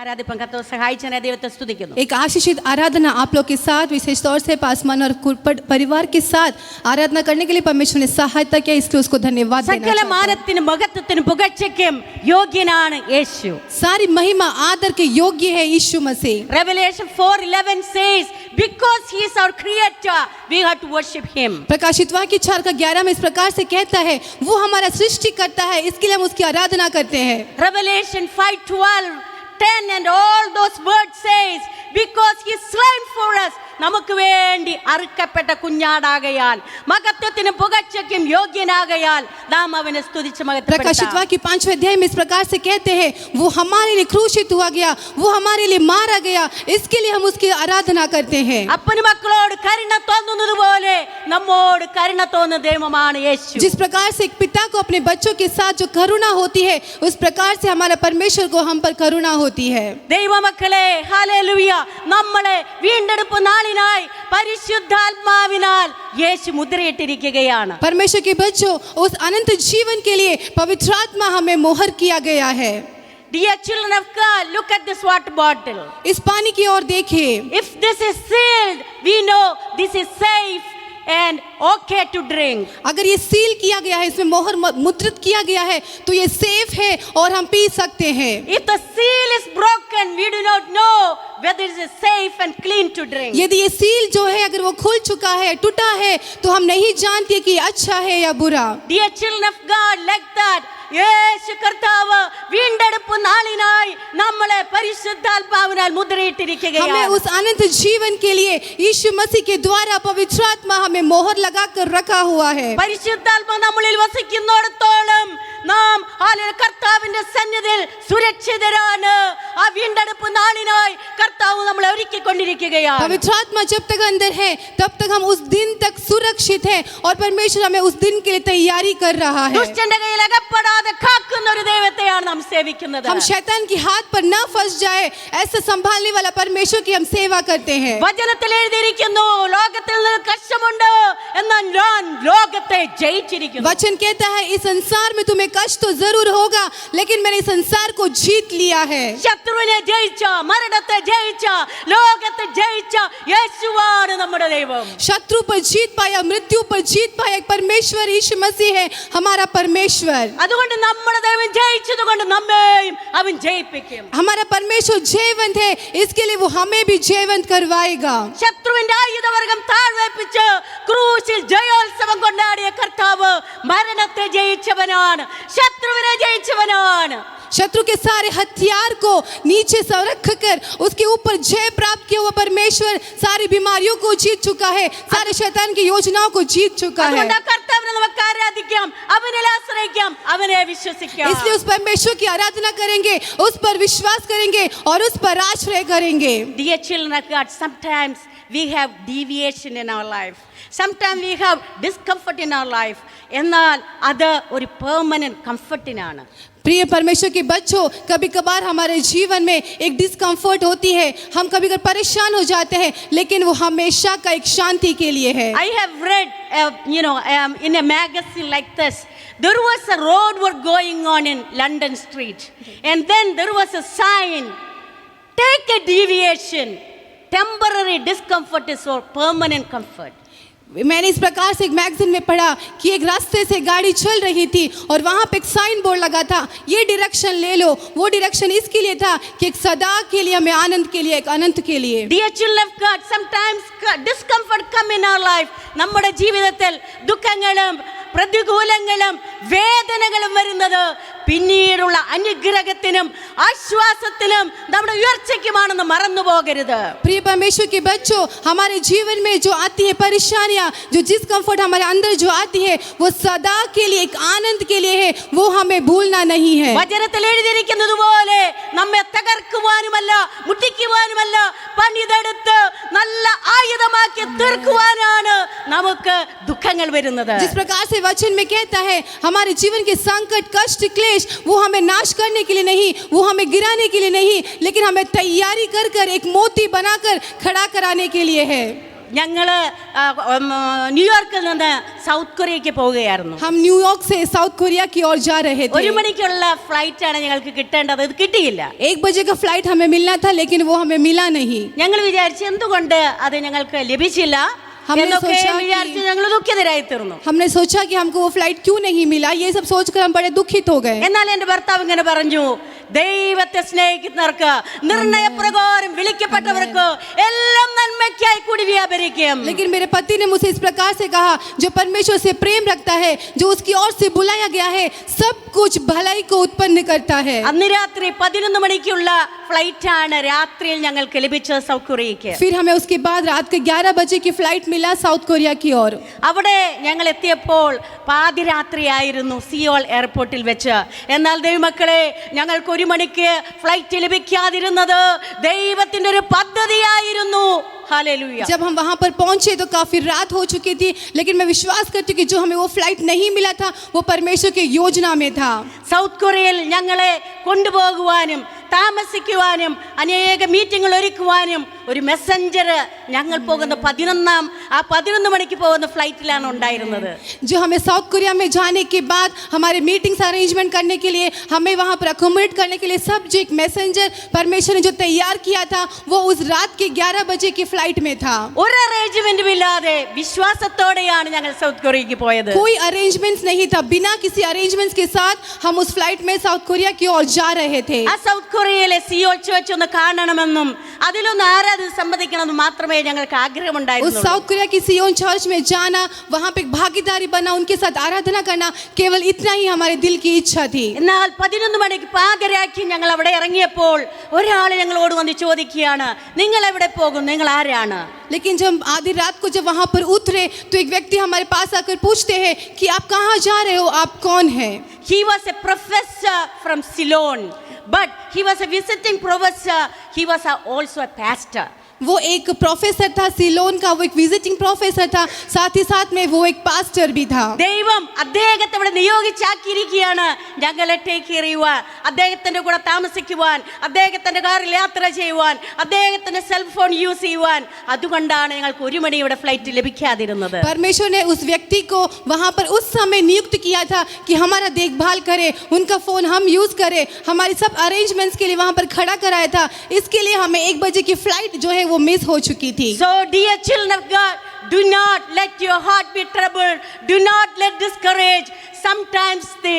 ആരാധിപ്പം കർത്താവ് സഹായിച്ചതിനെ ദൈവത്തെ സ്തുതിക്കുന്നു. एक आशीषित आराधना आप लोग के साथ विशेष तौर से पासमान और परिवार के साथ आराधना करने के लिए परमेश्वर ने सहायता किया, इसलिए उसको धन्यवाद देना സകല മാനത്തിനും മഹത്വത്തിനും പുകഴ്ചയ്ക്കും യോഗ്യനാണ് യേശു. सारी महिमा आदर के योग्य है यीशु मसीह. Revelation 4:11 says because he is our creator we have to worship him. प्रकाशित वाक्य 4 का 11 में इस प्रकार से कहता है वो हमारा सृष्टि करता है, इसके लिए हम उसकी आराधना करते हैं. Revelation 5:12-10 and all those words says because he is slain for us, നമുക്ക് വേണ്ടി അറുക്കപ്പെട്ട കുഞ്ഞാടാകയാൽ മഹത്വത്തിനും പുകഴ്ചയ്ക്കും യോഗ്യനാകയാൽ നാം അവനെ സ്തുതിച്ച് മഹത്വപ്പെടുത്താം. प्रकाशित वाक्य 5वें अध्याय में इस प्रकार से कहते हैं वो हमारे लिए क्रूसित हुआ गया, वो हमारे लिए मारा गया, इसके लिए हम उसकी आराधना करते हैं. അപ്പന് മക്കളോട് കരുണ തോന്നുന്നത് പോലെ നമ്മോട് കരുണ തോന്നുന്ന ദൈവമാണ് യേശു. जिस प्रकार से एक पिता को अपने बच्चों के साथ जो करुणा होती है उस प्रकार से हमारा परमेश्वर को हम पर करुणा होती है. ദൈവമക്കളെ ഹല്ലേലൂയ, നമ്മളെ വീണ്ടെടുപ്പ് നാളിനായി പരിശുദ്ധാത്മാവിനാൽ യേശു മുദ്രയിട്ടിരിക്കുകയാണ്. परमेश्वर के बच्चों उस अनंत जीवन के लिए पवित्र आत्मा हमें मोहर किया गया है. Dear children of God, look at this water bottle. इस पानी की ओर देखिए. If this is sealed, we know this is safe and okay to drink. अगर ये सील किया गया है, इसमें मोहर मुद्रित किया गया है तो ये सेफ है और हम पी सकते हैं. If the seal is broken, we do not know whether it is safe and clean to drink. यदि ये सील जो है अगर वो खुल चुका है, टूटा है, तो हम नहीं जानते कि अच्छा है या बुरा. Dear children of God, like that യേശു കർത്താവ് വീണ്ടെടുപ്പ് നാളിനായി നമ്മളെ പരിശുദ്ധാത്മാവിനാൽ മുദ്രയിട്ടിരിക്കുകയാണ്. हमें उस अनंत जीवन के लिए यीशु मसीह के द्वारा पवित्र आत्मा हमें मोहर लगाकर रखा हुआ है. പരിശുദ്ധാത്മ നമ്മളിൽ വസിക്കുന്നിടത്തോളം നാം കർത്താവിന്റെ സന്നിധിയിൽ സുരക്ഷിതരാണ്. ആ വീണ്ടെടുപ്പ് നാളിനായി കർത്താവ് നമ്മളെ ഒരുക്കിക്കൊണ്ടിരിക്കുകയാണ്. पवित्र आत्मा जब तक अंदर है तब तक हम उस दिन तक सुरक्षित हैं और परमेश्वर हमें उस दिन के लिए तैयारी कर रहा है. ദുഷ്ടന്റെ കയ്യിൽ അകപ്പെടാതെ കാക്കുന്ന ഒരു ദൈവത്തെയാണ് നാം സേവിക്കുന്നത്. हम शैतान की हाथ पर ना फंस जाए ऐसा संभालने वाला परमेश्वर की हम सेवा करते हैं. വചനത്തിൽ എഴുതിയിരിക്കുന്നു ലോകത്തിൽ നിന്ന് കഷ്ടമുണ്ട് എന്നാൽ ഞാൻ ലോകത്തെ ജയിച്ചിരിക്കുന്നു. वचन कहता है इस संसार में तुम्हें कष्ट तो जरूर होगा लेकिन मैंने इस संसार को जीत लिया है. ശത്രുവിനെ ജയിച്ച, മരണത്തെ ജയിച്ച, ലോകത്തെ ജയിച്ച യേശുവാണ് നമ്മുടെ ദൈവം. शत्रु पर जीत पाया, मृत्यु पर जीत पाया एक परमेश्वर यीशु मसीह है हमारा परमेश्वर. അതുകൊണ്ട് നമ്മുടെ ദൈവം ജയിച്ചതുകൊണ്ട് നമ്മെയും അവൻ ജയിപ്പിക്കും. हमारा परमेश्वर जयवंत है, इसके लिए वो हमें भी जयवंत करवाएगा. ശത്രുവിന്റെ ആയുധവർഗം താഴ്വേൽപ്പിച്ച് ക്രൂശിൽ ജയോത്സവം കൊണ്ടാടിയ കർത്താവ് മരണത്തെ ജയിച്ചവനാണ്, ശത്രുവിനെ ജയിച്ചവനാണ്. शत्रु के सारे हथियार को नीचे से रख कर उसके ऊपर जय प्राप्त किया हुआ परमेश्वर सारी बीमारियों को जीत चुका है, सारे शैतान की योजनाओं को जीत चुका है. അതുകൊണ്ട് കർത്താവിനെ നമുക്ക് ആരാധിക്കാം, അവനിൽ ആശ്രയിക്കാം, അവനെ വിശ്വസിക്കാം. इसलिए उस परमेश्वर की आराधना करेंगे, उस पर विश्वास करेंगे और उस पर आश्रय करेंगे. Dear children of God, sometimes we have deviation in our life. Sometimes we have discomfort in our life. എന്നാൽ അത് ഒരു പെർമനന്റ് കംഫർട്ടിനാണ്. प्रिय परमेश्वर के बच्चों, कभी कभार हमारे जीवन में एक डिस्कम्फर्ट होती है, हम कभी कभी परेशान हो जाते हैं, लेकिन वो हमेशा का एक शांति के लिए है. I have read in a magazine like this, there was a road work going on in London street and then there was a sign, take a deviation, temporary discomfort is for permanent comfort. मैंने इस प्रकार से एक magazine में पढ़ा कि एक रास्ते से गाड़ी चल रही थी और वहाँ पे एक साइन बोर्ड लगा था, ये डायरेक्शन ले लो. वो डायरेक्शन इसके लिए था कि एक सदा के लिए हमें आनंद के लिए, एक अनंत के लिए. Dear children of God, sometimes discomfort come in our life. നമ്മുടെ ജീവിതത്തിൽ ദുഃഖങ്ങളും പ്രതികൂലങ്ങളും വേദനകളും വരുന്നത് പിന്നീടുള്ള അനുഗ്രഹത്തിനും ആശ്വാസത്തിനും നമ്മുടെ ഉയർച്ചയ്ക്കുമാണെന്ന് മറന്നു പോകരുത്. प्रिय परमेश्वर के बच्चों, हमारे जीवन में जो आती है परेशानियां, जो डिस्कम्फर्ट हमारे अंदर जो आती है वो सदा के लिए, एक आनंद के लिए है, वो हमें भूलना नहीं है. വചനത്തിൽ എഴുതിയിരിക്കുന്നത് പോലെ നമ്മെ തകർക്കുവാനുമല്ല മുട്ടിക്കുവാനുമല്ല പണിതെടുത്ത് നല്ല ആയുധമാക്കി തീർക്കുവാനാണ് നമുക്ക് ദുഃഖങ്ങൾ വരുന്നത്. जिस प्रकार से वचन में कहता है हमारे जीवन के संकट, कष्ट, क्लेश वो हमें नाश करने के लिए नहीं, वो हमें गिराने के लिए नहीं, लेकिन हमें तैयारी कर कर एक मोती बनाकर खड़ा कराने के लिए है. ഞങ്ങൾ ന്യൂയോർക്കിൽ നിന്ന് സൗത്ത് കൊറിയയ്ക്ക് പോവുകയായിരുന്നു. हम न्यूयॉर्क से साउथ कोरिया की ओर जा रहे थे. 1 മണിക്കുള്ള ഫ്ലൈറ്റ് ആണ് ഞങ്ങൾക്ക് കിട്ടേണ്ടത്. ഇത് കിട്ടിയില്ല. 1 बजे का फ्लाइट हमें मिलना था, लेकिन वो हमें मिला नहीं. ഞങ്ങൾ വിചാരിച്ചു എന്തുകൊണ്ട് അത് ഞങ്ങൾക്ക് ലഭിച്ചില്ല എന്നൊക്കെ വിചാരിച്ച് ഞങ്ങൾ ദുഃഖിതരായി തീർന്നു. हमने सोचा कि हमको वो फ्लाइट क्यों नहीं मिला, ये सब सोचकर हम बड़े दुखित हो गए. എന്നാൽ എൻ്റെ ഭർത്താവ് ഇങ്ങനെ പറഞ്ഞു, ദൈവത്തെ സ്നേഹിക്കുന്നവർക്ക് നിർണയപ്രകാരം വിളിക്കപ്പെട്ടവർക്ക് എല്ലാം നന്മയ്ക്കായി കൂടി വ്യാപരിക്കും. लेकिन मेरे पति ने मुझसे इस प्रकार से कहा, जो परमेश्वर से प्रेम रखता है, जो उसकी ओर से बुलाया गया है, सब कुछ भलाई को उत्पन्न करता है. അന്ന് രാത്രി 11 മണിക്കുള്ള ഫ്ലൈറ്റ് ആണ് രാത്രിയിൽ ഞങ്ങൾക്ക് ലഭിച്ചത് സൗത്ത് കൊറിയയ്ക്ക്. फिर हमें उसके बाद रात के 11 बजे की फ्लाइट मिला साउथ कोरिया की ओर. അവിടെ ഞങ്ങൾ എത്തിയപ്പോൾ പാതിരാത്രിയായിരുന്നു സിയോൾ എയർപോർട്ടിൽ വെച്ച്. എന്നാൽ ദൈവമക്കളെ, ഞങ്ങൾക്ക് 1 മണിക്ക് ഫ്ലൈറ്റ് ലഭിക്കാതിരുന്നത് ദൈവത്തിന്റെ ഒരു പദ്ധതിയായിരുന്നു. हालेलुया. जब हम वहां पर पहुंचे तो काफी रात हो चुकी थी, लेकिन मैं विश्वास करती हूँ कि जो हमें वो फ्लाइट नहीं मिला था वो परमेश्वर की योजना में था. സൗത്ത് കൊറിയയിൽ ഞങ്ങളെ കൊണ്ടുപോകുവാനും താമസിക്കുവാനും അനേക മീറ്റിങ്ങുകൾ ഒരുക്കുവാനും ഒരു മെസ്സഞ്ചർ ഞങ്ങൾ പോകുന്ന 11 മണിക്ക് പോകുന്ന ഫ്ലൈറ്റിലാണ് ഉണ്ടായിരുന്നത്. जो हमें साउथ कोरिया में जाने के बाद हमारे मीटिंग्स अरेंजमेंट करने के लिए, हमें वहाँ पर अकोमोडेट करने के लिए सब जो एक मैसेंजर परमेश्वर ने जो तैयार किया था, वो उस रात के 11 बजे की फ्लाइट में था. ഒരു അറേഞ്ച്മെന്റും ഇല്ലാതെ വിശ്വാസത്തോടെയാണ് ഞങ്ങൾ സൗത്ത് കൊറിയയ്ക്ക് പോയത്. कोई अरेंजमेंट्स नहीं था, बिना किसी अरेंजमेंट्स के साथ हम उस फ्लाइट में साउथ कोरिया की ओर जा रहे थे. ആ സൗത്ത് കൊറിയയിലെ സിയോൾ ചർച്ച് ഒന്ന് കാണണമെന്നും അതിലൊന്ന് ആരാധന സംബന്ധിക്കണമെന്നും മാത്രമേ ഞങ്ങൾക്ക് उस ആഗ്രഹമുണ്ടായിരുന്നുള്ളൂ. साउथ कोरिया की सियोन चर्च में जाना, वहाँ पे एक भागीदारी बनना, उनके साथ आराधना करना, केवल इतना ही हमारे दिल की इच्छा थी. എന്നാൽ 11 മണിക്ക് പാതിരാക്കി ഞങ്ങൾ അവിടെ ഇറങ്ങിയപ്പോൾ ഒരാൾ ഞങ്ങളോട് വന്ന് ചോദിക്കുകയാണ്, നിങ്ങൾ എവിടെ പോകും, നിങ്ങൾ ആരാണ്? लेकिन जब आधी रात को जब वहाँ पर उतरे तो एक व्यक्ति हमारे पास आकर पूछते हैं कि आप कहाँ जा रहे हो, आप कौन हैं? He was a professor from Ceylon, but he was a visiting professor. He was also a pastor. वो एक प्रोफेसर था सिलोन का, वो एक विजिटिंग प्रोफेसर था, साथ ही साथ में वो एक पास्टर भी था. ദൈവം അദ്ദേഹത്തെ ഇവിടെ നിയോഗിച്ചാക്കിയിരിക്കുകയാണ് ഞങ്ങളെ ടേക്ക് കെയർ ചെയ്യുവാൻ, അദ്ദേഹത്തിന്റെ കൂടെ താമസിക്കുവാൻ, അദ്ദേഹത്തിന്റെ കാറിൽ യാത്ര ചെയ്യുവാൻ, അദ്ദേഹത്തിന്റെ സെൽഫോൺ യൂസ് ചെയ്യുവാൻ. അതുകൊണ്ടാണ് ഞങ്ങൾക്ക് 1 മണി ഇവിടെ ഫ്ലൈറ്റ് ലഭിക്കാതിരുന്നത്. परमेश्वर ने उस व्यक्ति को वहाँ पर उस समय नियुक्त किया था कि हमारा देखभाल करे, उनका फोन हम यूज करें, हमारी सब अरेंजमेंट्स के लिए वहाँ पर खड़ा कराया था. इसके लिए हमें 1 बजे की फ्लाइट जो है वो मिस हो चुकी थी. So dear children of God, do not let your heart be troubled. Do not let discouraged. Sometimes the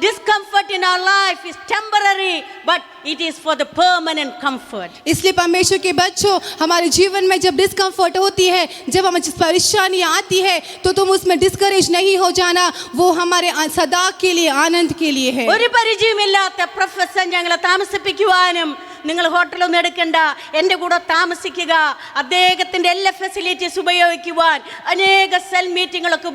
discomfort in our life is temporary, but it is for the permanent comfort. इसलिए परमेश्वर के बच्चों, हमारे जीवन में जब discomfort होती है, जब हमें परेशानियाँ आती है, तो तुम उसमें डिस्करेज नहीं हो जाना. वो हमारे सदा के लिए, आनंद के लिए है. ഒരു പരിചയമില്ലാത്ത പ്രൊഫസർ ഞങ്ങളെ താമസിപ്പിക്കുവാനും, നിങ്ങൾ ഹോട്ടലൊന്നും എടുക്കണ്ട, എൻ്റെ കൂടെ താമസിക്കുക, അദ്ദേഹത്തിൻ്റെ എല്ലാ ഫെസിലിറ്റീസ് ഉപയോഗിക്കുവാൻ, അനേക സെൽ മീറ്റിങ്ങുകളൊക്കെ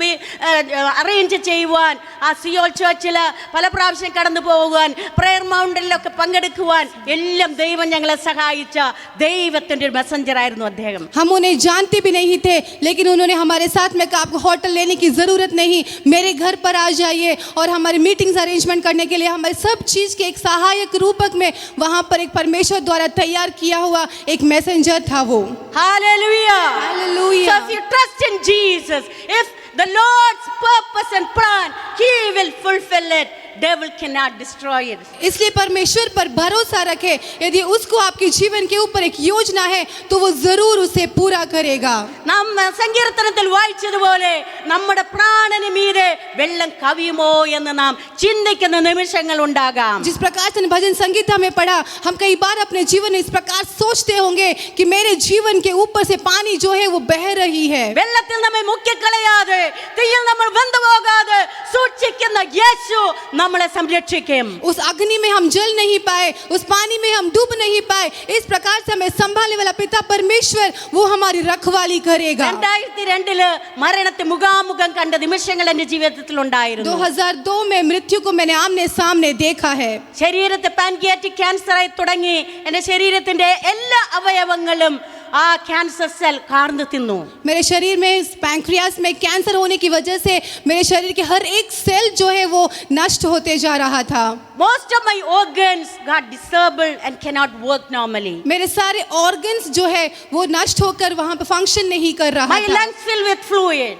അറേഞ്ച് ചെയ്യുവാൻ, ആ സിയോൾ ചർച്ചിൽ പല പ്രാവശ്യം കടന്നു പോകുവാൻ, പ്രെയർ മൗണ്ടനിലൊക്കെ പങ്കെടുക്കുവാൻ എല്ലാം ദൈവം ഞങ്ങളെ സഹായിച്ച ദൈവത്തിൻ്റെ ഒരു മെസ്സഞ്ചർ ആയിരുന്നു അദ്ദേഹം. हम उन्हें जानते भी नहीं थे, लेकिन उन्होंने हमारे साथ में कहा आपको होटल लेने की ज़रूरत नहीं, मेरे घर पर आ जाइए, और हमारे मीटिंग्स अरेंजमेंट करने के लिए हमारे सब चीज़ के एक सहायक रूपक में वहाँ पर एक परमेश्वर द्वारा तैयार किया हुआ एक मैसेंजर था वो. Hallelujah. Hallelujah. So if you trust in Jesus, if the Lord's purpose and plan, He will fulfill it. Devil cannot destroy it. इसलिए परमेश्वर पर भरोसा रखें. यदि उसको आपके जीवन के ऊपर एक योजना है तो वो जरूर उसे पूरा करेगा. നാം സങ്കീർത്തനത്തിൽ വായിച്ചതുപോലെ നമ്മുടെ പ്രാണന് മീതെ വെള്ളം കവിയുമോ എന്ന് നാം ചിന്തിക്കുന്ന നിമിഷങ്ങൾ ഉണ്ടാകാം. जिस प्रकार से भजन संगीता में पढ़ा, हम कई बार अपने जीवन में इस प्रकार सोचते होंगे कि मेरे जीवन के ऊपर से पानी जो है वो बह रही है. വെള്ളത്തിൽ നമ്മെ മുക്കിക്കളയാതെ, തീയിൽ നമ്മൾ വെന്തു പോകാതെ സൂക്ഷിക്കുന്ന യേശു നമ്മളെ സംരക്ഷിക്കും. उस अग्नि में हम जल नहीं पाए, उस पानी में हम डूब नहीं पाए, इस प्रकार से हमें संभालने वाला पिता परमेश्वर वो हमारी रखवाली करेगा. 2002 മരണത്തെ മുഖാമുഖം കണ്ട നിമിഷങ്ങൾ എൻ്റെ ജീവിതത്തിൽ ഉണ്ടായിരുന്നു. 2002 में मृत्यु को मैंने आमने सामने देखा है. ശരീരത്തെ പാൻക്രിയാറ്റിക് ക്യാൻസർ ആയി തുടങ്ങി എൻ്റെ ശരീരത്തിന്റെ എല്ലാ അവയവങ്ങളും ആ ക്യാൻസർ സെൽ കാർന്നു തിന്നു. मेरे शरीर में पैंक्रियास में कैंसर होने की वजह से मेरे शरीर के हर एक सेल जो है वो नष्ट होते जा रहा था. Most of my organs got disabled and cannot work normally. मेरे सारे ऑर्गन्स जो है वो नष्ट होकर वहाँ पे फंक्शन नहीं कर रहा My था. lungs filled with fluid.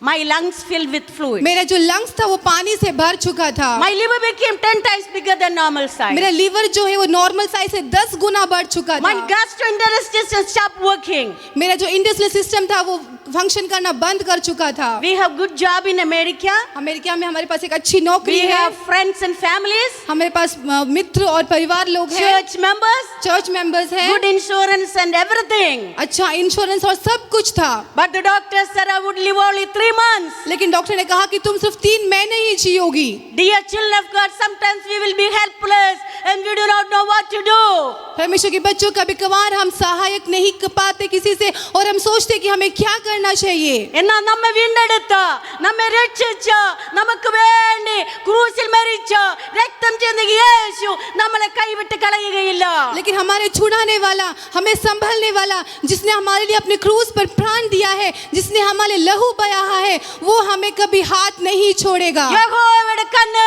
My lungs filled with fluid. मेरा जो लंग्स था वो पानी से भर चुका था. My liver became 10 times bigger than normal size. मेरा लीवर जो है वो नॉर्मल साइज से 10 गुना बढ़ चुका My था. gastrointestinal stopped working. मेरा जो इंटेस्टाइनल सिस्टम था वो फंक्शन करना बंद कर चुका था. We have good job in America. America में हमारे पास एक अच्छी नौकरी We है. have friends and families, हमारे पास मित्र और परिवार लोग हैं. church members, चर्च मेंबर्स हैं. good insurance and everything. अच्छा इंश्योरेंस और सब कुछ था. But the doctor said I would live only 3 months. लेकिन डॉक्टर ने कहा कि तुम सिर्फ 3 महीने ही जियोगी. Dear children of God, sometimes we will be helpless and we do not know what to do. परमेश्वर के बच्चों कभी कभार हम सहायक नहीं कर पाते किसी से और हम सोचते कि हमें क्या करना चाहिए. എന്നാൽ നമ്മെ വീണ്ടെടുത്ത നമ്മെ രക്ഷിച്ച നമുക്ക് വേണ്ടി ക്രൂശിൽ മരിച്ച രക്തം ചിന്തിയ യേശു നമ്മളെ കൈവിട്ട് കളയുകയില്ല. लेकिन हमारे छुड़ाने वाला, हमें संभलने वाला, जिसने हमारे लिए अपने क्रूस पर प्राण दिया है, जिसने हमारे लहू बहाया है, वो हमें कभी हाथ नहीं छोड़ेगा. യഹോവയുടെ കണ്ണ്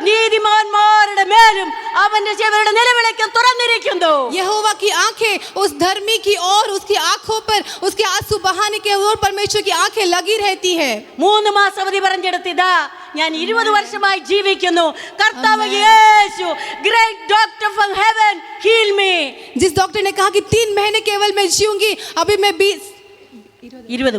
നീതിമാന്മാരുടെ മേലും അവന്റെ ചെവിയുടെ നിലവിളിക്കും തുറന്നിരിക്കുന്നു. यहोवा की आंखें उस धर्मी की और उसकी आंखों पर उसके आंसू बहाने के और परमेश्वर की आंखें लगी रहती है. 3 മാസം അവധി പറഞ്ഞെടുത്തിതാ ഞാൻ 20 വർഷമായി ജീവിക്കുന്നു. കർത്താവ് Yeshu great doctor from heaven heal me. जिस डॉक्टर ने कहा कि 3 महीने केवल मैं जीऊंगी, अभी मैं 20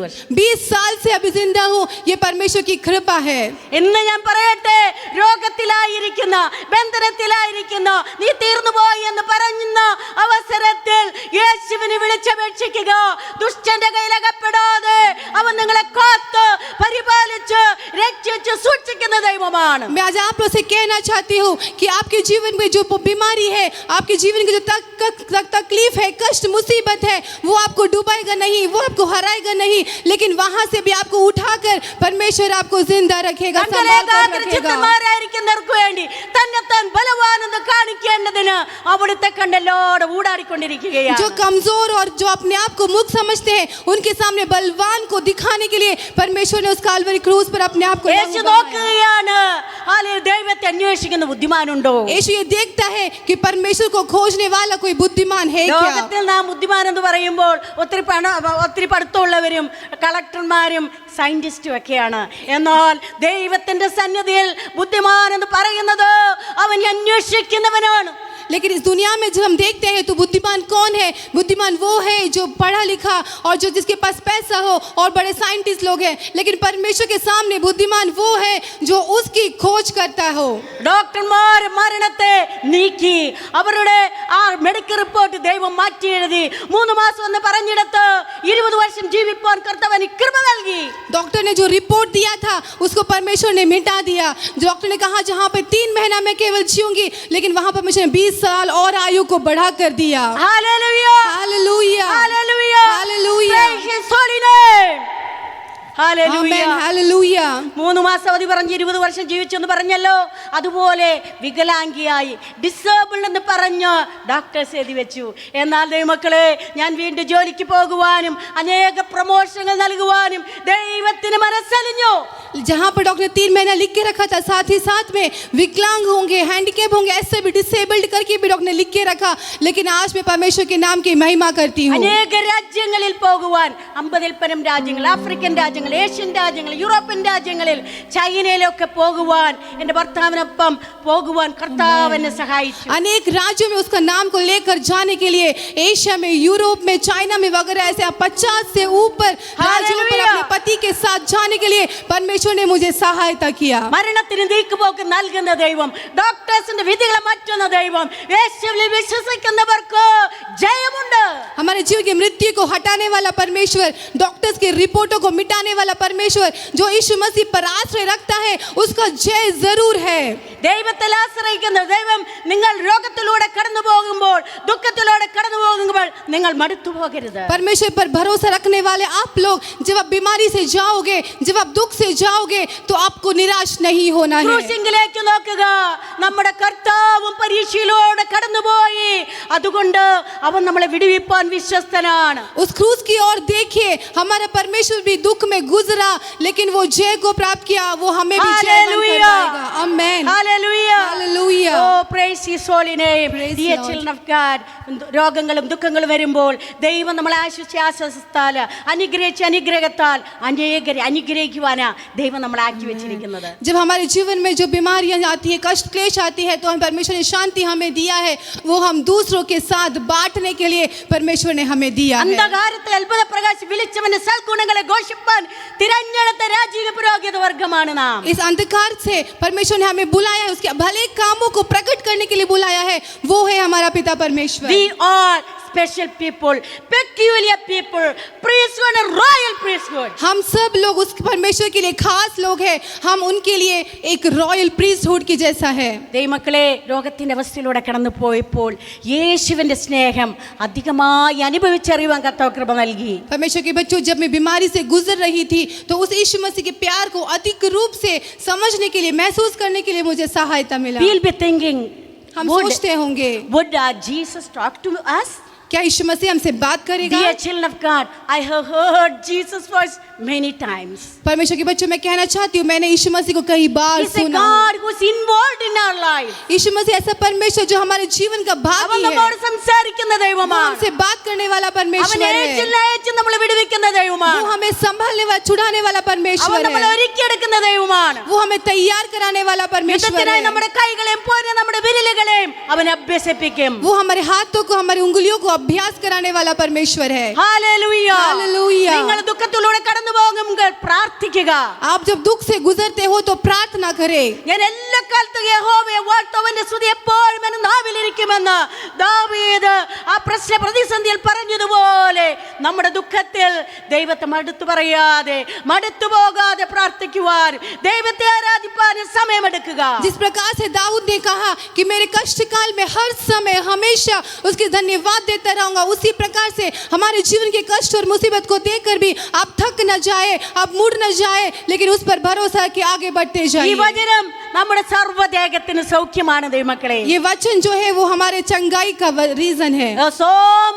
വർഷം 20 साल से अभी जिंदा हूँ. ये परमेश्वर की कृपा है. ഇന്ന് ഞാൻ പറയട്ടെ, രോഗത്തിലായിരിക്കുന്ന ബന്ധനത്തിലായിരിക്കുന്ന നീ തീർന്നുപോയി എന്ന് പറയുന്ന അവസരത്തിൽ യേശുവിനെ വിളിച്ചപേക്ഷിക്കുക. ദുഷ്ടന്റെ കയ്യിലകപ്പെടാതെ അവൻ നിങ്ങളെ കാത്ത് പരിപാലിച്ച് രക്ഷിച്ച് സൂക്ഷിക്കുന്ന ദൈവമാണ്. मैं आज आप लोग से कहना चाहती हूँ कि आपके जीवन में जो बीमारी है, आपके जीवन की जो तकलीफ है, कष्ट मुसीबत है, वो आपको डुबाएगा नहीं, वो आपको हराएगा नहीं, लेकिन वहां से भी आपको उठाकर परमेश्वर आपको जिंदा रखेगा, संभाल कर रखेगा. ചിത്തന്മാരായിരിക്കുന്നവർക്ക് വേണ്ടി തന്നെത്താൻ ബലവാനെന്ന് കാണിക്കേണ്ടതിന് അവിടുത്തെ കണ്ടല്ലോടെ ഊടാടിക്കൊണ്ടിരിക്കുകയാണ്. जो कमजोर और जो अपने आप को मूर्ख समझते हैं, उनके सामने बलवान को दिखाने के लिए परमेश्वर ने उस काल्वरी क्रूस पर अपने आप को യേശു നോക്കുകയാണ്, ദൈവത്തെ അന്വേഷിക്കുന്ന ബുദ്ധിമാനുണ്ടോ? यीशु ये देखता है कि परमेश्वर को खोजने वाला कोई बुद्धिमान है क्या. ലോകത്തിൽ നാം ബുദ്ധിമാൻ എന്ന് പറയുമ്പോൾ ഒത്തിരി പഠിത്തമുള്ളവരും കളക്ടർമാരും സയന്റിസ്റ്റും ഒക്കെയാണ്. എന്നാൽ ദൈവത്തിന്റെ സന്നിധിയിൽ ബുദ്ധിമാൻ എന്ന് പറയുന്നത് അവൻ അന്വേഷിക്കുന്നവനാണ്. लेकिन इस दुनिया में जब हम देखते हैं तो बुद्धिमान कौन है? बुद्धिमान वो है जो पढ़ा लिखा और जो जिसके पास पैसा हो और बड़े साइंटिस्ट लोग हैं. लेकिन परमेश्वर के सामने बुद्धिमान वो है जो उसकी खोज करता हो. ഡോക്ടർമാർ മരണത്തെ നീക്കി അവരുടെ ആ മെഡിക്കൽ റിപ്പോർട്ട് ദൈവം മാറ്റി എഴുതി 3 മാസം എന്ന് പറഞ്ഞിടത്ത് 20 വർഷം ജീവിപ്പാൻ കർത്താവിന് കൃപ നൽകി. डॉक्टर ने जो रिपोर्ट दिया था उसको परमेश्वर ने मिटा दिया. डॉक्टर ने कहा जहाँ पे 3 महीना मैं केवल जीऊंगी, लेकिन वहाँ परमेश्वर ने 20 साल और आयु को बढ़ा कर दिया. Hallelujah, hallelujah, hallelujah, hallelujah, praise his holy name. आमेन, हालेलुया. 3 മാസം അവധി പറഞ്ഞ് 20 വർഷം ജീവിച്ചെന്ന് പറഞ്ഞല്ലോ. അതുപോലെ വികലാംഗിയായി ഡിസേബിൾഡ് എന്ന് പറഞ്ഞ് ഡോക്ടേഴ്സ് എഴുതി വെച്ചു. എന്നാൽ ദൈവമക്കളെ, ഞാൻ വീണ്ടും ജോലിക്ക് പോകുവാനും അനേക പ്രമോഷനുകൾ നൽകുവാനും ദൈവത്തിന് മനസ്സലിഞ്ഞു. जहाँ पर डॉक्टर ने 3 महीना लिख के रखा था, साथ ही साथ में विकलांग होंगे, हैंडीकैप होंगे, ऐसे भी डिसेबल्ड करके भी डॉक्टर ने लिख के रखा. लेकिन आज मैं परमेश्वर के नाम की महिमा करती हूँ. അനേക രാജ്യങ്ങളിൽ പോകുവാൻ 50-ൽ പരം രാജ്യങ്ങൾ, ആഫ്രിക്കൻ രാജ്യങ്ങൾ, ഏഷ്യൻ രാജ്യങ്ങൾ, യൂറോപ്യൻ രാജ്യങ്ങളിൽ, ചൈനയിലൊക്കെ പോകുവാൻ എൻ്റെ ഭർത്താവിനൊപ്പം പോകുവാൻ കർത്താവ് എന്നെ സഹായിച്ചു. अनेक राज्यों में उसका नाम को लेकर जाने के लिए, एशिया में, यूरोप में, चाइना में वगैरह ऐसे 50 से ऊपर राज्यों पर अपने पति के साथ जाने के लिए परमेश्वर ने मुझे सहायता किया. മരണത്തിന് നീക്കുപോക്ക് നൽകുന്ന ദൈവം, ഡോക്ടേഴ്സിന്റെ വിധികളെ മാറ്റുന്ന ദൈവം, യേശുവിൽ വിശ്വസിക്കുന്നവർക്ക് ജയമുണ്ട്. हमारे जीवन की मृत्यु को हटाने वाला परमेश्वर, डॉक्टर्स की रिपोर्टों को मिटाने वाला परमेश्वर, जो यीशु मसीह पर आश्रय रखता है, उसका जय जरूर है. ദൈവത്തിൽ ആശ്രയിക്കുന്ന ദൈവം നിങ്ങൾ രോഗത്തിലൂടെ കടന്നു പോകുമ്പോൾ, ദുഃഖത്തിലൂടെ കടന്നു പോകുമ്പോൾ നിങ്ങൾ മടുത്തു പോകരുത്. परमेश्वर पर भरोसा रखने वाले आप लोग, जब आप बीमारी से जाओगे, जब आप दुख से जाओगे, तो आपको निराश नहीं होना है. ക്രൂശിലേക്ക് നോക്കുക. നമ്മുടെ കർത്താവും പരീക്ഷയിലൂടെ കടന്നുപോയി. അതുകൊണ്ട് അവൻ നമ്മളെ വിടുവിപ്പാൻ വിശ്വസ്തനാണ്. उस क्रूस की ओर देखिए, हमारा परमेश्वर भी दुख में गुजरा, लेकिन वो जय को प्राप्त किया, वो हमें भी जयवान करवाएगा. आमेन. Hallelujah. Hallelujah. Oh, praise his holy name. Praise Dear Lord. children of God, രോഗങ്ങളും ദുഃഖങ്ങളും വരുമ്പോൾ ദൈവം നമ്മളെ ആശ്വസിച്ചാൽ അനുഗ്രഹത്താൽ അനേകരെ അനുഗ്രഹിക്കുവാനാ ദൈവം നമ്മളെ ആക്കി വെച്ചിരിക്കുന്നത്. जब हमारे जीवन में जो बीमारियां आती है, कष्ट क्लेश आती है, तो हम परमेश्वर ने शांति हमें दिया है, वो हम दूसरों के साथ बांटने के लिए परमेश्वर ने हमें दिया है. അന്ധകാരത്തെ അത്ഭുത പ്രകാശം വിളിച്ചവന്റെ സൽഗുണങ്ങളെ ഘോഷിപ്പാൻ തിരഞ്ഞെടുത്ത രാജീക പുരോഹിത വർഗമാണ് നാം. इस अंधकार से परमेश्वर ने हमें बुलाया है, उसके भले कामों को प्रकट करने के लिए बुलाया है, वो है हमारा पिता परमेश्वर. We are special people, peculiar people, priesthood and royal priesthood. हम सब लोग उस परमेश्वर के लिए खास लोग हैं, हम उनके लिए एक रॉयल प्रीस्टहुड की जैसा है. ദൈവമക്കളെ, രോഗത്തിന്റെ അവസ്ഥയിലൂടെ കടന്നു പോയപ്പോൾ യേശുവിന്റെ സ്നേഹം അധികമായി അനുഭവിച്ചറിയുവാൻ കർത്താവ് കൃപ നൽകി. परमेश्वर के बच्चों, जब मैं बीमारी से गुजर रही थी, तो उस यीशु मसीह के प्यार को अधिक रूप से समझने के लिए, महसूस करने के लिए मुझे सहायता मिला. We'll be thinking, हम सोचते होंगे, would Jesus talk to us? क्या यीशु मसीह हमसे बात करेगा? Dear children of God, I have heard Jesus' voice many times. परमेश्वर के बच्चों, मैं कहना चाहती हूँ, मैंने यीशु मसीह को कई बार He's a सुना. God who's involved in our life. यीशु मसीह ऐसा परमेश्वर जो हमारे जीवन का അവൻ भागी है, നമ്മോട് സംസാരിക്കുന്ന वो ദൈവമാണ്. हमसे बात करने वाला അവൻ परमेश्वर है, ഏറ്റിലയച്ച് നമ്മളെ വിടുവിക്കുന്ന वो ദൈവമാണ്. हमें संभालने वाला, छुड़ाने वाला അവൻ परमेश्वर നമ്മളെ है, ഒരുക്കിയെടുക്കുന്ന ദൈവമാണ്. वो हमें तैयार कराने वाला परमेश्वर യുദ്ധത്തിനായി है, നമ്മുടെ കൈകളെയും പോരെ നമ്മുടെ വിരലുകളെയും അവൻ അഭ്യസിപ്പിക്കും. वो हमारे हाथों को, हमारी उंगलियों को अभ्यास कराने वाला परमेश्वर है. ഹല്ലേലൂയ. Hallelujah. നിങ്ങൾ ദുഃഖത്തിലൂടെ കടന്നു പോകുമ്പോൾ പ്രാർത്ഥിക്കുക. आप जब दुख से गुजरते हो तो प्रार्थना करें. ഞാൻ എല്ലാ കാലത്തും യഹോവയെ വാഴ്ത്തവന്റെ സ്തുതി എപ്പോഴും എന്റെ നാവിലിരിക്കുമെന്ന് ദാവീദ് ആ പ്രശ്ന പ്രതിസന്ധിയിൽ പറഞ്ഞതുപോലെ നമ്മുടെ ദുഃഖത്തിൽ ദൈവത്തെ മടുത്തു പറയാതെ, മടുത്തു പോകാതെ പ്രാർത്ഥിക്കുവാൻ, ദൈവത്തെ ആരാധിപ്പാൻ സമയമെടുക്കുക. जिस प्रकार से दाऊद ने कहा कि मेरे कष्ट काल में हर समय हमेशा उसके धन्यवाद देता रहूंगा, उसी प्रकार से हमारे जीवन के कष्ट और मुसीबत को देखकर भी आप थक न जाए, आप मुड़ न जाए, लेकिन उस पर भरोसा कि आगे बढ़ते ഈ जाइए. വചനം നമ്മുടെ സർവ്വദേഹത്തിന് സൗഖ്യമാണ് ദൈവമക്കളെ. ये वचन जो है वो हमारे चंगाई का रीजन है. So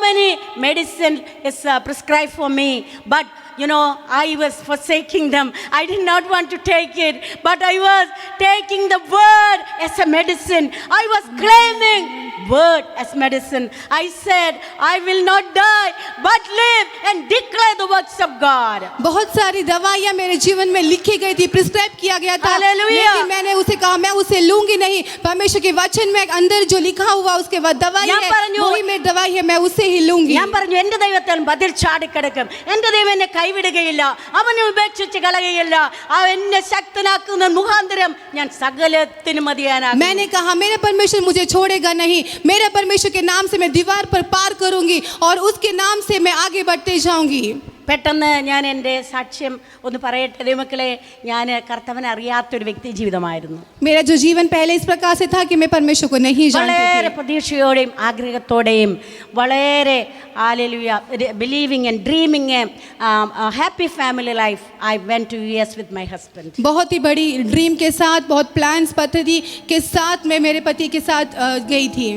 many medicine is prescribed for me, but you know, I was forsaking them. I did not want to take it, but I was taking the word as a medicine. I was claiming word as medicine. I said, I will not die, but live and declare the works of God. बहुत सारी दवाइयाँ मेरे जीवन में लिखी गई थी, prescribe किया गया था, Hallelujah. लेकिन मैंने उसे कहा मैं उसे लूंगी नहीं. परमेश्वर के वचन में अंदर जो लिखा हुआ उसके बाद दवाई ഞാൻ है, പറഞ്ഞു, वही मेरी दवाई है, मैं उसे ही लूंगी. ഞാൻ പറഞ്ഞു, എന്റെ ദൈവത്തിൽ ബദിൽ ചാടിക്കിടക്കും. എന്റെ ദൈവം എന്നെ കൈവിടുകയില്ല, അവനെ ഉപേക്ഷിച്ച് കളയുകയില്ല. അവൻ എന്നെ ശക്തനാക്കുന്ന മുഖാന്തരം ഞാൻ സകലത്തിനും മതിയാനാകും. मैंने कहा मेरा परमेश्वर मुझे छोड़ेगा नहीं, मेरे परमेश्वर के नाम से मैं दीवार पर पार करूंगी और उसके नाम से मैं आगे बढ़ते जाऊंगी. പെട്ടെന്ന് ഞാൻ എൻ്റെ സാക്ഷ്യം ഒന്ന് പറയട്ടെ ദൈവമക്കളെ. ഞാൻ കർത്താവിനെ അറിയാത്തൊരു വ്യക്തി ജീവിതമായിരുന്നു. मेरा जो जीवन पहले इस प्रकार से था कि मैं परमेश्वर को नहीं जानती വളരെ थी. പ്രതീക്ഷയോടെയും ആഗ്രഹത്തോടെയും വളരെ believing and dreaming happy family life I went to US with my husband. बहुत ही बड़ी ड्रीम के साथ, बहुत प्लान्स पद्धति के साथ मैं मेरे पति के साथ गई थी.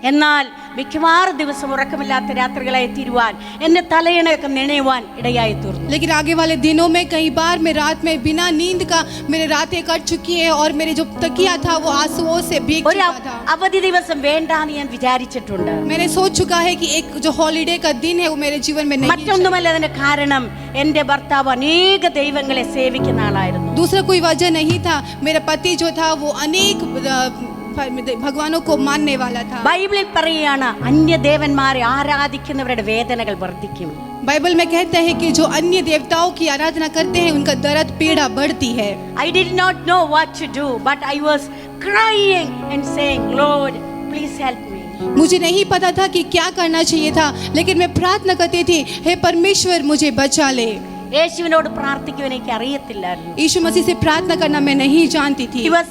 എന്നാൽ മിക്കവാറും ദിവസം ഉറക്കമില്ലാത്ത രാത്രികളായി തീരുവാൻ, എന്നെ തലയിണയൊക്കെ നനയുവാൻ ഇടയായി തീർന്നു. लेकिन आगे वाले दिनों में कई बार मैं रात में बिना नींद का मेरे रातें कट चुकी है और मेरे जो तकिया था वो आंसुओं से भीग ഒരു चुका था. അവധി ദിവസം വേണ്ടാന്ന് ഞാൻ വിചാരിച്ചിട്ടുണ്ട്. मैंने सोच चुका है कि एक जो हॉलीडे का दिन है वो मेरे जीवन में नहीं है. മറ്റൊന്നുമല്ല അതിന്റെ കാരണം, എന്റെ ഭർത്താവ് അനേക ദൈവങ്ങളെ സേവിക്കുന്ന ആളായിരുന്നു. दूसरा कोई वजह नहीं था. मेरा पति जो था वो अनेक भगवानों को मानने वाला था. ബൈബിളിൽ പറയുകയാണ്, അന്യദേവന്മാരെ ആരാധിക്കുന്നവരുടെ വേദനകൾ വർദ്ധിക്കും. बाइबल में कहता है कि जो अन्य देवताओं की आराधना करते हैं उनका दर्द पीड़ा बढ़ती है. I did not know what to do, but I was crying and saying, Lord, please help me. मुझे नहीं पता था कि क्या करना चाहिए था, लेकिन मैं प्रार्थना करती थी, हे परमेश्वर मुझे बचा ले. യേശുവിനോട് പ്രാർത്ഥിക്കുവാൻ എനിക്ക് അറിയത്തില്ലായിരുന്നു. यीशु मसीह से प्रार्थना करना मैं नहीं जानती थी. He was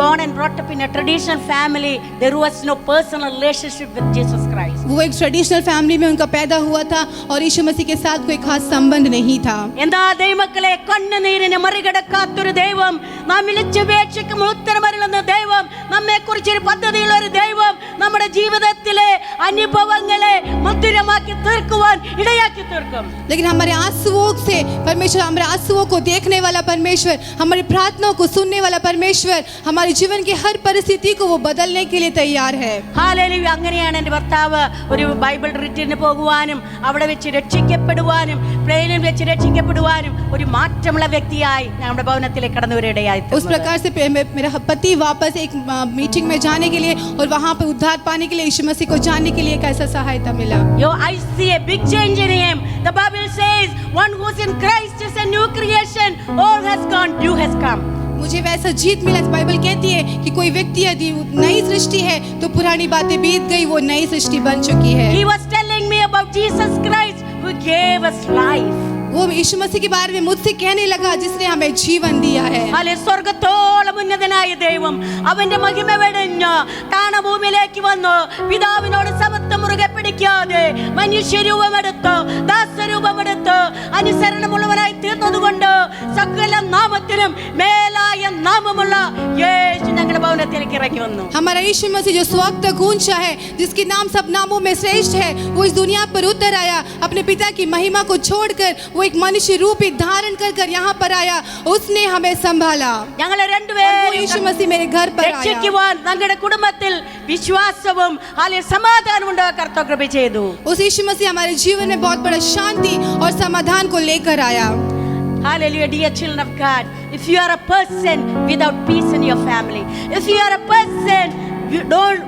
born and brought up in a traditional family. There was no personal relationship with Jesus Christ. वो एक ट्रेडिशनल फैमिली में उनका पैदा हुआ था और यीशु मसीह के साथ कोई खास संबंध नहीं था. എന്താ ദൈവമക്കളെ, കണ്ണുനീരിനെ മറികടക്കാത്തൊരു ദൈവം, നാം വിളിച്ചപേക്ഷിക്കുമ്പോൾ ഉത്തരമരുളുന്ന ദൈവം, നമ്മെക്കുറിച്ച് ഒരു പദ്ധതിയുള്ള ഒരു ദൈവം നമ്മുടെ ജീവിതത്തിലെ അനുഭവങ്ങളെ മധുരമാക്കി തീർക്കുവാൻ ഇടയാക്കി തീർക്കും. लेकिन हमारे आंसुओं से परमेश्वर, हमारे आंसुओं को देखने वाला परमेश्वर, हमारी प्रार्थनाओं को सुनने वाला परमेश्वर, हमारे जीवन की हर परिस्थिति को वो बदलने के लिए तैयार है. ഹല്ലേലൂയ. അങ്ങനെയാണ് എൻ്റെ ഭർത്താവ് ഒരു ബൈബിൾ റിട്രീറ്റിന് പോകുവാനും അവിടെ വെച്ച് രക്ഷിക്കപ്പെടുവാനും പ്ലെയിനിൽ വെച്ച് രക്ഷിക്കപ്പെടുവാനും ഒരു മാറ്റമുള്ള വ്യക്തിയായി ഞങ്ങളുടെ ഭവനത്തിലേക്ക് കടന്നു വരികയായി. उस प्रकार से मेरा पति वापस एक मीटिंग में जाने के लिए और वहाँ पे उद्धार पाने के लिए, यीशु मसीह को जानने के लिए कैसा सहायता मिला. I see a big change in him. The Bible says, one who's in Christ is a new creation. All has gone, new has come. मुझे वैसा जीत मिला. बाइबल कहती है कि कोई व्यक्ति यदि नई सृष्टि है तो पुरानी बातें बीत गई, वो नई सृष्टि बन चुकी है. He was telling me about Jesus Christ who gave us life. वो यीशु मसीह के बारे में मुझसे कहने लगा जिसने हमें जीवन दिया है. ഹല്ലേലൂയ. സ്വർഗ്ഗത്തോളം ഉന്നതനായ ദൈവം അവന്റെ മഹിമ വെടിഞ്ഞ് താണഭൂമിയിലേക്ക് വന്നു. പിതാവിനോട് സമത്വം മുറുകെ പിടിക്കാതെ മനുഷ്യരൂപമെടുത്ത് ദാസരൂപമെടുത്ത് അനുസരണമുള്ളവനായി തീർന്നതുകൊണ്ട് സകല നാമത്തിനും മേലായ നാമമുള്ള യേശു ഞങ്ങളുടെ ഭവനത്തിലേക്ക് ഇറങ്ങി വന്നു. हमारा यीशु मसीह जो स्वर्ग तक ऊंचा है, जिसके नाम सब नामों में श्रेष्ठ है, वो इस दुनिया पर उतर आया. अपने पिता की महिमा को छोड़कर वो एक मनुष्य रूप धारण कर यहाँ पर आया. उसने हमें संभाला. ഞങ്ങളെ वो രണ്ടുപേരും यीशु मसीह मेरे घर पर आया. രക്ഷിക്കുവാൻ ഞങ്ങളുടെ കുടുംബത്തിൽ വിശ്വാസവും സമാധാനം ഉണ്ടാകാൻ കർത്താവ് കൃപ ചെയ്തു. उस यीशु मसीह हमारे जीवन में बहुत बड़ा शांति और समाधान को लेकर आया. Hallelujah, dear children of God. If you are a person without peace in your family, if you are a person you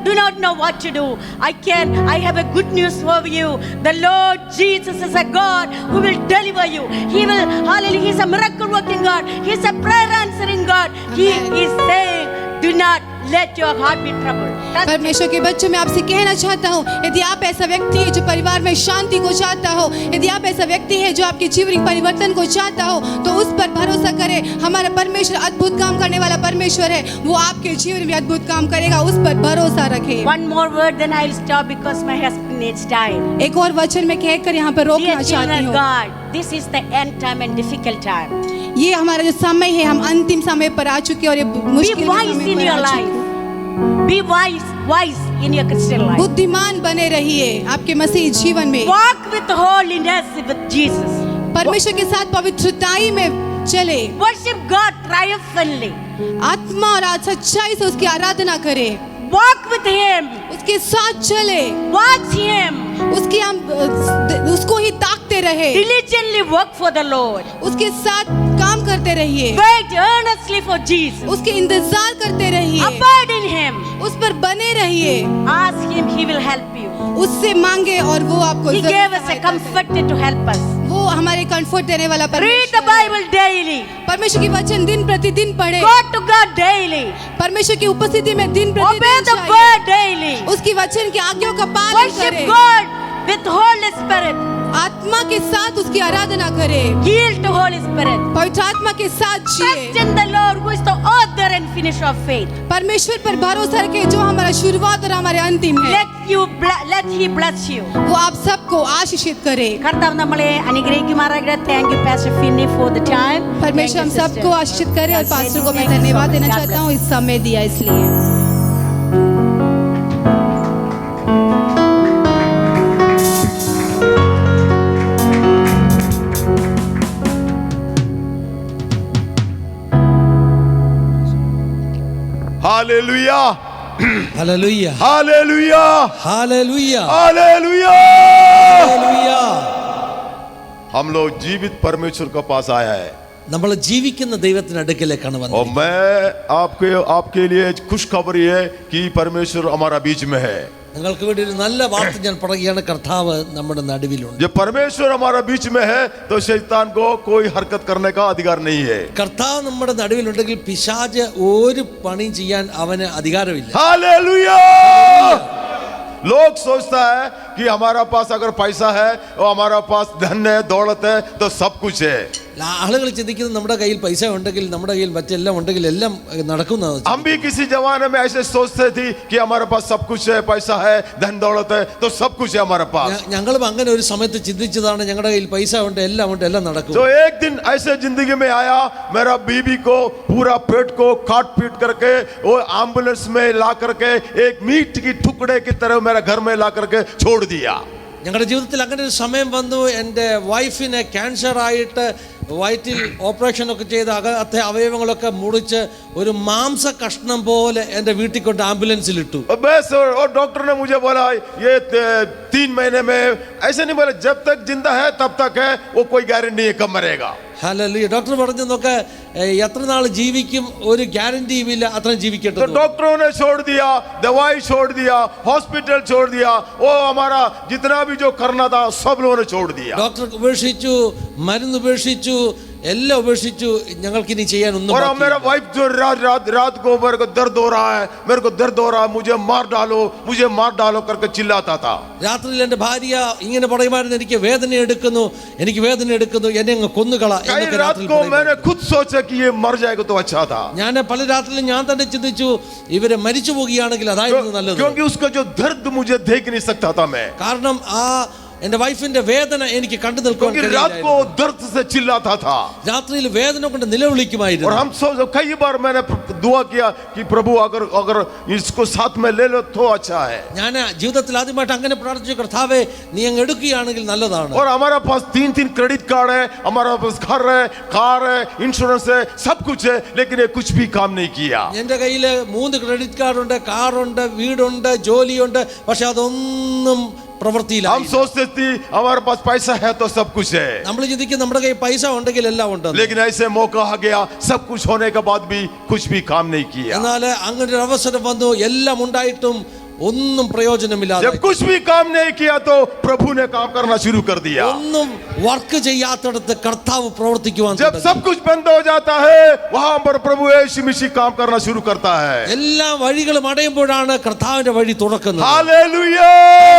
do not know what to do, I have a good news for you. The Lord Jesus is a God who will deliver you. He will, hallelujah, He is a miracle working God. He is a prayer answering God. He is saying, do not let your heart be troubled. परमेश्वर के बच्चों, मैं आपसे कहना चाहता हूँ, यदि आप ऐसा व्यक्ति है जो परिवार में शांति को चाहता हो, यदि आप ऐसा व्यक्ति है जो आपके जीवन परिवर्तन को चाहता हो, तो उस पर भरोसा करें. हमारा परमेश्वर अद्भुत काम करने वाला परमेश्वर है. वो आपके जीवन में अद्भुत काम करेगा. उस पर भरोसा रखें. One more word, then I will stop because my husband needs time. एक और वचन में कहकर यहाँ पर रोकना Dear चाहती children of हूँ. God, this is the end time and difficult time. ये हमारा जो समय है, हम अंतिम समय पर आ चुके और ये Be मुश्किल wise समय in पर your आ life. चुके. Be wise in your Christian life. बुद्धिमान बने रहिए आपके मसीह जीवन में. Walk with holiness with Jesus. परमेश्वर के साथ पवित्रताई में चले. Worship God triumphantly. आत्मा और सच्चाई से उसकी आराधना करें. Walk with Him. उसके साथ चले. Watch Him. उसकी हम उसको ही ताकते रहे. Diligently work for the Lord. उसके साथ काम करते रहिए. Wait earnestly for Jesus. उसके इंतजार करते रहिए. Abide in Him. उस पर बने रहिए. Ask Him, He will help you. उससे मांगे और वो आपको He जरूर gave us a सहायता comforter to help us. करें. वो हमारे कंफर्ट देने वाला Read the परमेश्वर है. Bible daily. परमेश्वर की वचन दिन प्रतिदिन पढ़े. Go to God daily. परमेश्वर की उपस्थिति में दिन Obey प्रतिदिन the जाइए. word daily. उसकी वचन की आज्ञाओं का पालन Worship करें. God with Holy Spirit. आत्मा के साथ उसकी आराधना करें. Yield to Holy Spirit. पवित्र आत्मा के साथ Trust जिए. in the Lord who is the author and finisher of faith. परमेश्वर पर भरोसा रखें जो हमारा शुरुआत और हमारे अंतिम है. Let He bless you. वो आप सबको आशीषित करे. കർത്താവ് നമ്മളെ അനുഗ്രഹിക്കുമാറാകട്ടെ. Thank you Pastor Finney for the time. परमेश्वर हम सबको आशीषित करे और पास्टर को मैं धन्यवाद देना चाहता हूँ इस समय दिया इसलिए. Hallelujah hallelujah hallelujah hallelujah hallelujah. Hallelujah हम लोग जीवित परमेश्वर के पास आया है നമ്മൾ ജീവിക്കുന്ന ദൈവത്തിന്റെ അടുക്കലേക്കാണ് और വന്നത്. मैं आपके लिए खुशखबरी है कि परमेश्वर हमारा बीच में है. നിങ്ങൾക്ക് വേണ്ടി ഒരു നല്ല വാർത്ത ഞാൻ പറയുകയാണ്. കർത്താവ് നമ്മുടെ നടുവിലുണ്ട്. जब परमेश्वर हमारा बीच में है तो शैतान को कोई हरकत करने का अधिकार नहीं है. കർത്താവ് നമ്മുടെ നടുവിലുണ്ടെങ്കിൽ പിശാച് ഒരു പണിയും ചെയ്യാൻ അവന് അധികാരമില്ല. हालेलुया। लोग सोचता है कि हमारा पास अगर पैसा है और हमारा पास धन है, दौलत है, तो सब कुछ है। ആളുകൾ ചിന്തിക്കുന്നത് നമ്മുടെ കയ്യിൽ പൈസ ഉണ്ടെങ്കിൽ നമ്മുടെ കയ്യിൽ മറ്റെല്ലാം ഉണ്ടെങ്കിൽ എല്ലാം നടക്കുന്നതാണ്. हम भी किसी जमाने में ऐसे सोचते थे कि हमारे पास सब कुछ है, पैसा है, धन दौलत है, तो सब कुछ है हमारे पास। ഞങ്ങളും അങ്ങനെ ഒരു സമയത്ത് ചിന്തിച്ചതാണ്, ഞങ്ങളുടെ കയ്യിൽ പൈസ ഉണ്ട്, എല്ലാം ഉണ്ട്, എല്ലാം നടക്കും. तो एक दिन ऐसे जिंदगी में आया, मेरा बीबी को पूरा पेट को काट पीट करके वो एम्बुलेंस में ला करके एक मीट की टुकड़े की तरह मेरा घर में ला करके छोड़ दिया। ഞങ്ങളുടെ ജീവിതത്തിൽ അങ്ങനെ ഒരു സമയം വന്നു. എൻ്റെ വൈഫിന് ക്യാൻസർ ആയിട്ട് വയറ്റിൽ ഓപ്പറേഷൻ ഒക്കെ ചെയ്ത് അകത്തെ അവയവങ്ങളൊക്കെ മുറിച്ച് ഒരു മാംസ കഷ്ണം പോലെ എൻ്റെ വീട്ടിൽ കൊണ്ട് ആംബുലൻസിൽ ഇട്ടു. बस और डॉक्टर ने मुझे बोला ये 3 महीने में, ऐसे नहीं बोला जब तक जिंदा है तब तक है, वो कोई गारंटी नहीं कब मरेगा। ഹല്ലേലൂയ. ഡോക്ടർ പറഞ്ഞു നോക്ക് എത്ര നാൾ ജീവിക്കും ഒരു ഗ്യാരണ്ടിയും ഇല്ല, അത്രയും ജീവിക്കട്ടെ. तो डॉक्टरों ने छोड़ दिया, दवाई छोड़ दिया, हॉस्पिटल छोड़ दिया, वो हमारा जितना भी जो करना था सब लोगों ने छोड़ दिया। ഡോക്ടർ ഉപേക്ഷിച്ചു, മരുന്ന് ഉപേക്ഷിച്ചു, എല്ലാം ഉപേക്ഷിച്ചു. ഞങ്ങൾക്ക് ഇനി ചെയ്യാൻ ഒന്നും और ബാക്കിയില്ല. मेरा वाइफ जो रात को मेरे को दर्द हो रहा है, मेरे को दर्द हो रहा है, मुझे मार डालो करके चिल्लाता था। രാത്രിയിൽ എൻ്റെ ഭാര്യ ഇങ്ങനെ പറയുമായിരുന്നു, എനിക്ക് വേദന എടുക്കുന്നു, എനിക്ക് വേദന എടുക്കുന്നു, എന്നെ അങ്ങ് കൊന്നുകള. कई रात को मैंने खुद सोचा कि ये मर जाएगा तो अच्छा था, ഞാൻ പല രാത്രിയിലും ഞാൻ തന്നെ ചിന്തിച്ചു ഇവരെ മരിച്ചു പോകുകയാണെങ്കിൽ അതായിരുന്നു നല്ലത്. क्योंकि उसका जो दर्द मुझे देख नहीं सकता था मैं, കാരണം ആ എൻ്റെ വൈഫിന്റെ വേദന എനിക്ക് കണ്ടു നിൽക്കാൻ क्योंकि रात को दर्द से चिल्लाता था। രാത്രിയിൽ വേദന കൊണ്ട് നിലവിളിക്കുമായിരുന്നു. और हम कई बार मैंने दुआ किया कि प्रभु अगर इसको साथ में ले लो तो अच्छा है। ഞാൻ ജീവിതത്തിൽ ആദ്യമായിട്ട് അങ്ങനെ പ്രാർത്ഥിച്ചു, കർത്താവേ നീ അങ്ങ് എടുക്കുകയാണെങ്കിൽ നല്ലതാണ്. और हमारा पास 3 क्रेडिट कार्ड है, हमारा पास घर है, कार है, इंश्योरेंस है, सब कुछ है, लेकिन ये कुछ भी काम नहीं किया। എൻ്റെ കയ്യിൽ 3 ക്രെഡിറ്റ് കാർഡുണ്ട്, കാറുണ്ട്, വീടുണ്ട്, ജോലിയുണ്ട്, പക്ഷെ അതൊന്നും പ്രവൃത്തിയില്ല. हम सोचते थे हमारे पास पैसा है तो सब कुछ है, നമ്മൾ ചിന്തിക്കും നമ്മുടെ കയ്യിൽ പൈസ ഉണ്ടെങ്കിൽ എല്ലാം ഉണ്ട്. लेकिन ऐसे मौका आ गया, सब कुछ होने के बाद भी कुछ भी काम नहीं किया। എന്നാൽ അങ്ങനെ ഒരു അവസരം വന്നു, എല്ലാം ഉണ്ടായിട്ടും ഒന്നും പ്രയോജനമില്ലാതെ. जब कुछ भी काम नहीं किया तो प्रभु ने काम करना शुरू कर दिया। ഒന്നും വർക്ക് ചെയ്യാത്തടത്ത് കർത്താവ് പ്രവർത്തിക്കുവാൻ जब തുടങ്ങി. सब कुछ बंद हो जाता है वहां पर प्रभु यीशु मसीह काम करना शुरू करता है। എല്ലാ വഴികളും അടയുമ്പോഴാണ് കർത്താവിന്റെ വഴി തുറക്കുന്നത്. Hallelujah,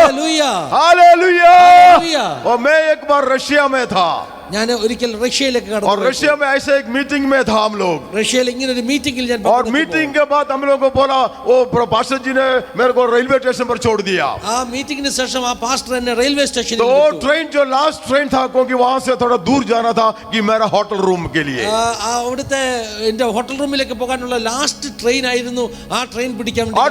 hallelujah. हालेलुया। हालेलुया। और मैं एक बार रशिया में था, ഞാൻ ഒരിക്കൽ റഷ്യയിലേക്ക് और കടന്നു. रशिया में ऐसे एक मीटिंग में था हम लोग, റഷ്യയിൽ ഇങ്ങനെ ഒരു മീറ്റിംഗിൽ ഞാൻ और പങ്കെടുത്തു. मीटिंग के बाद हम लोग को बोला वो पास्टर जी ने मेरे को रेलवे स्टेशन पर छोड़ दिया। ആ മീറ്റിംഗിന് ശേഷം ആ പാസ്റ്റർ എന്നെ റെയിൽവേ സ്റ്റേഷനിൽ तो वो ट्रेन जो लास्ट ट्रेन था, क्योंकि वहां से थोड़ा दूर जाना था कि मेरा होटल रूम के लिए, അവിടുത്തെ എന്റെ ഹോട്ടൽ റൂമിലേക്ക് പോകാനുള്ള ലാസ്റ്റ് ട്രെയിൻ ആയിരുന്നു. ആ ട്രെയിൻ പിടിക്കാൻ और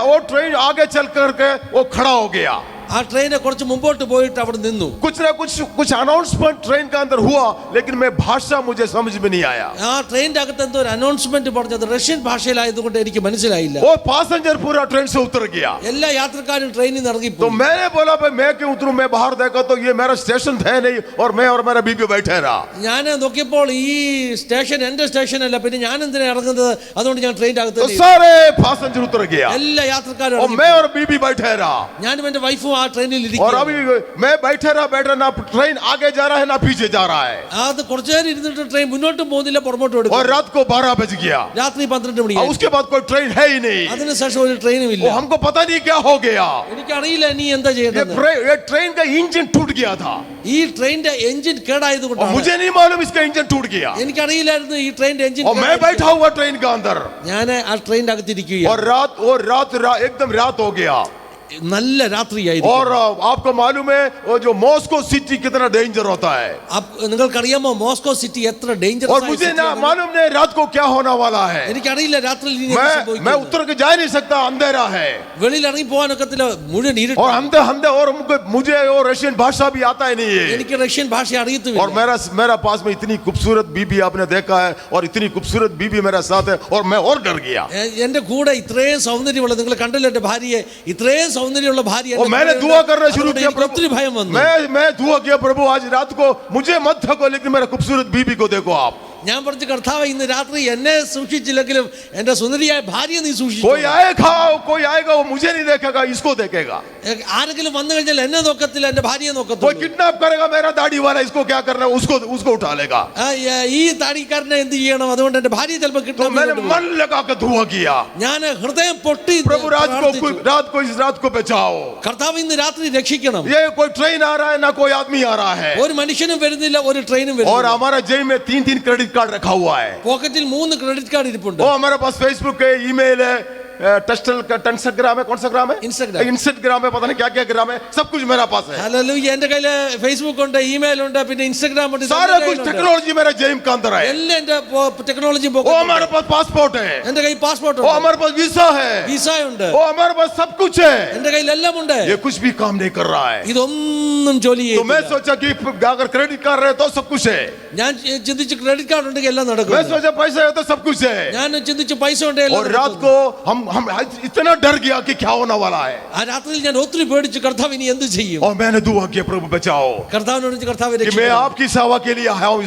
वो ट्रेन आगे चल करके वो खड़ा हो गया। ആ ട്രെയിനെ കുറച്ച് മുമ്പോട്ട് പോയിട്ട് അവിടെ നിന്നു. कुछ ना कुछ अनाउंसमेंट ट्रेन के अंदर हुआ, लेकिन मैं भाषा मुझे समझ में नहीं आया। ആ ട്രെയിനിന്റെ അകത്ത് എന്തോ ഒരു അനൗൺസ്മെന്റ് പറഞ്ഞത് റഷ്യൻ ഭാഷയിലായതുകൊണ്ട് എനിക്ക് മനസ്സിലായില്ല. वो पैसेंजर पूरा ट्रेन से उतर गया। എല്ലാ യാത്രക്കാരും ട്രെയിനിൽ നിന്ന് तो ഇറങ്ങിപ്പോയി. मैंने बोला भाई मैं क्यों उतरूं, मैं बाहर देखा तो ये मेरा स्टेशन है नहीं, और मैं और मेरा बीबी बैठे रहा। ഞാൻ നോക്കിയപ്പോൾ ഈ സ്റ്റേഷൻ എന്റെ സ്റ്റേഷൻ അല്ല, പിന്നെ ഞാൻ എന്തിനാ ഇറങ്ങുന്നത്? അതുകൊണ്ട് ഞാൻ ട്രെയിനിന്റെ तो അകത്ത് सारे पैसेंजर उतर गया എല്ലാ യാത്രക്കാരും और ഇറങ്ങി. मैं और बीबी बैठे रहा। ഞാനും എന്റെ വൈഫും ആ ട്രെയിനിൽ और ഇരിക്കും. अभी मैं बैठे रहा ना ट्रेन आगे जा रहा है ना पीछे जा रहा है। അത് കുറച്ചു നേരം ഇരുന്നിട്ട് ട്രെയിൻ മുന്നോട്ടും പോകുന്നില്ല, പുറമോട്ടും और എടുക്കും. रात को 12 बज गया, രാത്രി 12 और മണിയായി. उसके बाद कोई ट्रेन है ही नहीं। അതിനുശേഷം ഒരു ട്രെയിനും ഇല്ല. वो हमको पता नहीं क्या हो गया, എനിക്കറിയില്ല നീ എന്താ ये ചെയ്യേണ്ടത്. ट्रेन का इंजन टूट गया था, ഈ ട്രെയിനിന്റെ എഞ്ചിൻ കേടായത് और കൊണ്ടാണ്. मुझे नहीं मालूम इसका इंजन टूट गया, എനിക്കറിയില്ലായിരുന്നു ഈ ട്രെയിനിന്റെ എഞ്ചിൻ. और मैं बैठा हुआ ट्रेन के अंदर, ഞാൻ ആ ട്രെയിനിന്റെ और അകത്തിരിക്കുകയാണ്. एकदम रात हो गया। നല്ല രാത്രിയായിരുന്നു. और आपको मालूम है वो जो मॉस्को सिटी कितना डेंजर होता है, നിങ്ങൾക്കറിയാമോ മോസ്കോ സിറ്റി എത്ര और ഡേഞ്ചറസ് मुझे ना मालूम नहीं रात को क्या होने वाला है। എനിക്കറിയില്ല രാത്രിയിൽ ഇനി എന്ത് मैं സംഭവിക്കുമെന്ന്. उतर के जा नहीं सकता, अंधेरा है, വെളിയിൽ ഇറങ്ങി പോകാനൊക്കത്തില്ല, മുഴുവൻ ഇരുട്ട്. और अंधे और मुझे वो रशियन भाषा भी आता ही नहीं है। എനിക്ക് റഷ്യൻ ഭാഷ और അറിയത്തുമില്ല. मेरा पास में इतनी खूबसूरत बीबी आपने देखा है, और इतनी खूबसूरत बीबी मेरे साथ है, और मैं और डर गया। എന്റെ കൂടെ ഇത്രയും സൗന്ദര്യമുള്ള, നിങ്ങൾ കണ്ടല്ലോ എന്റെ ഭാര്യയെ, ഇത്രയും സൗന്ദര്യമുള്ള ഭാര്യ. और मैंने दुआ करना शुरू किया, ഒത്തിരി ഭയം വന്നു. मैं दुआ किया प्रभु आज रात को मुझे मत देखो, लेकिन मेरा खूबसूरत बीबी को देखो आप। ഞാൻ പറഞ്ഞു കർത്താവ് ഇന്ന് രാത്രി എന്നെ സൂക്ഷിച്ചില്ലെങ്കിലും എന്റെ സുന്ദരിയായ ഭാര്യ നീ സൂക്ഷിച്ചു. कोई आएगा वो मुझे नहीं देखेगा, इसको देखेगा. ആരെങ്കിലും വന്നു കഴിഞ്ഞാൽ എന്നെ നോക്കത്തില്ല, എന്റെ ഭാര്യയെ कोई നോക്കത്തില്ല. किडनैप करेगा मेरा दाढ़ी वाला, इसको क्या करना है, उसको उठा लेगा. ഈ താടിക്കാരനെ എന്ത് ചെയ്യണം, അതുകൊണ്ട് എന്റെ ഭാര്യ ചിലപ്പോൾ तो मैंने मन लगा के दुआ किया, ഞാൻ ഹൃദയം പൊട്ടി प्रभु रात को बचाओ. കർത്താവ് ഇന്ന് രാത്രി രക്ഷിക്കണം. ये कोई ट्रेन आ रहा है ना कोई आदमी आ रहा है. ഒരു മനുഷ്യനും വരുന്നില്ല, ഒരു ട്രെയിനും और വരുന്നില്ല. हमारा जेब में 3 क्रेडिट कार्ड रखा हुआ है. പോക്കറ്റിൽ 3 ക്രെഡിറ്റ് കാർഡ് ഇരിപ്പുണ്ട്. वो हमारे पास फेसबुक है, ईमेल है, टेंसग्राम है, कौन सा ग्राम है, इंस्टाग्राम है, पता नहीं क्या क्या ग्राम है, सब कुछ मेरा पास है. ഹല്ലേലൂയ. എന്റെ കയ്യില് ഫേസ്ബുക്ക് ഉണ്ട്, ഇമെയിൽ ഉണ്ട്, പിന്നെ ഇൻസ്റ്റാഗ്രാം ഉണ്ട്. सारा कुछ टेक्नोलॉजी मेरा जेब के अंदर है. എല്ലാം എന്റെ ടെക്നോളജി वो हमारे पास पासपोर्ट है, എന്റെ കയ്യിൽ പാസ്പോർട്ട് वो ഉണ്ട്, हमारे पास वीसा है, വിസ ഉണ്ട്, वो हमारे पास सब कुछ है. എന്റെ കയ്യിൽ എല്ലാം ഉണ്ട്. ये कुछ भी काम नहीं कर रहा है. ഇതൊന്നും ജോലി तो मैं ചെയ്യില്ല. सोचा कि अगर क्रेडिट कार्ड रहे तो सब कुछ है. ഞാൻ ചിന്തിച്ചു ക്രെഡിറ്റ് കാർഡ് ഉണ്ടെങ്കിൽ എല്ലാം നടക്കും. मैं सोचा पैसा है तो सब कुछ है. ഞാൻ ചിന്തിച്ചു പൈസ ഉണ്ടെങ്കിൽ और रात को हम इतना डर गया कि क्या होने वाला है. ആ രാത്രിയിൽ ഞാൻ ഒത്തിരി പേടിച്ചു, കർത്താവ് ഇനി എന്ത് ചെയ്യും. और मैंने दुआ किया, प्रभु बचाओ, കർത്താവിനോട് കർത്താവ് कि मैं രക്ഷിക്കണം. आपकी सेवा के लिए आया हूँ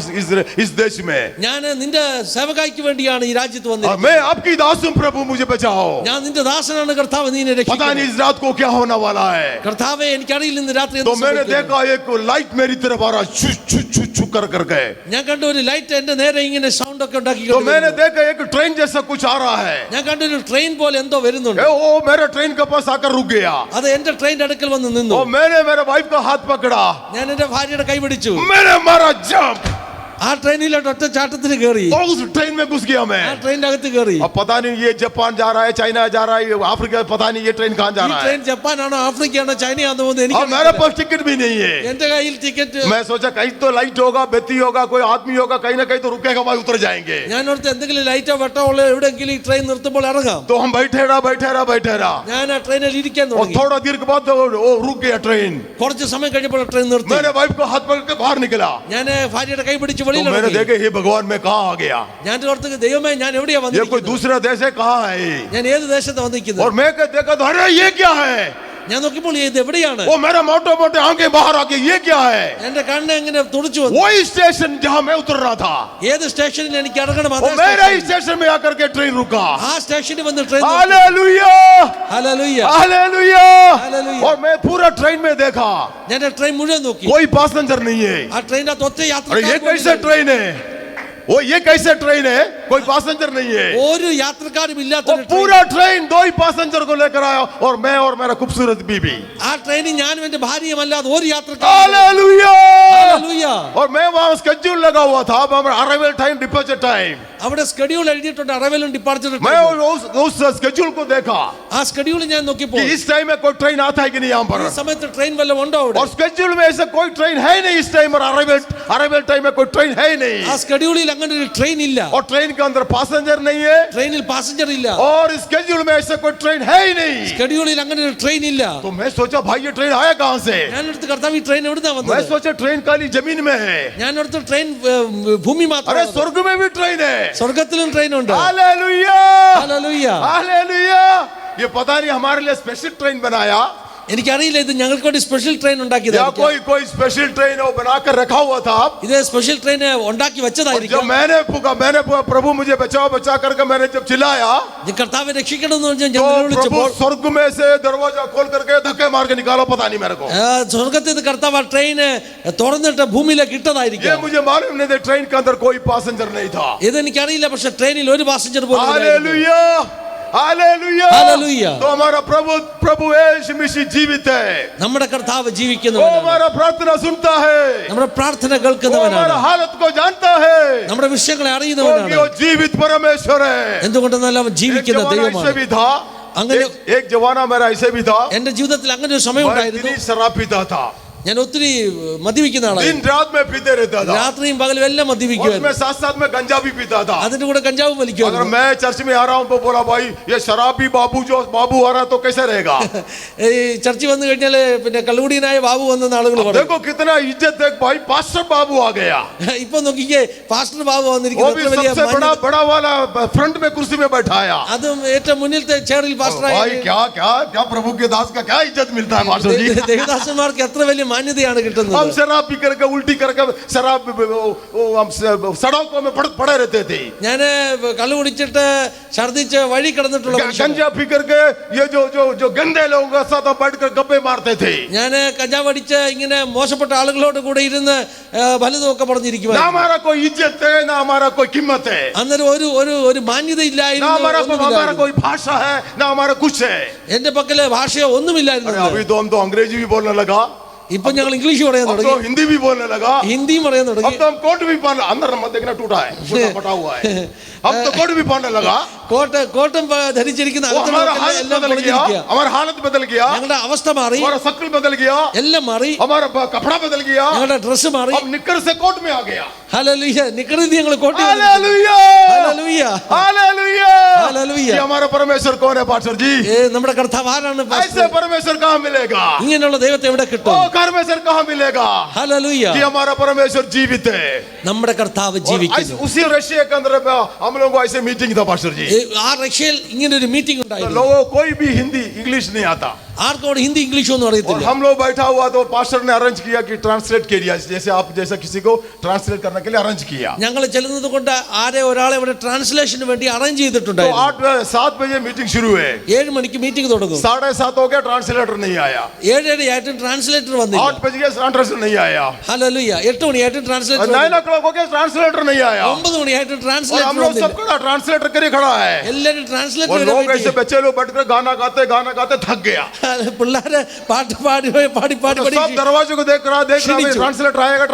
इस देश में. ഞാൻ നിന്റെ സേവകായ്ക്ക് വേണ്ടിയാണ് ഈ രാജ്യത്ത് और വന്നത്. मैं आपकी दास हूँ, प्रभु मुझे बचाओ. ഞാൻ നിന്റെ ദാസനാണ് കർത്താവ്, നീ എന്നെ पता രക്ഷിക്കണം. नहीं इस रात को क्या होने वाला है. കർത്താവേ എനിക്കറിയില്ല ഇന്ന് രാത്രി എന്ത് तो मैंने സംഭവിക്കും. देखा एक लाइट मेरी तरफ आ रहा, छू छू छू छू कर गए. ഞാൻ കണ്ട ഒരു ലൈറ്റ് എന്റെ നേരെ ഇങ്ങനെ സൗണ്ട് ഒക്കെ ഉണ്ടാക്കി. तो मैंने देखा एक ट्रेन जैसा कुछ आ रहा है. ഞാൻ കണ്ട ഒരു ട്രെയിൻ പോലെ എന്തോ വരുന്നുണ്ട്. वो मेरे ट्रेन के पास आकर रुक गया. അത് എന്റെ ട്രെയിനിന്റെ അടുക്കൽ വന്ന് നിന്നു. और मैंने मेरे वाइफ का हाथ पकड़ा, ഞാൻ എന്റെ ഭാര്യയുടെ കൈ പിടിച്ചു. मैंने मारा जंप, ആ ട്രെയിനിലോട്ട് ഒറ്റ ചാട്ടത്തിന് കയറി. और उस ट्रेन में घुस गया ആ मैं. ട്രെയിനിന്റെ അകത്ത് കയറി. अब पता नहीं ये जापान जा रहा है, चाइना जा रहा है, अफ्रीका, पता नहीं ये ट्रेन कहाँ जा ഈ रहा है. ട്രെയിൻ ജപ്പാനാണോ ആഫ്രിക്കയാണോ ചൈനയാണോ എന്ന് और എനിക്ക് मेरे पास टिकट भी नहीं है. എന്റെ കയ്യിൽ ടിക്കറ്റ്. मैं सोचा कहीं तो लाइट होगा, बत्ती होगा, कोई आदमी होगा, कहीं ना कहीं तो रुकेगा, वहां उतर जाएंगे. ഞാൻ ഓർത്ത് എന്തെങ്കിലും ലൈറ്റോ വെട്ടോ ഉള്ള എവിടെയെങ്കിലും ഈ ട്രെയിൻ നിർത്തുമ്പോൾ ഇറങ്ങാം. तो हम बैठे रहा. ഞാൻ ആ ട്രെയിനിൽ ഇരിക്കാൻ और തുടങ്ങി. थोड़ा देर के बाद वो रुक गया ट्रेन. കുറച്ച് സമയം കഴിഞ്ഞപ്പോൾ ട്രെയിൻ നിർത്തി. मैंने वाइफ को हाथ पकड़ के बाहर निकला. ഞാൻ ഭാര്യയുടെ കൈ പിടിച്ച് तो വെളിയിൽ मैंने ഇറങ്ങി. देखा ये भगवान में कहाँ आ गया. ഞാൻ ഓർത്ത് ദൈവമേ ഞാൻ എവിടെയാ ये कोई വന്നിരിക്കുന്നത്. दूसरा देश है, कहाँ है ये? ഞാൻ ഏത് ദേശത്താണ് വന്നിരിക്കുന്നത്. और मैं देखा तो अरे ये क्या है. ഞാൻ നോക്കിയപ്പോൾ ഇത് എവിടെയാണ്. वो मेरा मोटे आंखें बाहर आके ये क्या है. എന്റെ കണ്ണ് എങ്ങനെ തുറച്ചു വന്നു. वही स्टेशन जहाँ मैं उतर रहा था, ഏത് സ്റ്റേഷനിൽ എനിക്ക് ഇറങ്ങണം वो मेरे ही स्टेशन में आकर के ट्रेन रुका. ആ സ്റ്റേഷനിൽ വന്ന് train. Hallelujah, hallelujah. Hallelujah. Hallelujah. और मैं पूरा ट्रेन में देखा, ഞാൻ ട്രെയിൻ മുഴുവൻ നോക്കി. कोई पैसेंजर नहीं है. ആ ട്രെയിനിന്റെ അകത്ത് ഒറ്റ अरे ये യാത്രക്കാരൻ कैसे പോലും ट्रेन है, वो ये कैसे ट्रेन है, कोई पैसेंजर नहीं है. ഒരു യാത്രക്കാരും वो ഇല്ലാത്ത पूरा ट्रेन 2 ही पैसेंजर को लेकर आया, और मैं और मेरा खूबसूरत बीबी. ആ ട്രെയിനിൽ ഞാനും എന്റെ ഭാര്യയും അല്ലാതെ ഒരു യാത്രക്കാരൻ. हालेलुया. ഹല്ലേലൂയ. और मैं वहां स्केड्यूल लगा हुआ था, अराइवल टाइम, डिपार्चर टाइम. അവിടെ സ്കെഡ്യൂൾ എഴുതിയിട്ടുണ്ട്, അറൈവലും ഡിപ്പാർച്ചർ. मैं उस स्केड्यूल को देखा ആ സ്കെഡ്യൂൾ ഞാൻ നോക്കിയപ്പോൾ कि इस टाइम में कोई ट्रेन आता है कि नहीं यहाँ पर. ഈ സമയത്ത് ട്രെയിൻ വല്ലതും ഉണ്ടോ അവിടെ. और स्केड्यूल में ऐसा कोई ट्रेन है ही नहीं इस टाइम, और अराइवल टाइम में कोई ट्रेन है ही ആ नहीं. സ്കെഡ്യൂളിൽ അങ്ങനെ ഒരു ട്രെയിൻ ഇല്ല. और ट्रेन के अंदर पैसेंजर नहीं है, ട്രെയിനിൽ പാസഞ്ചർ ഇല്ല. और स्केड्यूल में ऐसा कोई ट्रेन है ही नहीं. സ്കെഡ്യൂളിൽ അങ്ങനെ ഒരു ട്രെയിൻ ഇല്ല. तो मैं सोचा भाई ये ट्रेन आया कहाँ से. ഞാൻ എടുത്ത് കർത്താവ് ഈ ട്രെയിൻ എവിടുന്നാ मैं വന്നത്. सोचा ट्रेन खाली जमीन में है. ഞാൻ എടുത്ത് ട്രെയിൻ ഭൂമി अरे മാത്രം. स्वर्ग में भी ट्रेन है. സ്വർഗത്തിലും ട്രെയിൻ ഉണ്ട്. Hallelujah, hallelujah. हालेलुया. ये पता नहीं हमारे लिए स्पेशल ट्रेन बनाया എനിക്കറിയില്ല ഇത് ഞങ്ങൾക്ക് വേണ്ടി സ്പെഷ്യൽ ട്രെയിൻ या ഉണ്ടാക്കിയതാണ്. कोई स्पेशल ट्रेन वो बनाकर रखा हुआ था. ഇത് സ്പെഷ്യൽ ട്രെയിൻ ഉണ്ടാക്കി जब വെച്ചതായിരിക്കും. मैंने प्रभु मुझे बचाओ बचा करके मैंने जब चिल्लाया, കർത്താവ് രക്ഷിക്കണം എന്ന് പറഞ്ഞാൽ तो ഞാൻ प्रभु വിളിച്ചപ്പോൾ स्वर्ग में से दरवाजा खोल करके धक्के मार के निकाला, पता नहीं मेरे को. സ്വർഗത്തിൽ നിന്ന് കർത്താവ് ആ ട്രെയിന് തുറന്നിട്ട് ഭൂമിയിലേക്ക് ये ഇട്ടതായിരിക്കും. मुझे मालूम नहीं था, ट्रेन के अंदर कोई पैसेंजर नहीं था. ഇതെനിക്കറിയില്ല, പക്ഷെ ട്രെയിനിൽ ഒരു പാസഞ്ചർ പോലും ഇല്ലായിരുന്നു. Hallelujah, hallelujah. हालेलुया. तो हमारा प्रभु यीशु मसीह जीवित है. നമ്മുടെ കർത്താവ് वो ജീവിക്കുന്നവനാണ്. हमारा प्रार्थना सुनता है, നമ്മുടെ പ്രാർത്ഥന वो കേൾക്കുന്നവനാണ്. हमारा हालत को जानता है, നമ്മുടെ വിഷയങ്ങളെ क्योंकि അറിയുന്നവനാണ്. वो जीवित परमेश्वर है. എന്തുകൊണ്ടെന്നാൽ അവൻ एक ജീവിക്കുന്ന जमाना ऐसे ദൈവമാണ്. भी था, അങ്ങനെ- एक जमाना मेरा ऐसे भी था, എന്റെ ജീവിതത്തിൽ അങ്ങനെ ഒരു സമയം मैं ഉണ്ടായിരുന്നു. इतनी शराब पीता था, ഞാൻ ഒത്തിരി മദ്യപിക്കുന്ന ആളാണ്. दिन रात में पीते रहता था, രാത്രിയും പകലും എല്ലാം और മദ്യപിക്കുമായിരുന്നു. मैं साथ साथ में गंजा भी पीता था. അതിന്റെ കൂടെ കഞ്ചാവ് अगर വലിക്കുമായിരുന്നു. मैं चर्च में आ रहा हूँ तो बोला भाई ये शराबी बाबू जो बाबू आ रहा है तो कैसे रहेगा. ഈ ചർച്ച വന്നു കഴിഞ്ഞാല് പിന്നെ കള്ളുകുടിയനായ ബാബു വന്നെന്ന് ആളുകൾ പറയും. देखो कितना इज्जत है भाई, पास्टर बाबू आ गया, ഇപ്പൊ നോക്കിക്കേ പാസ്റ്റർ ബാബു वो വന്നിരിക്കുന്നു. भी എത്ര വലിയ सबसे മാന്യത. बड़ा वाला फ्रंट में कुर्सी में बैठाया. അതും ഏറ്റവും മുന്നിലത്തെ ചെയറിൽ भाई പാസ്റ്ററായി. क्या क्या क्या प्रभु के दास का क्या इज्जत मिलता है मास्टर जी. ദേവദാസന്മാർക്ക് എത്ര വലിയ മാന്യതയാണ് हम കിട്ടുന്നത്. शराब पी करके उल्टी करके शराब हम सड़कों में पड़े रहते थे. ഞാൻ കള്ളു കുടിച്ചിട്ട് ഛർദിച്ച് വഴി കിടന്നിട്ടുള്ള മനുഷ്യനാണ്. गंजा पी करके ये जो गंदे लोगों के साथ बैठकर गप्पे मारते थे. ഞാൻ കഞ്ചാവ് അടിച്ച് ഇങ്ങനെ മോശപ്പെട്ട ആളുകളോട് കൂടെ ഇരുന്ന് വലുതൊക്കെ ना പറഞ്ഞിരിക്കുവായിരുന്നു. हमारा कोई इज्जत है ना हमारा कोई कीमत है. അന്നേരം ഒരു മാന്യത ना ഇല്ലായിരുന്നു, हमारा ഒന്നുമില്ലായിരുന്നു. कोई भाषा है ना हमारा कुछ है. എന്റെ പക്കല് ഭാഷയോ ഒന്നുമില്ലായിരുന്നു. अभी तो हम तो अंग्रेजी भी बोलने लगा, ഇപ്പൊ ഞങ്ങൾ ഇംഗ്ലീഷ് പറയാൻ अब तो തുടങ്ങി, हिंदी भी बोलने लगा, ഹിന്ദിയും പറയാൻ अब തുടങ്ങി. तो हम कोट भी पहन, अंदर मत देखना टूटा है, टूटा फटा हुआ है. अब तो कोट भी पहनने लगा. കോട്ടും ധരിച്ചിരിക്കുന്ന वो हमारा हालत എല്ലാം बदल गया, പൊളിഞ്ഞിരിക്കുക. हमारा हालत बदल गया, ഞങ്ങളുടെ അവസ്ഥ മാറി, हमारा शक्ल बदल गया, എല്ലാം മാറി, हमारा कपड़ा बदल गया, ഞങ്ങളുടെ ഡ്രസ്സ് മാറി. अब निक्कर से कोट में आ गया. ഹല്ലേലൂയ, നിക്കറിത് ഞങ്ങൾ കോട്ടി. Hallelujah, hallelujah, hallelujah. हालेलुया. ये हमारा परमेश्वर कौन है पास्टर जी? നമ്മുടെ കർത്താവ് ആരാണ്? ऐसे परमेश्वर कहाँ मिलेगा? ഇങ്ങനെയുള്ള ദൈവത്തെ എവിടെ ओ കിട്ടും? परमेश्वर कहाँ मिलेगा? ഹല്ലേലൂയ, कि हमारा परमेश्वर जीवित है. നമ്മുടെ കർത്താവ് और ജീവിക്കുന്നു. उसी रशिया के अंदर हम लोगों को ऐसे मीटिंग था पास्टर जी. ആ റഷ്യയിൽ ഇങ്ങനെ ഒരു മീറ്റിംഗ് तो ഉണ്ടായിരുന്നു. लोगों को कोई भी हिंदी इंग्लिश नहीं आता, ആർക്കും അവിടെ ഹിന്ദി ഇംഗ്ലീഷ് ഒന്നും और അറിയത്തില്ല. हम लोग बैठा हुआ तो पास्टर ने अरेंज किया कि ट्रांसलेट किया, जैसे आप जैसा किसी को ट्रांसलेट करने के लिए अरेंज किया. ഞങ്ങൾ ചെല്ലുന്നത് കൊണ്ട് ഒരാളെ ഇവിടെ ട്രാൻസ്ലേഷന് വേണ്ടി അറേഞ്ച് तो ചെയ്തിട്ടുണ്ടായിരുന്നു. 7 बजे मीटिंग शुरू है, 7 മണിക്ക് മീറ്റിംഗ് തുടങ്ങും. 7:30 हो गया, ट्रांसलेटर नहीं आया. 7:30 ട്രാൻസ്ലേറ്റർ വന്നില്ല. 8 बज गया, ट्रांसलेटर नहीं आया. ഹല്ലേലൂയ, 8 മണിയായിട്ട് ട്രാൻസ്ലേറ്റർ 9 o'clock हो गया, ट्रांसलेटर नहीं आया. 9 മണിയായിട്ട് और ട്രാൻസ്ലേറ്റർ हम लोग വന്നില്ല. सब खड़ा ट्रांसलेटर के लिए खड़ा है. എല്ലാവരും और ട്രാൻസ്ലേറ്റർ लोग ऐसे बच्चे लोग बैठकर गाना गाते थक गया. പിള്ളേരെ പാട്ട് പാടി പാടി പാടി तो പാടി सब दरवाजे को देख रहा क्षीणिച്ചു. ट्रांसलेटर आएगा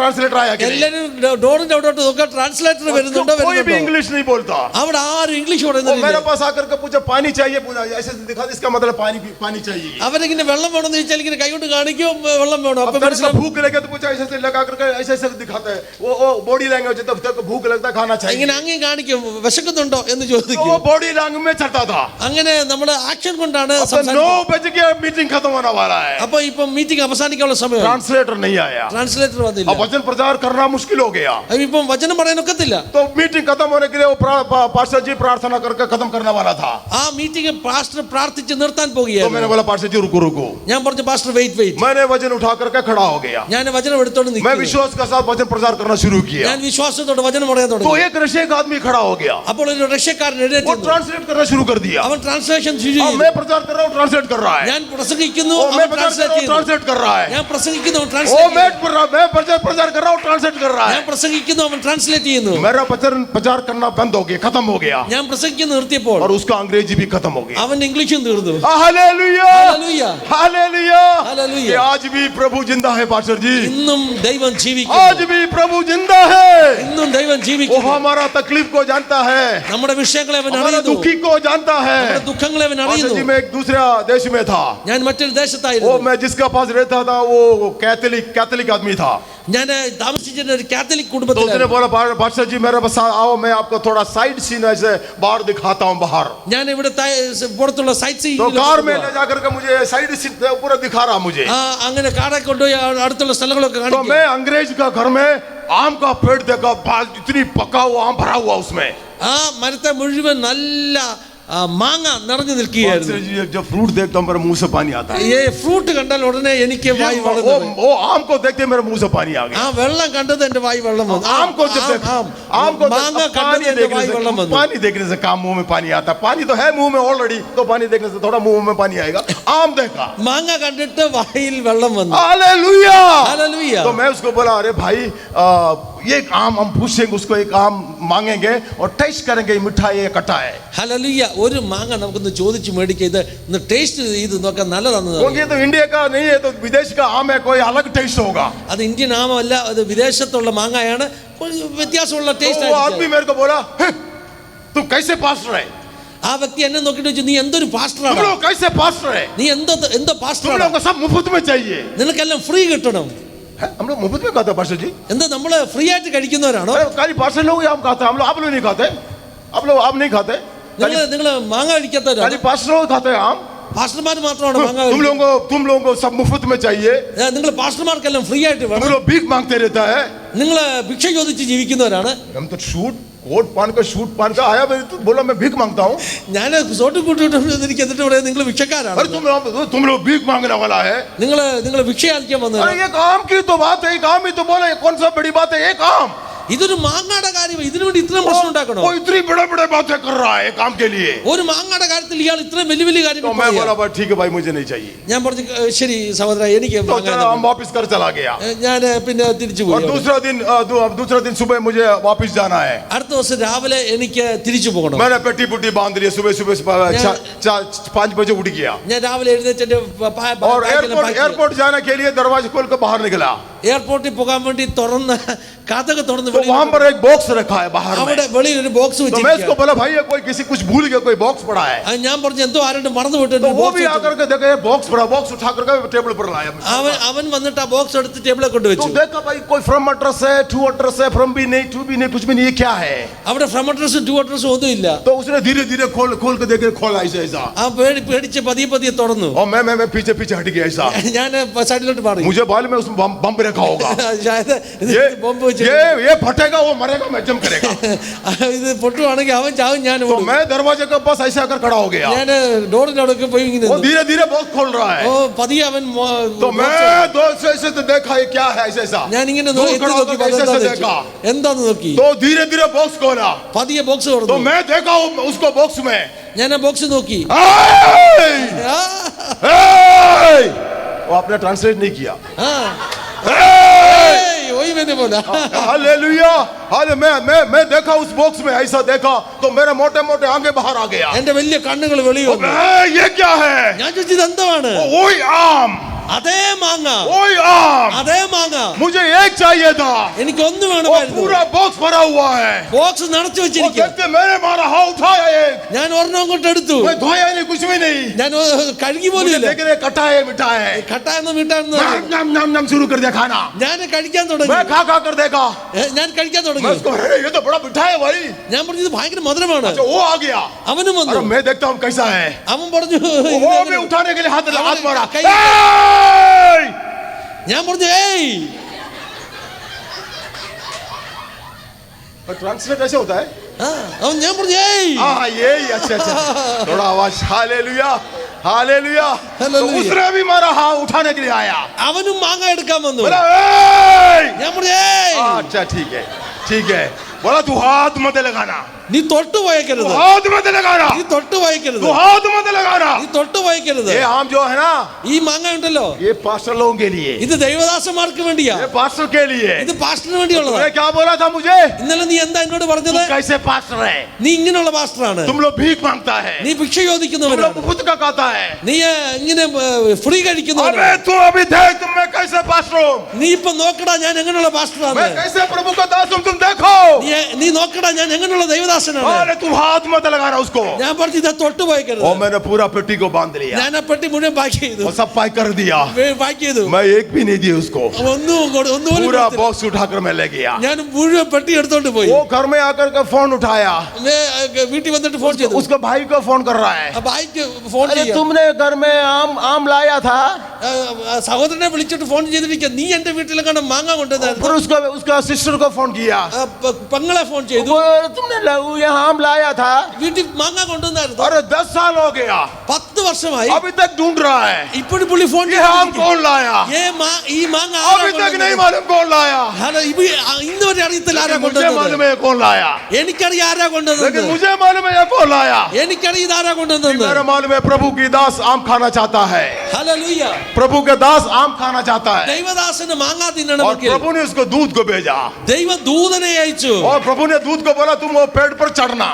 कि नहीं? എല്ലാവരും ഡോറിന്റെ അവിടോട്ട് നോക്കുക, ട്രാൻസ്ലേറ്റർ വരുന്നുണ്ടോ कोई भी വരുന്നുണ്ടോ. इंग्लिश नहीं बोलता. അവിടെ ആരും ഇംഗ്ലീഷ് वो मेरे പറയുന്നില്ല. पास आकर के पूछा पानी चाहिए, पूछा ऐसे दिखा, इसका मतलब पानी चाहिए. അവരിങ്ങനെ വെള്ളം വേണമെന്ന് ചോദിച്ചാൽ ഇങ്ങനെ കൈകൊണ്ട് കാണിക്കും വെള്ളം വേണം. अब അപ്പൊ मेरे को മനസ്സിലാവും. भूख लगे तो पूछा ऐसे लगा करके ऐसे दिखाता है, वो बॉडी लैंग्वेज, तब तक भूख लगता खाना चाहिए. ഇങ്ങനെ അങ്ങേ കാണിക്കും വിശക്കുന്നുണ്ടോ എന്ന് तो वो ചോദിക്കും. बॉडी लैंग्वेज में चलता था. അങ്ങനെ നമ്മുടെ ആക്ഷൻ കൊണ്ടാണ് अब तो 9 സംസാരിക്കുന്നത്. बज गया, मीटिंग खत्म होने वाला है. അപ്പൊ ഇപ്പൊ മീറ്റിംഗ് അവസാനിക്കാനുള്ള സമയം. ट्रांसलेटर नहीं आया. ട്രാൻസ്ലേറ്റർ വന്നില്ല. अब वचन प्रचार करना मुश्किल हो गया. ഇപ്പം വചനം പറയാനൊക്കത്തില്ല. तो मीटिंग खत्म होने के लिए वो पास्टर जी प्रार्थना करके खत्म करने वाला था. ആ മീറ്റിംഗ് പാസ്റ്റർ പ്രാർത്ഥിച്ച് നിർത്താൻ तो मैंने പോകുകയായിരുന്നു. बोला पास्टर जी रुको. ഞാൻ പറഞ്ഞു പാസ്റ്റർ വെയിറ്റ്. मैंने वचन उठा करके खड़ा हो गया. ഞാൻ വചനം എടുത്തോണ്ട് मैं നിൽക്കുന്നു. विश्वास के साथ वचन प्रचार करना शुरू किया. ഞാൻ വിശ്വാസത്തോടെ വചനം പറയാൻ तो തുടങ്ങി. एक रशिया का आदमी खड़ा हो गया, അപ്പോൾ ഒരു റഷ്യക്കാരൻ എഴുന്നേറ്റ് वो നിന്നു. ट्रांसलेट करना शुरू कर दिया. അവൻ ട്രാൻസ്ലേഷൻ ശുചി अब ചെയ്തു. मैं प्रचार कर रहा हूँ, ट्रांसलेट कर रहा है. ഞാൻ പ്രസംഗിക്കുന്നു, ओ, അവൻ मैं प्रचार कर ട്രാൻസ്ലേറ്റ് रहा हूँ, ചെയ്യുന്നു. ट्रांसलेट कर रहा है. ഞാൻ പ്രസംഗിക്കുന്നു, അവൻ ओ, ട്രാൻസ്ലേറ്റ് मैं ചെയ്യുന്നു. प्रचार कर रहा हूँ, ट्रांसलेट कर रहा ഞാൻ है. പ്രസംഗിക്കുന്നു, അവൻ ട്രാൻസ്ലേറ്റ് ചെയ്യുന്നു. मेरा प्रचार करना बंद हो गया, खत्म हो गया, ഞാൻ പ്രസംഗിക്കുന്നു നിർത്തിയപ്പോൾ और उसका अंग्रेजी भी खत्म हो गया. അവൻ ഇംഗ്ലീഷും തീർന്നു. Hallelujah, hallelujah, hallelujah. हालेलुया. कि आज भी प्रभु जिंदा है पास्टर जी. ഇന്നും ദൈവം आज ജീവിക്കുന്നു. भी प्रभु जिंदा है. ഇന്നും ദൈവം वो ജീവിക്കുന്നു. हमारा तकलीफ को जानता है, നമ്മുടെ വിഷയങ്ങളെ അവൻ हमारा അറിയുന്നു. दुखी को जानता है. നമ്മുടെ ദുഃഖങ്ങളെ അവൻ पास्टर അറിയുന്നു. जी मैं एक दूसरा देश में था. ഞാൻ മറ്റൊരു वो ദേശത്തായിരുന്നു. मैं जिसका पास रहता था वो कैथोलिक आदमी था. ഞാൻ താമസിച്ചിരുന്ന ഒരു കാത്തലിക് तो उसने കുടുംബത്തിലായിരുന്നു. बोला पास्टर जी मेरे पास आओ, मैं आपको थोड़ा साइड सीन ऐसे बाहर दिखाता हूँ बाहर. ഞാൻ ഇവിടെ പുറത്തുള്ള സൈറ്റ് तो कार में ले जाकर के मुझे साइड सीन पूरा दिखा रहा मुझे. അങ്ങനെ കാറെ കൊണ്ടുപോയി അടുത്തുള്ള സ്ഥലങ്ങളൊക്കെ तो കാണിക്കും. मैं अंग्रेज का घर में आम का पेड़ देखा, इतनी पका हुआ आम भरा हुआ उसमें. ആ മരത്തെ മുഴുവൻ നല്ല മാങ്ങ നിറഞ്ഞു നിൽക്കുകയായിരുന്നു. पास्टर जी जब फ्रूट देखता हूँ मेरे मुंह से पानी आता है. ഈ ഫ്രൂട്ട് കണ്ടാൽ ഉടനെ എനിക്ക് വായി വെള്ളം വരും. वो आम को देखते मेरे मुंह से पानी आ ആ गया. വെള്ളം കണ്ടത് എന്റെ വായി വെള്ളം വന്നു. आम को जब देखा, आम को മാങ്ങ കണ്ടത് എന്റെ വായി വെള്ളം വന്നു. पानी देखने से काम मुंह में पानी आता है. पानी तो है मुंह में ऑलरेडी, तो पानी देखने से थोड़ा मुंह में पानी आएगा. आम देखा, മാങ്ങ കണ്ടിട്ട് വായിൽ വെള്ളം വന്നു. हालेलुया. ഹല്ലേലൂയ. तो मैं उसको बोला अरे भाई ये एक आम हम पूछेंगे उसको, एक आम मांगेंगे और टेस्ट करेंगे मिठा है या कटा है. ഹല്ലേലൂയ. ഒരു മാങ്ങ നമുക്കൊന്ന് ചോദിച്ചു മേടിക്കുക, ഇത് ഒന്ന് ടേസ്റ്റ് ചെയ്ത് നോക്കാൻ നല്ലതാണെന്ന്. क्योंकि ये तो इंडिया का नहीं है, तो विदेश का आम है, कोई अलग टेस्ट होगा. അത് ഇന്ത്യൻ ആമല്ല, അത് വിദേശത്തുള്ള മാങ്ങയാണ്, വ്യത്യാസമുള്ള तो ടേസ്റ്റ് वो आदमी ആയിരിക്കും. मेरे को बोला तू कैसे पास्टर है, ആ വ്യക്തി എന്നെ നോക്കിട്ട് ചോദിച്ചു, നീ എന്തൊരു तुम പാസ്റ്ററാണ്, लोग कैसे पास्टर है, നീ എന്തോ तुम പാസ്റ്ററാണ്, लोग को सब मुफ्त में चाहिए. നിനക്കെല്ലാം ഫ്രീ കിട്ടണം. हम लोग मुफ्त में खाते हैं पास्टर जी. എന്താ നമ്മള് ഫ്രീ ആയിട്ട് കഴിക്കുന്നവരാണോ? अरे खाली पास्टर लोग ही आम खाते हैं, हम लोग आप लोग नहीं खाते. आप नहीं खाते. നിങ്ങള് മാങ്ങ കഴിക്കാത്തവരാണ്. खाली पास्टर लोग खाते हैं आम. പാസ്റ്റർമാർ മാത്രമാണ് മാങ്ങ तुम लोगों को सब मुफ्त में चाहिए. നിങ്ങൾ പാസ്റ്റർമാർക്കെല്ലാം ഫ്രീ ആയിട്ട് तुम വേണം. लोग भीख मांगते रहता है. നിങ്ങള് ഭിക്ഷ ചോദിച്ച് ജീവിക്കുന്നവരാണ്. हम तो झूठ कोट पहन कर सूट पहन कर आया, मैं तो बोला मैं भीख मांगता हूँ। ഞാൻ സോട്ട് കൂട്ടിട്ട് എനിക്ക് എന്നിട്ട് പറയാം നിങ്ങൾ ഭിക്ഷക്കാരാണ്, अरे तुम लोग भीख मांगने वाला है। നിങ്ങൾ ഭിക്ഷ യാചിക്കാൻ വന്നത്. अरे ये काम की तो बात है, काम ही तो बोला, ये कौन सा बड़ी बात है, ये काम। ഇതൊരു മാങ്ങാടെ കാര്യം, ഇതിനു വേണ്ടി ഇത്രയും പ്രശ്നം ഉണ്ടാക്കണോ? वो इतनी बड़े बड़े बातें कर रहा है काम के लिए। ഒരു മാങ്ങാടെ കാര്യത്തിൽ ഇയാൾ ഇത്രയും വലിയ വലിയ तो കാര്യങ്ങൾ मैं പറയാ. बोला भाई ठीक है भाई, मुझे नहीं चाहिए। ഞാൻ പറഞ്ഞു ശരി സഹോദര എനിക്ക് तो മാങ്ങ चलो, हम वापस कर चला गया। ഞാൻ പിന്നെ തിരിച്ചു और പോയി. दूसरा दिन सुबह मुझे वापस जाना है। അടുത്ത ദിവസം രാവിലെ എനിക്ക് തിരിച്ചു പോകണം. मैंने पेटी पुट्टी बांध ली, सुबह 5 बजे उठ गया ഞാൻ രാവിലെ എഴുന്നേറ്റ് എന്റെ और एयरपोर्ट जाने के लिए दरवाजा खोल कर बाहर निकला। എയർപോർട്ടിൽ പോകാൻ വേണ്ടി തുറന്ന് കഥക് തുറന്ന് तो वहां पर एक बॉक्स रखा है बाहर में। അവിടെ വെളിയിൽ ഒരു ബോക്സ് तो मैं इसको വെച്ചിരിക്കുകയാണ്. बोला भाई ये कोई किसी कुछ भूल गया, कोई बॉक्स पड़ा है। ഞാൻ പറഞ്ഞു എന്തോ ആരുടെ മറന്നു വിട്ടു. तो वो भी आकर के देखा ये बॉक्स पड़ा, बॉक्स उठा करके टेबल पर लाया। അവൻ വന്നിട്ട് ആ ബോക്സ് എടുത്ത് ടേബിളിൽ കൊണ്ടുവച്ചു. तो देखा भाई कोई फ्रॉम एड्रेस है, टू एड्रेस है, फ्रॉम भी नहीं, टू भी नहीं, कुछ भी नहीं, ये क्या है? അവിടെ ഫ്രം അഡ്രസ്സും ടു അഡ്രസ്സും ഒന്നും ഇല്ല. तो उसने धीरे धीरे खोल के देखे, खोला ऐसा। ആ പേടിച്ച് പതിയെ പതിയെ തുറന്നു. और मैं पीछे हट गया ऐसा। ഞാൻ സൈഡിലോട്ട് മാറി. मुझे मालूम है उसमें बम रखा होगा। ബോംബ് വെച്ച് ये फटेगा, वो मरेगा, मैं जम करेगा। ഇത് പൊട്ടുവാണെങ്കിൽ അവൻ ചാവും ഞാൻ तो मैं दरवाजे के पास ऐसे आकर खड़ा हो गया। ഞാൻ ഡോറിന്റെ അവിടെ പോയി ഇങ്ങനെ वो धीरे धीरे बॉक्स खोल रहा है। ഓ പതിയെ അവൻ तो मैं दो ऐसे देखा ये क्या है ऐसा। ഞാൻ ഇങ്ങനെ दूर खड़ा होकर ऐसे देखा। എന്താന്ന് നോക്കി. तो धीरे धीरे बॉक्स खोला। പതിയെ ബോക്സ് तो തുറന്നു. मैं देखा उसको बॉक्स में। ഞാൻ ആ ബോക്സ് നോക്കി. वो आपने ट्रांसलेट नहीं किया। वही मैंने बोला. हालेलुया। मैं देखा उस बॉक्स में ऐसा देखा तो मेरे मोटे मोटे आंखें बाहर आ गया। എന്റെ വലിയ കണ്ണുകൾ വെളിയിൽ വന്നു. ये क्या है? ഞാൻ ചോദിച്ചത് എന്താണ്? वही आम, അതേ മാങ്ങ, वही आम। അതേ മാങ്ങ. मुझे एक चाहिए था, എനിക്ക് ഒന്ന് वो വേണമായിരുന്നു. पूरा बॉक्स भरा हुआ है। ബോക്സ് നിറച്ചു वो വെച്ചിരിക്കുക. देखते मैंने मारा हाथ उठाया एक, ഞാൻ ഒരെണ്ണം അങ്ങോട്ട് എടുത്തു. मैं धोया नहीं, कुछ भी नहीं। ഞാൻ കഴുകി പോലും मुझे ഇല്ല. देख रहे कटा है, मिठा है। കട്ടായെന്ന് വീട്ടാണെന്ന് नाम नाम नाम शुरू कर दिया खाना। ഞാൻ കഴിക്കാൻ തുടങ്ങി. मैं खा कर देखा, ഞാൻ കഴിക്കാൻ मैं തുടങ്ങി. उसको अरे ये तो बड़ा मिठा है भाई। ഞാൻ പറഞ്ഞു ഇത് ഭയങ്കര മധുരമാണ്. अच्छा वो आ गया। അവനും अरे വന്നു. मैं देखता हूँ कैसा है। അവൻ പറഞ്ഞു वो भी उठाने के लिए हाथ मारा। कहीं- ए! ഞാൻ പറഞ്ഞു ഏയ്. ट्रांसलेट ऐसे होता है। അവൻ ഞാൻ പറഞ്ഞു ഏയ്. हाँ यही, अच्छा थोड़ा आवाज। Hallelujah, hallelujah. तो हालेलुया। उसने भी मारा हाथ उठाने के लिए आया। അവനും മാങ്ങ എടുക്കാൻ വന്നു. बोला ए! ഞാൻ പറഞ്ഞു ഏയ്. अच्छा ठीक है। बोला तू हाथ मत लगाना, നീ തൊട്ട് പോയേക്കരുത്. तू हाथ मत लगाना, നീ തൊട്ട് പോയേക്കരുത്. तू हाथ मत लगाना। നീ തൊട്ട് പോയേക്കരുത്. ये आम जो है ना, ഈ മാങ്ങ ഉണ്ടല്ലോ, ये पास्टर लोगों के लिए, ഇത് ദൈവദാസന്മാർക്ക് വേണ്ടിയാ. ये पास्टर के लिए। ഇത് പാസ്റ്ററിന് വേണ്ടിയുള്ളതാ. तूने क्या बोला था मुझे? ഇന്നലെ നീ എന്താ എന്നോട് तू പറഞ്ഞത്? कैसे पास्टर है? നീ ഇങ്ങനെയുള്ള പാസ്റ്ററാണ്. तुम लोग भीख मांगता है, നീ ഭിക്ഷ तुम लोग ചോദിക്കുന്നവനാണ്. खुद का खाता है। നീ ഇങ്ങനെ ഫ്രീ अबे കഴിക്കുന്നവനാണ്. तू अभी देख तुम मैं कैसे पास्टर हूँ, നീ ഇപ്പൊ നോക്കടാ ഞാൻ എങ്ങനെയുള്ള പാസ്റ്ററാണ്. मैं कैसे प्रभु का दास हूँ, तुम देखो। നീ നോക്കടാ ഞാൻ എങ്ങനെയുള്ള ദൈവദാസനാണ്. अरे तू हाथ मत लगाना उसको। ഞാൻ പറഞ്ഞു ഇത് തൊട്ട് പോയേക്കരുത്. और मैंने पूरा पेटी को बांध लिया ഞാൻ ആ പെട്ടി മുഴുവൻ പാക്ക് ചെയ്തു. और सब पैक कर दिया। പാക്ക് ചെയ്തു. मैं एक भी नहीं दिया उसको, ഒന്നും पूरा बॉक्स उठाकर मैं ले गया। ഞാൻ മുഴുവൻ പെട്ടി എടുത്തോണ്ട് പോയി. वो घर में आकर के फोन उठाया, വീട്ടിൽ വന്നിട്ട് ഫോൺ ചെയ്തു. उसका भाई को फोन कर रहा है। ഭായിക്ക് ഫോൺ अरे ചെയ്യാം. तुमने घर में आम लाया था। സഹോദരനെ വിളിച്ചിട്ട് ഫോൺ ചെയ്തിരിക്കുക നീ എന്റെ വീട്ടിലെങ്ങാണ്ട് മാങ്ങ കൊണ്ടുവന്നായിരുന്നു. फिर उसका सिस्टर को फोन किया, പെങ്ങളെ ഫോൺ ചെയ്തു. तुमने यहाँ आम लाया था। വീട്ടിൽ മാങ്ങ കൊണ്ടുവന്നായിരുന്നു. अरे 10 साल हो गया, 10 വർഷമായി अभी तक ढूंढ रहा है। ഇപ്പോഴും പുള്ളി ഫോൺ ये आम कौन लाया? ഈ മാങ്ങ अभी तक नहीं मालूम कौन लाया। ഇന്ന് വരെ അറിയത്തില്ല ആരാ मुझे मालूम കൊണ്ടുവന്നത്. है कौन लाया, എനിക്കറിയാം ആരാ लेकिन കൊണ്ടുവന്നത്. मुझे मालूम है ये कौन लाया। എനിക്കറിയാം ഇതാരാ കൊണ്ടുവന്നത്. मेरा मालूम है प्रभु की दास आम खाना चाहता है। ഹല്ലേലൂയ. प्रभु के दास आम खाना चाहता है ദൈവദാസന് മാങ്ങ और തിന്നണമെങ്കിൽ प्रभु ने उसको दूध को भेजा ദൈവം ദൂതനെ അയച്ചു. और प्रभु ने दूध को बोला तुम वो पेड़ पर चढ़ना।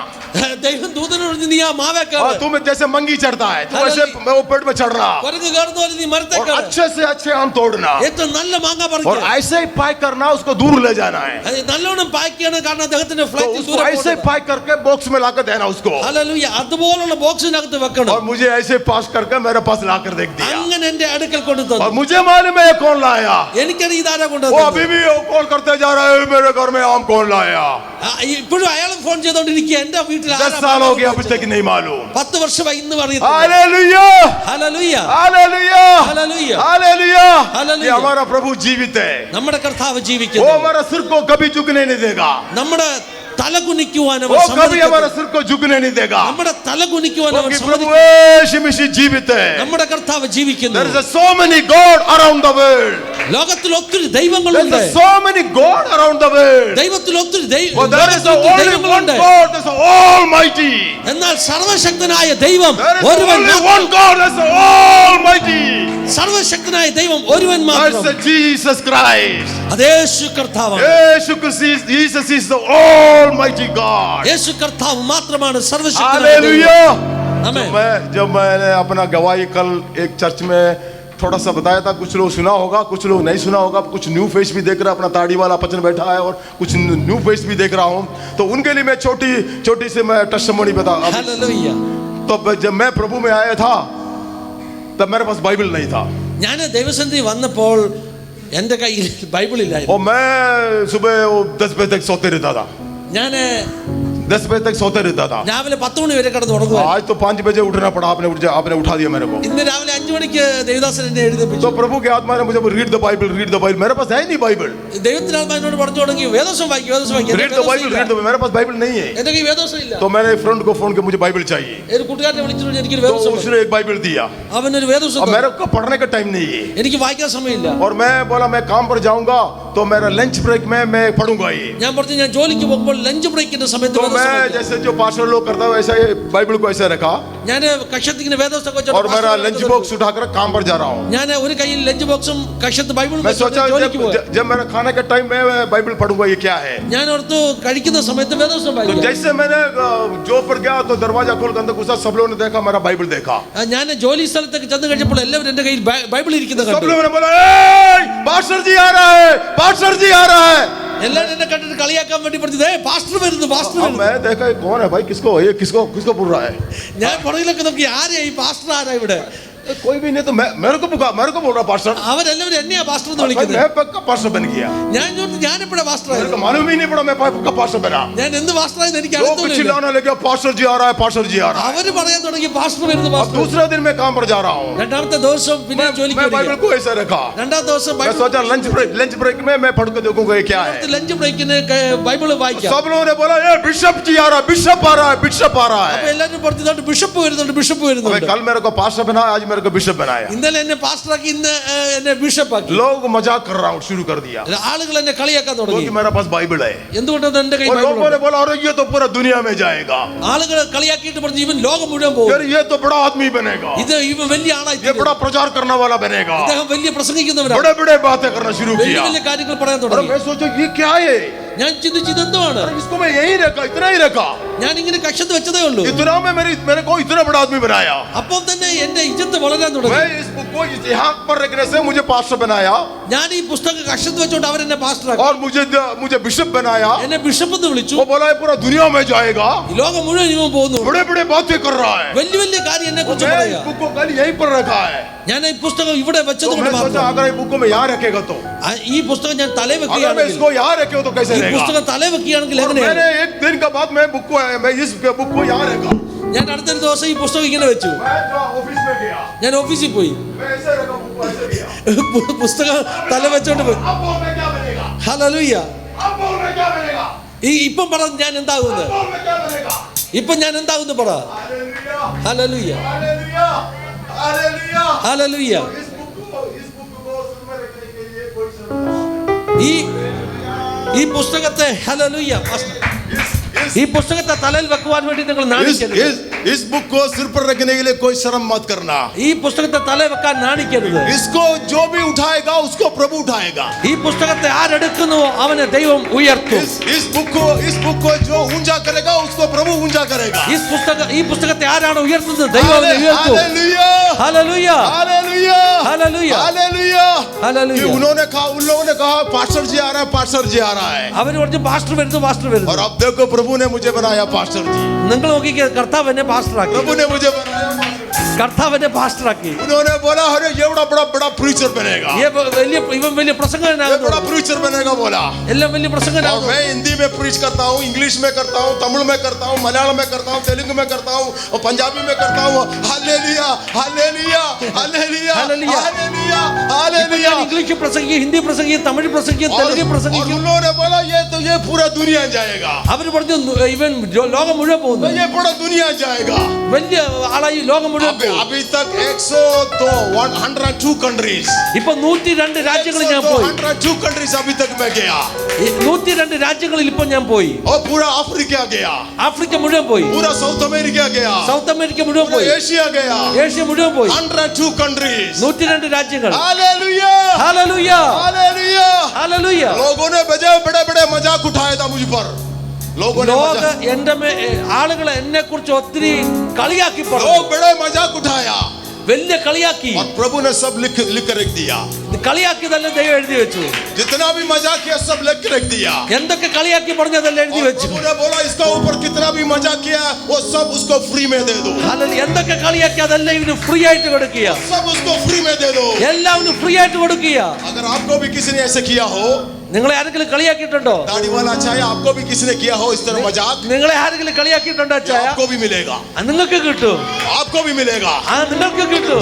ദൈവം ദൂതനെ പറഞ്ഞു നീ ആ മാവേ और കയറ്. तुम जैसे मंगी चढ़ता है तुम ऐसे वो पेड़ में चढ़ना കുരങ്ങ് കയറുന്ന പോലെ നീ മരത്തെ और കയറ്. अच्छे से अच्छे आम तोड़ना ഏറ്റവും നല്ല മാങ്ങ और പറിക്കുക. ऐसे ही पैक करना, उसको दूर ले जाना है। അത് നല്ലോണം പാക്ക് ചെയ്യണം. കാരണം അദ്ദേഹത്തിന്റെ तो ഫ്ലൈറ്റ് उसको ऐसे पैक करके बॉक्स में लाकर देना उसको। ഹല്ലേലൂയ. അതുപോലുള്ള ബോക്സിനകത്ത് വെക്കണം. और मुझे ऐसे पास करके मेरे पास लाकर देख दिया അങ്ങനെ എന്റെ അടുക്കൽ കൊണ്ടു തന്നു. और मुझे मालूम है ये कौन लाया। എനിക്കറിയാം ഇതാരാ वो കൊണ്ടുവന്നത്. अभी भी कॉल करते जा रहा है मेरे घर में आम कौन लाया। ഇപ്പോഴും അയാൾ ഫോൺ ചെയ്തോണ്ടിരിക്കുക എന്റെ വീട്ടിൽ 10 साल हो गया अभी तक नहीं मालूम। 10 വർഷമായി ഇന്ന് പറയുന്നത്. Hallelujah, hallelujah. Hallelujah, hallelujah. Hallelujah. Hallelujah. ये हमारा प्रभु जीवित है, നമ്മുടെ കർത്താവ് वो ജീവിക്കുന്നു. हमारा सिर को कभी झुकने नहीं देगा। നമ്മുടെ തല കുനിക്കുവാൻ അവൻ वो कभी സമ്മതിക്കത്തില്ല. हमारे सिर को झुकने नहीं देगा, നമ്മുടെ തല കുനിക്കുവാൻ അവൻ क्योंकि प्रभु സമ്മതിക്കില്ല. यीशु मसीह जीवित है. നമ്മുടെ കർത്താവ് ജീവിക്കുന്നു. There is so many God around the world. ലോകത്തിൽ ഒത്തിരി There ദൈവങ്ങളുണ്ട്. is so many God around the world. ദൈവത്തിൽ ഒത്തിരി But there is only one ദൈവങ്ങളുണ്ട്. God, that's Almighty. എന്നാൽ സർവശക്തനായ ദൈവം There is ഒരുവൻ only മാത്രം. one God, that's Almighty. സർവശക്തനായ ദൈവം ഒരുവൻ That's മാത്രം. Jesus Christ. അത് യേശു കർത്താവാണ്. Jesus is the Almighty God. യേശു കർത്താവ് മാത്രമാണ് സർവശക്തനായ ദൈവം. Hallelujah. आमेन. जब मैंने अपना गवाही कल एक चर्च में थोड़ा सा बताया था, कुछ लोग सुना होगा, कुछ लोग नहीं सुना होगा, कुछ न्यू फेस भी देख रहा, अपना ताड़ी वाला पचन बैठा है और कुछ न्यू फेस भी देख रहा हूँ, तो उनके लिए मैं छोटी से मैं टेस्टिमनी बता. ഹല്ലേലൂയ. तो जब मैं प्रभु में आया था तब मेरे पास बाइबल नहीं था ഞാൻ ദൈവസന്നിധി വന്നപ്പോൾ എൻ്റെ കയ്യിൽ ബൈബിൾ ഇല്ലായിരുന്നു. और मैं सुबह 10 बजे तक सोते रहता था. ഞാൻ 10 बजे तक सोते रहता था. രാവിലെ 10 മണി വരെ കിടന്ന് ഉറങ്ങുമായിരുന്നു. आज तो 5 बजे उठना पड़ा, आपने उठा दिया मेरे को. ഇന്ന് രാവിലെ 5 മണിക്ക് ദേവദാസൻ എന്നെ എഴുതിപ്പിച്ചു. तो प्रभु की आत्मा ने मुझे रीड द बाइबल. मेरे पास है नहीं बाइबल. ദൈവത്തിന്റെ ആത്മാവ് എന്നോട് പറഞ്ഞു തുടങ്ങി വേദോസം വായിക്കും. Read the Bible. मेरे पास बाइबल नहीं है. എന്റെ കയ്യിൽ വേദോസം ഇല്ല. तो मैंने फ्रेंड को फोन किया, मुझे बाइबल चाहिए. ഒരു കൂട്ടുകാരനെ വിളിച്ചിട്ട് എനിക്കൊരു तो വേദോസം उसने एक बाइबल दिया. അവനൊരു വേദോസം और मेरे को पढ़ने का टाइम नहीं है. എനിക്ക് വായിക്കാൻ സമയമില്ല. और मैं बोला मैं काम पर जाऊंगा तो मेरा लंच ब्रेक में मैं पढ़ूंगा ये. ഞാൻ പറഞ്ഞു ഞാൻ ജോലിക്ക് പോകുമ്പോൾ ലഞ്ച് ബ്രേക്കിന്റെ സമയത്ത് तो വേദോസം मैं വായിക്കാം. जैसे जो पास्टर लोग करता हूँ वैसा ये बाइबल को ऐसे रखा ഞാൻ കക്ഷത്തിങ്ങനെ വേദോസം വെച്ചിട്ട് और मेरा लंच बॉक्स उठाकर काम पर जा रहा हूँ. ഞാൻ ഒരു കയ്യിൽ ലഞ്ച് ബോക്സും കക്ഷത്ത് ബൈബിളും मैं വെച്ചിട്ട് सोचा ജോലിക്ക് പോയി. जब मेरा खाने का टाइम में बाइबल पढ़ूंगा ये क्या है. ഞാൻ ഓർത്തു കഴിക്കുന്ന സമയത്ത് വേദോസം तो വായിക്കാം. जैसे मैंने जॉब पर गया तो दरवाजा खोल कर अंदर घुसा, सब लोगों ने देखा मेरा बाइबल देखा. ഞാൻ ജോലി സ്ഥലത്തേക്ക് ചെന്ന് കഴിഞ്ഞപ്പോൾ എല്ലാവരും എന്റെ കയ്യിൽ ബൈബിൾ ഇരിക്കുന്നത് सब കണ്ടു. लोगों ने बोला ए पास्टर जी आ रहा है, पास्टर जी आ रहा है. എല്ലാവരും എന്നെ കണ്ടിട്ട് കളിയാക്കാൻ വേണ്ടി പറഞ്ഞത് പാസ്റ്റർ വരുന്നു പാസ്റ്റർ अब വരുന്നു. मैं देखा ये कौन है भाई, किसको बोल रहा है. ഞാൻ പുറകിലൊക്കെ നോക്കി ആരെയാ ഈ പാസ്റ്റർ ആരാ ഇവിടെ. कोई भी नहीं, तो मेरे को बोल रहा पास्टर. അവരെല്ലാവരും എന്നെയാ പാസ്റ്റർ എന്ന് भाई വിളിക്കുന്നത്. मैं पक्का पास्टर बन गया. ഞാൻ എപ്പോഴാ പാസ്റ്റർ मेरे ആയത്. को मालूम ही नहीं पड़ा मैं पक्का पास्टर बना. ഞാൻ എന്ത് പാസ്റ്റർ ആയെന്ന് എനിക്ക് लोग അറിയത്തില്ല. चिल्लाने लगे पास्टर जी आ रहा है, पास्टर जी आ रहा है. അവര് പറയാൻ തുടങ്ങി പാസ്റ്റർ വരുന്നു अब പാസ്റ്റർ. दूसरा दिन मैं काम पर जा रहा हूँ. രണ്ടാമത്തെ ദിവസം പിന്നെ ജോലിക്ക് मैं വരിക. बाइबल को ऐसे रखा. രണ്ടാമത്തെ ദിവസം मैं सोचा लंच ब्रेक में मैं पढ़ के देखूंगा ये क्या है. ലഞ്ച് ബ്രേക്കിന് ബൈബിൾ വായിക്കാം. सब लोगों ने बोला ये बिशप जी आ रहा है, बिशप आ रहा है, बिशप आ रहा അപ്പൊ है. എല്ലാവരും പറഞ്ഞിട്ട് ബിഷപ്പ് വരുന്നുണ്ട് ബിഷപ്പ് अबे വരുന്നുണ്ട്. कल मेरे को पास्टर बनाया, आज मेरे को बिशप बनाया. ഇന്നലെ എന്നെ പാസ്റ്ററാക്കി ഇന്ന് എന്നെ ബിഷപ്പ് ആക്കി. लोग मजाक कर रहा हूँ शुरू कर दिया ആളുകൾ എന്നെ കളിയാക്കാൻ തുടങ്ങി. क्योंकि मेरे पास बाइबल है. എന്തുകൊണ്ടെന്ന് എന്റെ കയ്യിൽ और ബൈബിൾ लोगों ഉണ്ട്. ने बोला अरे ये तो पूरा दुनिया में जाएगा, ആളുകൾ കളിയാക്കിയിട്ട് പറഞ്ഞു ഇവൻ ലോകം മുഴുവൻ പോകും. फिर ये तो बड़ा आदमी बनेगा, ഇവൻ വലിയ ആളായി ये बड़ा प्रचार करने वाला बनेगा, ഇദ്ദേഹം വലിയ പ്രസംഗിക്കുന്നവരാണ്. बड़े बड़े बातें करना शुरू വലിയ किया. വലിയ കാര്യങ്ങൾ പറയാൻ और തുടങ്ങി. मैं सोचा ये क्या है. ഞാൻ ചിന്തിച്ചു ഇതെന്താണ്. अरे इसको मैं यही रखा, इतना ही रखा, ഞാൻ ഇങ്ങനെ കക്ഷത്ത് വെച്ചതേ ഉള്ളൂ. इतना में मेरे को इतना बड़ा आदमी बनाया. അപ്പോൾ തന്നെ എന്റെ ഇജ്ജത്ത് വളരാൻ തുടങ്ങി. मैं इस बुक को यहाँ पर रखने से मुझे पास्टर बनाया ഞാൻ ഈ പുസ്തകം കക്ഷത്ത് വെച്ചോണ്ട് അവരെന്നെ പാസ്റ്ററാക്കി. और मुझे बिशप बनाया. എന്നെ ബിഷപ്പ് എന്ന് വിളിച്ചു. वो बोला ये पूरा दुनिया में जाएगा, ഈ ലോകം മുഴുവൻ ഇവൻ പോകുന്നു. बड़े बड़े बातें कर रहा है. വലിയ വലിയ കാര്യം എന്നെ കുറിച്ച് मैं इस പറയാ. बुक को कल यहीं पर रखा है. ഞാൻ ഈ പുസ്തകം ഇവിടെ വെച്ചത് तो കൊണ്ട് मैं सोचा മാത്രം. अगर ये बुक को मैं यहाँ रखेगा तो, ഈ പുസ്തകം ഞാൻ തലേ अगर मैं വെക്കുകയാണെങ്കിൽ इसको यहाँ रखे तो कैसे ഈ रहेगा. പുസ്തകം തലേ വെക്കുകയാണെങ്കിൽ और എങ്ങനെയാണ്. मैंने एक दिन के बाद मैं इस बुक को यहाँ रखा. ഞാൻ അടുത്തൊരു ദിവസം ഈ പുസ്തകം ഇങ്ങനെ വെച്ചു. मैं जो ऑफिस में गया ഞാൻ ഓഫീസിൽ പോയി मैं ऐसे रखा, बुक को ऐसे किया. പുസ്തകം തല വെച്ചോണ്ട് പോയി. अब बोल में क्या बनेगा, ഹല്ലേലൂയ. अब बोल में क्या बनेगा, ഇപ്പം പറ ഞാൻ എന്താകുന്നത്. बोल में क्या बनेगा. ഇപ്പം ഞാൻ എന്താകുന്നു പറ. Hallelujah hallelujah hallelujah hallelujah. Hallelujah. इस बुक को सिर में रखने के लिए कोई जरूरत ഈ പുസ്തകത്തെ ഹല്ലേലൂയ ഈ പുസ്തകത്തെ തലയിൽ വെക്കുവാൻ വേണ്ടി നിങ്ങൾ നാണിക്കരുത്. इस बुक को सिर पर रखने के लिए कोई शर्म मत करना. ഈ പുസ്തകത്തെ തലയിൽ വെക്കാൻ നാണിക്കരുത്. इसको जो भी उठाएगा उसको प्रभु उठाएगा. ഈ പുസ്തകത്തെ ആരെടുക്കുന്നുവോ അവനെ ദൈവം ഉയർത്തും. इस बुक को जो ऊंचा करेगा उसको प्रभु ऊंचा करेगा. ഈ പുസ്തകത്തെ ആരാണ് ഉയർത്തുന്നത് ദൈവം അവനെ ഉയർത്തും. Hallelujah hallelujah hallelujah hallelujah hallelujah. Hallelujah. उन लोगों ने कहा पास्टर जी आ रहा है, पास्टर जी आ रहा है. അവര് പറഞ്ഞു പാസ്റ്റർ വരുന്നു പാസ്റ്റർ और വരുന്നു. अब देखो प्रभु ने मुझे बनाया पास्टर जी. നിങ്ങൾ നോക്കിക്കേ കർത്താവ് എന്നെ പാസ്റ്ററാക്കി. प्रभु ने मुझे बनाया पास्टर. കർത്താവിനെ പാസ്റ്ററാക്കി. उन्होंने बोला अरे ये बड़ा बड़ा बड़ा प्रीचर बनेगा, ഇവൻ വലിയ ये പ്രസംഗകനാകുന്നു, बड़ा प्रीचर बनेगा बोला। എല്ലാം വലിയ और പ്രസംഗനാകുന്നു. मैं हिंदी में प्रीच करता हूँ, इंग्लिश में करता हूँ, तमिल में करता हूँ, मलयालम में करता हूँ, तेलुगु में करता हूँ और पंजाबी में करता हूँ। Hallelujah hallelujah hallelujah hallelujah. Hallelujah ഇപ്പൊ हालेलुया। ഞാൻ ഇംഗ്ലീഷ് പ്രസംഗിക്കും, ഹിന്ദി പ്രസംഗിക്കും, തമിഴ് പ്രസംഗിക്കും, തെലുങ്ക് और പ്രസംഗിക്കും. उन्होंने बोला ये पूरा दुनिया जाएगा, അവര് പറഞ്ഞു ഇവൻ ലോകം മുഴുവൻ പോകുന്നു, ये पूरा दुनिया जाएगा। വലിയ ആളായി ലോകം മുഴുവൻ പോകും. अभी तक 102 कंट्रीज, ഇപ്പൊ 102 രാജ്യങ്ങളിൽ ഞാൻ പോയി. 102 कंट्रीज अभी तक मैं गया, 102 രാജ്യങ്ങളിൽ ഇപ്പൊ ഞാൻ പോയി. और पूरा अफ्रीका गया, ആഫ്രിക്ക മുഴുവൻ പോയി, पूरा साउथ अमेरिका गया, സൗത്ത് അമേരിക്ക മുഴുവൻ पूरा പോയി, एशिया गया, ഏഷ്യ മുഴുവൻ പോയി. 102 कंट्रीज। 102 രാജ്യങ്ങൾ. Hallelujah hallelujah hallelujah. ഹല്ലേലൂയ. लोगों ने बड़े बड़े मजाक उठाया था मुझ पर, लोगों ने ലോക എന്റെ ആളുകൾ എന്നെ കുറിച്ച് ഒത്തിരി കളിയാക്കി പറഞ്ഞു, लोग बड़े मजाक उठाया വലിയ കളിയാക്കി. और प्रभु ने सब लिख कर रख दिया, കളിയാക്കിയതെല്ലാം ദൈവം എഴുതി വെച്ചു. जितना भी मजाक किया सब लिख कर रख दिया। എന്തൊക്കെ കളിയാക്കി പറഞ്ഞതെല്ലാം എഴുതി और വെച്ചു. प्रभु ने बोला इसका ऊपर कितना भी मजाक किया वो सब उसको फ्री में दे दो, ഹല്ലേലൂയ. എന്തൊക്കെ കളിയാക്കി അതെല്ലാം ഇവന് ഫ്രീ ആയിട്ട് കൊടുക്കുക, सब उसको फ्री में दे दो। എല്ലാവരും ഫ്രീ ആയിട്ട് കൊടുക്കുക. अगर आपको भी किसी ने ऐसे किया हो, നിങ്ങളെ ആരെങ്കിലും കളിയാക്കിയിട്ടുണ്ടോ? दाढ़ी वाला चाहे आपको भी किसी ने किया हो इस तरह मजाक, നിങ്ങളെ ആരെങ്കിലും കളിയാക്കിയിട്ടുണ്ടോ? ചായ आपको भी मिलेगा, നിങ്ങൾക്ക് കിട്ടും, आपको भी मिलेगा। നിങ്ങൾക്ക് കിട്ടും.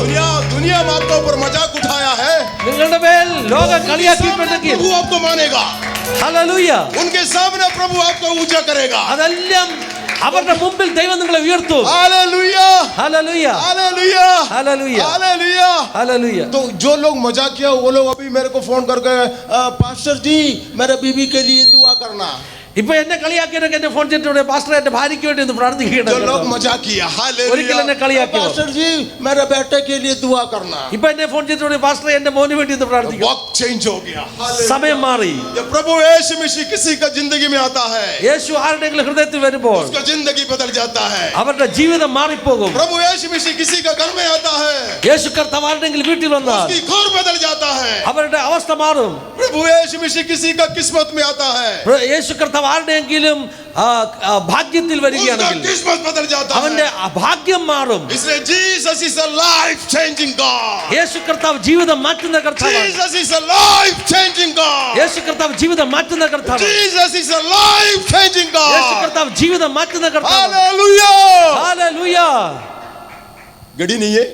दुनिया में आपके ऊपर मजाक उठाया है, നിങ്ങളുടെ മേൽ ലോകം കളിയാക്കിയിട്ടുണ്ടെങ്കിൽ प्रभु आपको मानेगा, ഹല്ലേലൂയ, उनके सामने प्रभु आपको ऊंचा करेगा। അതെല്ലാം അവരുടെ മുമ്പിൽ ദൈവം നിങ്ങളെ ഉയർത്തും. Hallelujah hallelujah hallelujah hallelujah hallelujah. Hallelujah. तो जो लोग मजाक किया वो लोग अभी मेरे को फोन करके पास्टर जी मेरे बीबी के लिए दुआ करना। ഇപ്പൊ എന്നെ കളിയാക്കിയൊക്കെ എന്നെ ഫോൺ ചെയ്തിട്ടുണ്ട്, പാസ്റ്റർ എന്റെ ഭാര്യയ്ക്ക് വേണ്ടി ഒന്ന് പ്രാർത്ഥിക്കണം. जो लोग मजाक किया ഒരിക്കലും എന്നെ हालेलुया, കളിയാക്കിയോ? पास्टर जी मेरे बेटे के लिए दुआ करना। ഇപ്പൊ എന്നെ ഫോൺ ചെയ്തിട്ടുണ്ട്, പാസ്റ്റർ എന്റെ മോന് വേണ്ടി ഒന്ന് പ്രാർത്ഥിക്കണം. वक्त चेंज हो गया, हालेलुया। സമയം മാറി. जब प्रभु यीशु मसीह किसी का जिंदगी में आता है, യേശു ആരുടെയെങ്കിലും ഹൃദയത്തിൽ വരുമ്പോൾ उसका जिंदगी बदल जाता है। അവരുടെ ജീവിതം മാറിപ്പോകും. प्रभु यीशु मसीह किसी का घर में आता है, യേശു കർത്താവ് ആരുടെയെങ്കിലും വീട്ടിൽ വന്നാൽ उसकी घर बदल जाता है। അവരുടെ അവസ്ഥ മാറും. प्रभु यीशु मसीह किसी का किस्मत में आता है, യേശു കർത്താവ് ആരുടെയെങ്കിലും ഭാഗ്യത്തിൽ उसका വരികയാണെങ്കിൽ किस्मत बदल जाता അവന്റെ है। ഭാഗ്യം മാറും. इसलिए Jesus is a life changing God, Yeshu കർത്താവ് ജീവിതം മാറ്റുന്ന കർത്താവാണ്. Jesus is a life changing God, Yeshu കർത്താവ് ജീവിതം മാറ്റുന്ന കർത്താവാണ്. Jesus is a life changing Yeshu God. കർത്താവ് ജീവിതം മാറ്റുന്ന കർത്താവാണ്. हालेलुया। ഹല്ലേലൂയ. गड़ी नहीं है,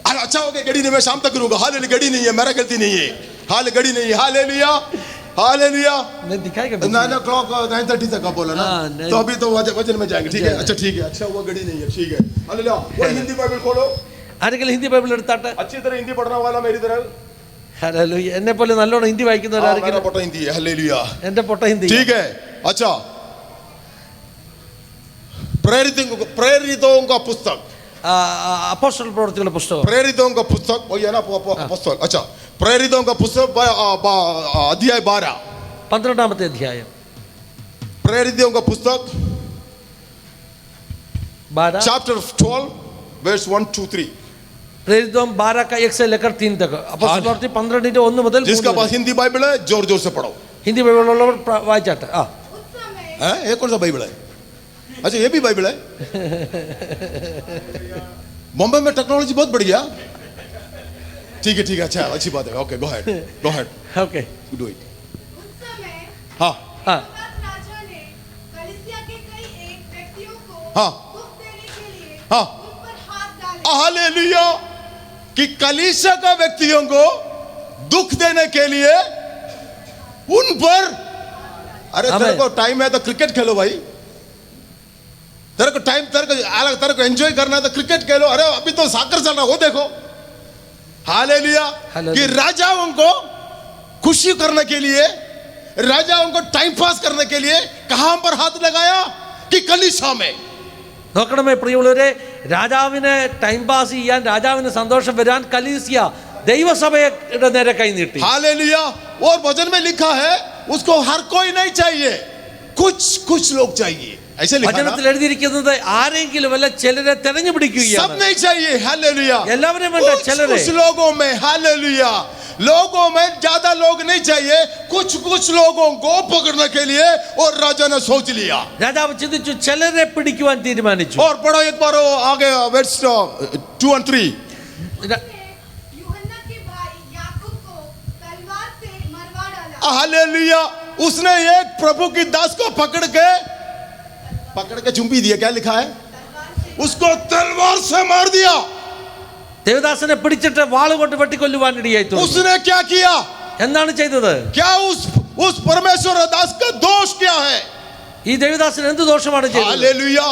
अरे अच्छा हो गया गड़ी नहीं, मैं शाम तक करूंगा। हालेलुया, गड़ी नहीं है, मेरा गलती नहीं है, हाल गड़ी नहीं है। Hallelujah hallelujah. 9:30 तक का बोला ना, हाँ, नहीं। तो अभी तो वजन में जाएंगे, ठीक है, अच्छा ठीक है, अच्छा हुआ गड़ी नहीं है, ठीक है। हालेलुया। वो हिंदी बाइबल खोलो, ആരെങ്കിലും ഹിന്ദി ബൈബിൾ എടുത്താട്ടെ. अच्छी तरह हिंदी पढ़ने वाला मेरी तरह, ഹല്ലേലൂയ. എന്നെ പോലെ നല്ലോണം ഹിന്ദി मेरा വായിക്കുന്നവരായിരിക്കും. पोटा हिंदी है। हालेलुया, എന്റെ പൊട്ട ഹിന്ദി. ठीक है। अच्छा, प्रेरितों का पुस्तक, അപ്പോസ്തല പ്രവൃത്തികളുടെ പുസ്തകം. प्रेरितों का पुस्तक वही है ना, पुस्तक। अच्छा, प्रेरितों का पुस्तक अध्याय 12, 12-ാമത്തെ അധ്യായം. प्रेरितों का पुस्तक 12 चैप्टर 12 verse 1 2 3। प्रेरितों 12 का 1 से लेकर 3 तक. അപ്പോസ്തല പ്രവൃത്തി 12-ന്റെ 1 മുതൽ 3 जिसका വരെ. पास हिंदी बाइबल है जोर जोर से पढ़ो। ഹിന്ദി ബൈബിൾ ഉള്ളവർ വായിച്ചാട്ടെ. हैं, ये कौन सा बाइबल है? अच्छा, ये भी बाइबल है। बॉम्बे में टेक्नोलॉजी बहुत बढ़ गया। ठीक है, अच्छा, अच्छी बात है। Okay, go head okay. Do it. उस समय हाँ ആ राजा ने कलीसिया के कई एक व्यक्तियों को हाँ दुख देने के लिए हाँ उन पर हाथ डाले। हालेलुया, कि कलीसिया का व्यक्तियों को दुख देने के लिए उन पर, अरे आमेन। तेरे को टाइम है तो क्रिकेट खेलो भाई, तेरे को टाइम, तेरे को एंजॉय करना है तो क्रिकेट खेलो। अरे अभी तो साकर चल रहा, वो देखो। Hallelujah, hallelujah. कि राजाओं को खुशी करने के लिए, राजाओं को टाइम पास करने के लिए कहां पर हाथ लगाया? कि कलीसिया में। നോക്കണമേ പ്രിയമുള്ളവരെ, രാജാവിന് ടൈം പാസ് ചെയ്യാൻ, രാജാവിന് സന്തോഷം വരാൻ കലീസിയ ദൈവസഭയുടെ നേരെ കൈനീട്ടി. हालेलुया। और वचन में लिखा है उसको हर कोई नहीं चाहिए, कुछ लोग चाहिए, ऐसे लिखा ना? വചനത്തിൽ എഴുതിയിരിക്കുന്നത് ആരെങ്കിലും അല്ല, ചിലരെ തെരഞ്ഞു सब പിടിക്കുകയാണ്. नहीं चाहिए। हालेलुया। എല്ലാവരും വേണ്ട, ചിലരെ. कुछ लोगों में, हालेलुया, लोगों में ज्यादा लोग लोग नहीं चाहिए, कुछ कुछ लोगों को पकड़ने के लिए, और राजा ने सोच लिया രാജാവ് ചിന്തിച്ചു ചിലരെ പിടിക്കുവാൻ തീരുമാനിച്ചു. और पढ़ो एक बार वो आगे वर्स 2 और 3. यूहन्ना के भाई याकूब को तलवार से मरवा डाला. हालेलुया. उसने एक प्रभु की दास को पकड़ के चुंबी दिया. क्या लिखा है? उसको तलवार से मार दिया. ദേവദാസനെ പിടിച്ചിട്ട് വാളുകൊണ്ട് വെട്ടിക്കൊല്ലുവാൻ ഇടയായി തീർന്നു. उसने क्या किया? എന്താണ് ചെയ്തത്? क्या उस परमेश्वर दास का दोष क्या है? ഈ ദേവദാസൻ എന്ത് ദോഷമാണ് ചെയ്തത്? हालेलुया.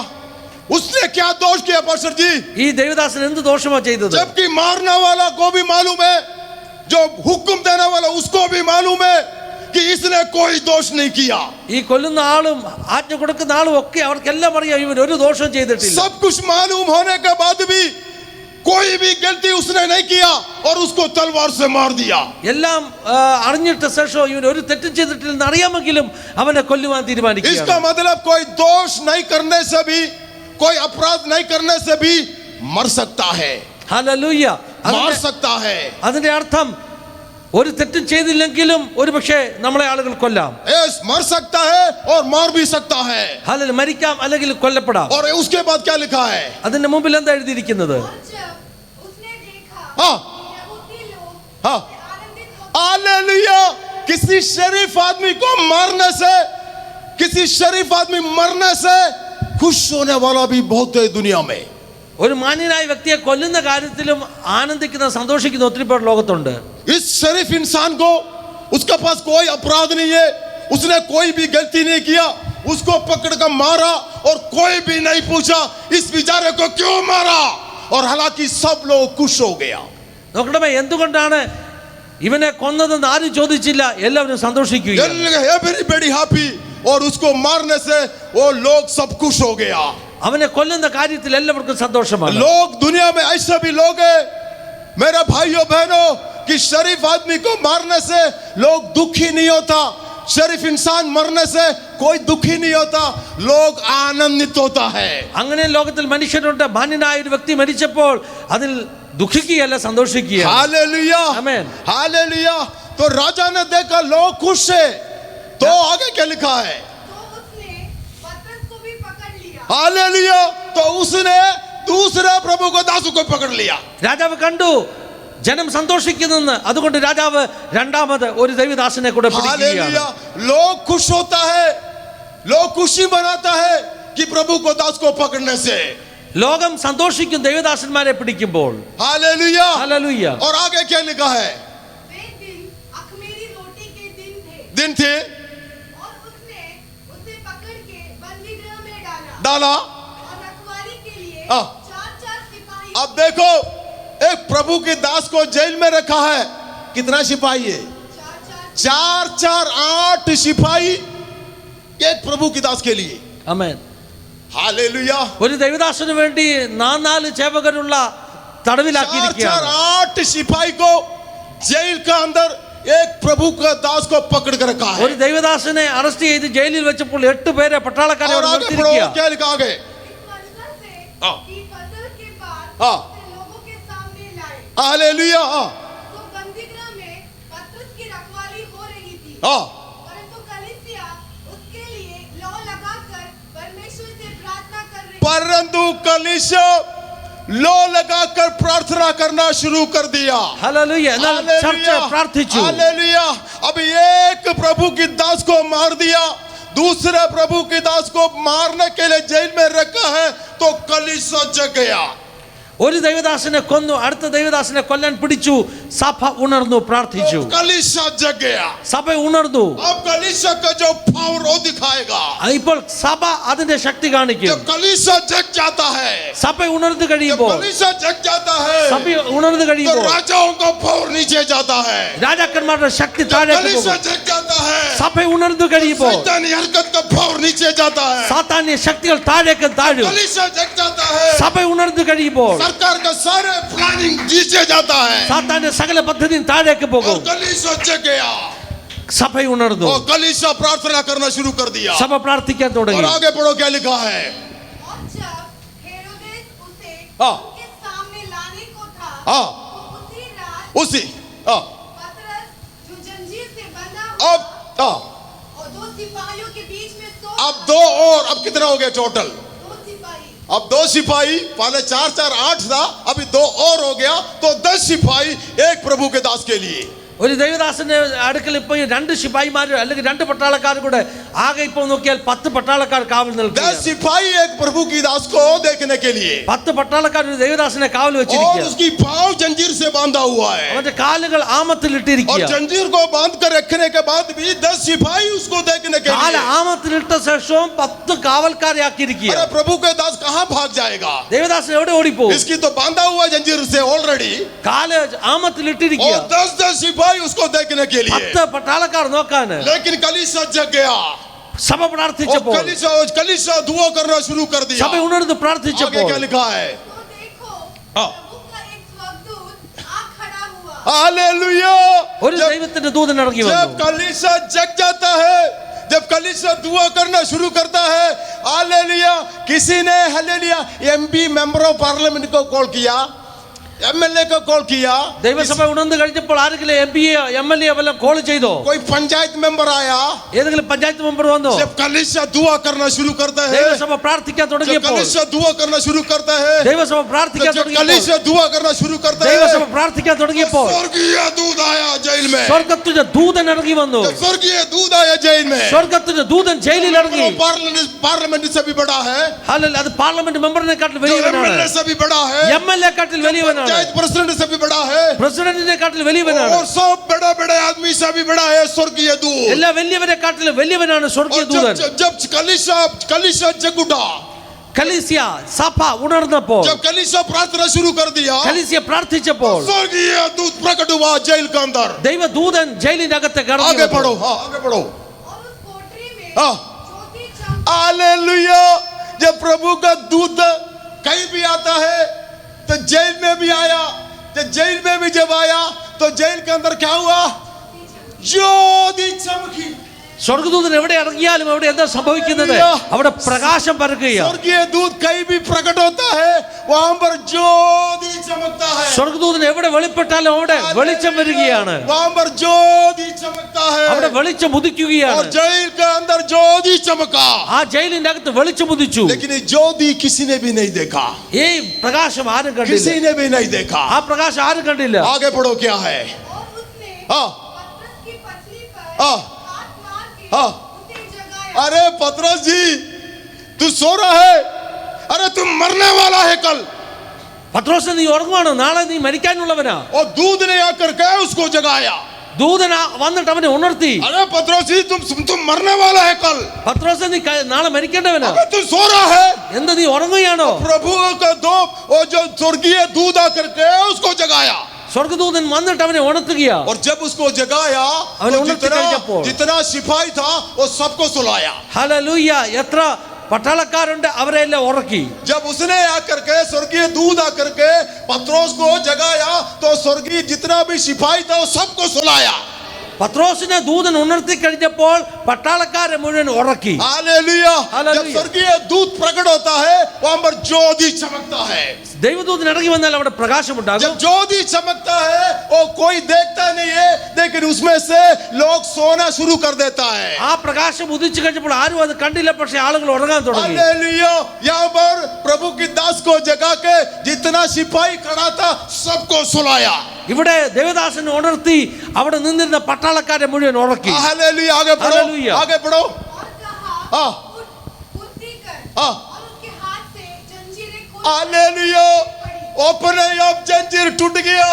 उसने क्या दोष किया पास्टर जी? ഈ ദേവദാസൻ എന്ത് ദോഷമാണ് ചെയ്തത്? जबकि मारने वाला को भी मालूम है, जो हुक्म देने वाला उसको भी मालूम है कि इसने कोई दोष नहीं किया. ഈ കൊല്ലുന്ന ആളും ആജ്ഞ കൊടുക്കുന്ന ആളും ഒക്കെ അവർക്കെല്ലാം അറിയാം ഇവൻ ഒരു ദോഷം ചെയ്തിട്ടില്ല. सब कुछ मालूम होने के बाद भी कोई भी गलती उसने नहीं किया और उसको तलवार से मार दिया. എല്ലാം അറിഞ്ഞിട്ട് ശേഷം ഇവൻ ഒരു തെറ്റും ചെയ്തിട്ടില്ലെന്ന് അറിയാമെങ്കിലും അവനെ കൊല്ലുവാൻ इसका തീരുമാനിക്കുകയാണ്. मतलब कोई दोष नहीं करने से भी, कोई अपराध नहीं करने से भी मर सकता है, ഹല്ലേലൂയ. मार सकता है. അതിന്റെ അർത്ഥം ഒരു തെറ്റും ചെയ്തില്ലെങ്കിലും ഒരുപക്ഷെ നമ്മളെ ആളുകൾ കൊല്ലാം. यस, मर सकता है और मार भी सकता है. ഹല്ലേലൂയ. മരിക്കാം അല്ലെങ്കിൽ കൊല്ലപ്പെടാം. और उसके बाद क्या लिखा है? അതിന്റെ മുമ്പിൽ എന്താ എഴുതിയിരിക്കുന്നത്? और जब उसने देखा हाँ यहूदी लोग हाँ, आनंदित हो हालेलुया. किसी शरीफ आदमी को मारने से, किसी शरीफ आदमी मरने से खुश होने वाला भी बहुत है दुनिया में. ഒരു മാന്യനായ വ്യക്തിയെ കൊല്ലുന്ന കാര്യത്തിലും ആനന്ദിക്കുന്ന സന്തോഷിക്കുന്ന ഒത്തിരി പേർ ലോകത്തുണ്ട്. इस शरीफ इंसान को, उसके पास कोई अपराध नहीं है, उसने कोई भी गलती नहीं किया, उसको पकड़ कर मारा और कोई भी नहीं पूछा इस बेचारे को क्यों मारा, और हालांकि सब लोग खुश हो गया. നോക്കണമേ, എന്തുകൊണ്ടാണ് ഇവനെ കൊന്നതെന്ന് ആരും ചോദിച്ചില്ല, എല്ലാവരും സന്തോഷിക്കുകയാണ്. एवरीबॉडी हैप्पी, और उसको मारने से वो लोग सब खुश हो गया. അവനെ കൊല്ലുന്ന കാര്യത്തിൽ എല്ലാവർക്കും സന്തോഷമാണ്. लोग दुनिया में ऐसे भी लोग हैं मेरे भाइयों बहनों कि शरीफ आदमी को मारने से लोग दुखी नहीं होता, शरीफ इंसान मरने से कोई दुखी नहीं होता, लोग आनंदित होता है. അങ്ങനെ ലോകത്തിൽ മനുഷ്യരുണ്ട്. മാന്യനായ ഒരു വ്യക്തി മരിച്ചപ്പോൾ അതിൽ ദുഃഖിക്കുകയല്ല, സന്തോഷിക്കുകയാണ്. हालेलुया, आमेन. हालेलुया. तो राजा ने देखा लोग खुश है, तो आगे क्या लिखा है? तो उसने पतरस को भी पकड़ लिया. हालेलुया. तो उसने दूसरे प्रभु को दासू को पकड़ लिया. രാജാവ് കണ്ടു ജനം സന്തോഷിക്കുന്നെന്ന്, അതുകൊണ്ട് രാജാവ് രണ്ടാമത് ഒരു ദൈവദാസനെ കൂടെ പിടിക്കുകയാണ്. हालेलुया. लोग खुश होता है, लोग खुशी मनाता है कि प्रभु को दास को पकड़ने से. ലോകം സന്തോഷിക്കും ദൈവദാസന്മാരെ പിടിക്കുമ്പോൾ. हालेलुया. ഹല്ലേലൂയ. और आगे क्या लिखा है? वे दिन अख़मीरी रोटी के दिन थे, और उसने उसे पकड़ के बंदीगृह में डाला. और रखवाली के लिए हाँ. 4-4 सिपाही. अब देखो, एक प्रभु के दास को जेल में रखा है. कितना सिपाही है? 4-4 8 सिपाही एक प्रभु के दास के लिए. ആമേൻ. हालेलुया. ഒരു ദൈവദാസന് വേണ്ടി 4 സേവകരുള്ള തടവിലാക്കിയിരിക്കുകയാണ്. 4-4 8 सिपाही को जेल का अंदर एक प्रभु का दास को पकड़ कर रखा है. ഒരു ദൈവദാസനെ അറസ്റ്റ് ചെയ്ത് ജയിലിൽ വെച്ചപ്പോൾ 8 പേരെ പട്ടാളക്കാരെ और അവിടെ आगे पढ़ो, നിർത്തിയിരിക്കുക. क्या लिखा आगे? इस मंजर से हाँ. कि फजल के बाद हाँ. उसे लोगों के सामने लाए. हालेलुया. तो बंदीगृह में पतरस की रखवाली हो रही थी. हाँ. परंतु कलीसिया उसके लिए लौ लगाकर परमेश्वर से प्रार्थना कर रही. परंतु कलीसिया लो लगाकर प्रार्थना करना शुरू कर दिया. ഹല്ലേലൂയ. എന്നാൽ ചർച്ച പ്രാർത്ഥിച്ചു. हालेलुया. अब एक प्रभु की दास को मार दिया, दूसरे प्रभु की दास को मारने के लिए जेल में रखा है, तो कलीसिया जग गया. ഒരു ദൈവദാസനെ കൊന്നു, അടുത്ത ദൈവദാസനെ കൊല്ലാൻ പിടിച്ചു. സഭ ഉണർന്നു, പ്രാർത്ഥിച്ചു. कलीसिया जग गया. സഭ ഉണർന്നു. अब कलीसिया का जो पावर वो दिखाएगा. ഇപ്പോൾ സഭ അതിന്റെ ശക്തി जब കാണിക്കും. कलीसिया जग जाता है, സഭ ഉണർന്നു जब കഴിയുമ്പോൾ, कलीसिया जग जाता है, സഭ ഉണർന്നു तो കഴിയുമ്പോൾ राजाओं का पावर नीचे जाता है. രാജാക്കന്മാരുടെ ശക്തി जब താഴേക്ക് कलीसिया പോകും. जग जाता है, സഭ ഉണർന്നു കഴിയുമ്പോൾ शैतानी हरकत का पावर नीचे जाता है. സാത്താന്യ ശക്തികൾ താഴേക്ക് താഴും. कलीसिया जग जाता है, സഭ ഉണർന്നു കഴിയുമ്പോൾ सरकार का सारे प्लानिंग नीचे जाता है. സാത്താന്റെ സകല പദ്ധതിയും താഴേക്ക് और പോകും. कलीसिया जग गया, സഭ ഉണർന്നു. और कलीसिया प्रार्थना करना शुरू कर दिया. സഭ പ്രാർത്ഥിക്കാൻ और തുടങ്ങി. आगे पढ़ो, क्या लिखा है? और जब हेरोदेस उसे हाँ. उनके सामने लाने को था, हाँ. तो उसी रात उसी हाँ, पतरस जो जंजीर से बंधा हुआ अब और दो सिपाहियों के बीच में सो अब दो और, अब कितना हो गया टोटल? दो सिपाही अब 2 सिपाही, पहले 4 4 8 था, अभी 2 और हो गया, तो 10 सिपाही एक प्रभु के दास के लिए। ഒരു ദൈവദാസന്റെ അടുക്കൽ ഇപ്പൊ ഈ 2 ശിപായിമാര് അല്ലെങ്കിൽ 2 പട്ടാളക്കാർ കൂടെ ആകെ ഇപ്പൊ നോക്കിയാൽ 10 പട്ടാളക്കാർ കാവൽ 10 നിൽക്കുകയാണ്. सिपाही एक प्रभु की दास को देखने के लिए, 10 പട്ടാളക്കാർ ഒരു ദൈവദാസനെ കാവൽ और വെച്ചിരിക്കുകയാണ്. उसकी पांव जंजीर से बांधा हुआ है, അവന്റെ കാലുകൾ ആമത്തിൽ और ഇട്ടിരിക്കുകയാണ്. जंजीर को बांध कर रखने के बाद भी 10 सिपाही उसको देखने के കാല് लिए। ആമത്തിൽ ഇട്ട ശേഷവും 10 കാവൽക്കാരെ अरे ആക്കിയിരിക്കുകയാണ്. प्रभु के दास कहाँ भाग जाएगा? ദൈവദാസൻ എവിടെ ഓടിപ്പോകും? इसकी तो बांधा हुआ जंजीर से ऑलरेडी, കാല് ആമത്തിൽ और ഇട്ടിരിക്കുകയാണ്. 10 लिए उसको देखने के लिए। 10 പട്ടാളക്കാർ നോക്കാന്. लेकिन कलीसिया जग गया, സഭ और പ്രാർത്ഥിച്ചപ്പോൾ, कलीसिया दुआ करना शुरू कर दिया। സഭ ഉണർന്ന് आगे പ്രാർത്ഥിച്ചപ്പോൾ क्या लिखा है? तो देखो हाँ। प्रभु का एक स्वर्गदूत आ खड़ा हुआ हालेलुया। ഒരു ദൈവത്തിന്റെ ദൂതൻ ഇറങ്ങി जब വന്നു. कलीसिया जग जाता है, जब कलीसिया दुआ करना शुरू करता है, हालेलुया, किसी ने hallelujah MP member of parliament को कॉल किया, एमएलए को कॉल किया, ദൈവസഭ ഉണർന്ന് കഴിഞ്ഞപ്പോൾ ആരെങ്കിലും MP MLA വല്ലതും കോൾ ചെയ്തോ? कोई पंचायत मेंबर आया, ഏതെങ്കിലും പഞ്ചായത്ത് മെമ്പർ വന്നോ? जब कलीसिया दुआ करना शुरू करता है, ദൈവസഭ പ്രാർത്ഥിക്കാൻ जब തുടങ്ങിയപ്പോൾ, कलीसिया दुआ करना शुरू करता है, ദൈവസഭ പ്രാർത്ഥിക്കാൻ जब തുടങ്ങിയപ്പോൾ, कलीसिया दुआ करना शुरू करता है, ദൈവസഭ പ്രാർത്ഥിക്കാൻ തുടങ്ങിയപ്പോൾ स्वर्गीय दूध आया जेल में, സ്വർഗത്തിന്റെ ദൂതൻ ഇറങ്ങി വന്നു. जब स्वर्गीय दूध आया जेल में, സ്വർഗത്തിന്റെ ദൂതൻ ജയിലിൽ ഇറങ്ങി. पार्लियामेंट से भी बड़ा है, ഹല്ലേലൂയ. അത് പാർലമെന്റ് മെമ്പറിനെക്കാട്ടിൽ जो വലിയവനാണ്. एमएलए से भी बड़ा है, MLA കാട്ടിൽ വലിയവനാണ്. पंचायत प्रेसिडेंट से भी बड़ा है, പ്രസിഡന്റിനെക്കാട്ടിൽ വലിയവനാണ്. और सब बड़े बड़े आदमी से भी बड़ा है स्वर्गीय दूध। എല്ലാ വലിയവരെക്കാട്ടിലും വലിയവനാണ് സ്വർഗീയ और ദൂതൻ. जब कलीसिया जग उठा, കലീസിയ സഭ ഉണർന്നപ്പോൾ, जब कलीसिया प्रार्थना शुरू कर दिया, കലീസിയ പ്രാർത്ഥിച്ചപ്പോൾ स्वर्गीय दूध प्रकट हुआ जेल के अंदर। ദൈവദൂതൻ ജയിലിനകത്ത് കടന്നു आगे വന്നു. बढ़ो, हाँ आगे बढ़ो। और उस कोठरी में हाँ। ज्योति चमक हालेलुया। जब प्रभु का दूत कहीं भी आता है, तो जेल में भी आया, तो जेल में भी जब आया, तो जेल के अंदर क्या हुआ? ज्योति चमकी। സ്വർഗദൂതൻ എവിടെ ഇറങ്ങിയാലും അവിടെ എന്താ സംഭവിക്കുന്നത്? അവിടെ പ്രകാശം പരക്കുകയാണ്. स्वर्गीय दूत कहीं भी प्रकट होता है, वहां पर ज्योति चमकता है। സ്വർഗദൂതൻ എവിടെ വെളിപ്പെട്ടാലും അവിടെ വെളിച്ചം വരികയാണ്. वहां पर ज्योति चमकता അവിടെ है, വെളിച്ചം ഉദിക്കുകയാണ്. और जेल के अंदर ज्योति चमका। ആ ജയിലിന്റെ അകത്ത് വെളിച്ചം ഉദിച്ചു. लेकिन ये ज्योति किसी ने भी नहीं देखा, ഈ പ്രകാശം ആരും കണ്ടില്ല. किसी ने भी नहीं देखा। ആ പ്രകാശം ആരും കണ്ടില്ല. आगे पढ़ो क्या है? और उसने हाँ पतरस की पसली पर हाँ हाथ मार के हाँ। उसे जगाया। अरे पतरस जी, तू सो रहा है? अरे तुम मरने वाला है कल। പത്രോസ്, നീ ഉറങ്ങുവാണോ? നാളെ നീ മരിക്കാനുള്ളവനാ. और दूध ने आकर के उसको जगाया। ദൂതൻ വന്നിട്ട് അവനെ ഉണർത്തി. अरे पतरस जी, तुम मरने वाला है कल। പത്രോസ്, നീ നാളെ മരിക്കേണ്ടവനാ. अबे तू सो रहा है? എന്താ നീ ഉറങ്ങുകയാണോ? प्रभु का दो वो जो स्वर्गीय दूध आकर के उसको जगाया। സ്വർഗദൂതൻ വന്നിട്ട് അവനെ ഉണർത്തുകയാ. और जब उसको जगाया, അവനെ तो ഉണർത്തി കഴിഞ്ഞപ്പോൾ जितना सिपाही था वो सबको सुलाया। ഹല്ലേലൂയ. എത്ര പട്ടാളക്കാരുണ്ട് അവരെല്ലാം ഉറക്കി. जब उसने आकर के स्वर्गीय दूध आकर के पतरस को जगाया, तो स्वर्गीय जितना भी सिपाही था वो सबको सुलाया। പത്രോസിനെ ദൂതൻ ഉണർത്തി കഴിഞ്ഞപ്പോൾ പട്ടാളക്കാരെ മുഴുവൻ ഉറക്കി. हालेलुया। हालेलुया। जब स्वर्गीय दूध प्रकट होता है, वहां पर ज्योति चमकता है। ദൈവദൂതൻ ഇറങ്ങി വന്നാൽ അവിടെ പ്രകാശമുണ്ടാകും. जब ज्योति चमकता है, वो कोई देखता नहीं है, लेकिन उसमें से लोग सोना शुरू कर देता है। ആ പ്രകാശം ഉദിച്ചു കഴിഞ്ഞപ്പോൾ ആരും അത് കണ്ടില്ല, പക്ഷെ ആളുകൾ ഉറങ്ങാൻ തുടങ്ങി. हालेलुया। यहाँ पर प्रभु की दास को जगा के जितना सिपाही खड़ा था सबको सुलाया। ഇവിടെ ദേവദാസനെ ഉണർത്തി അവിടെ നിന്നിരുന്ന പട്ടാളക്കാരെ മുഴുവൻ ഉറക്കി. हालेलुया। आगे बढ़ो, हालेलुया। आगे बढ़ो। और कहा हाँ उठ, बुद्धि कर। हाँ। और उसके हाथ से जंजीरें खुल हालेलुया। अपने आप जंजीर टूट गया।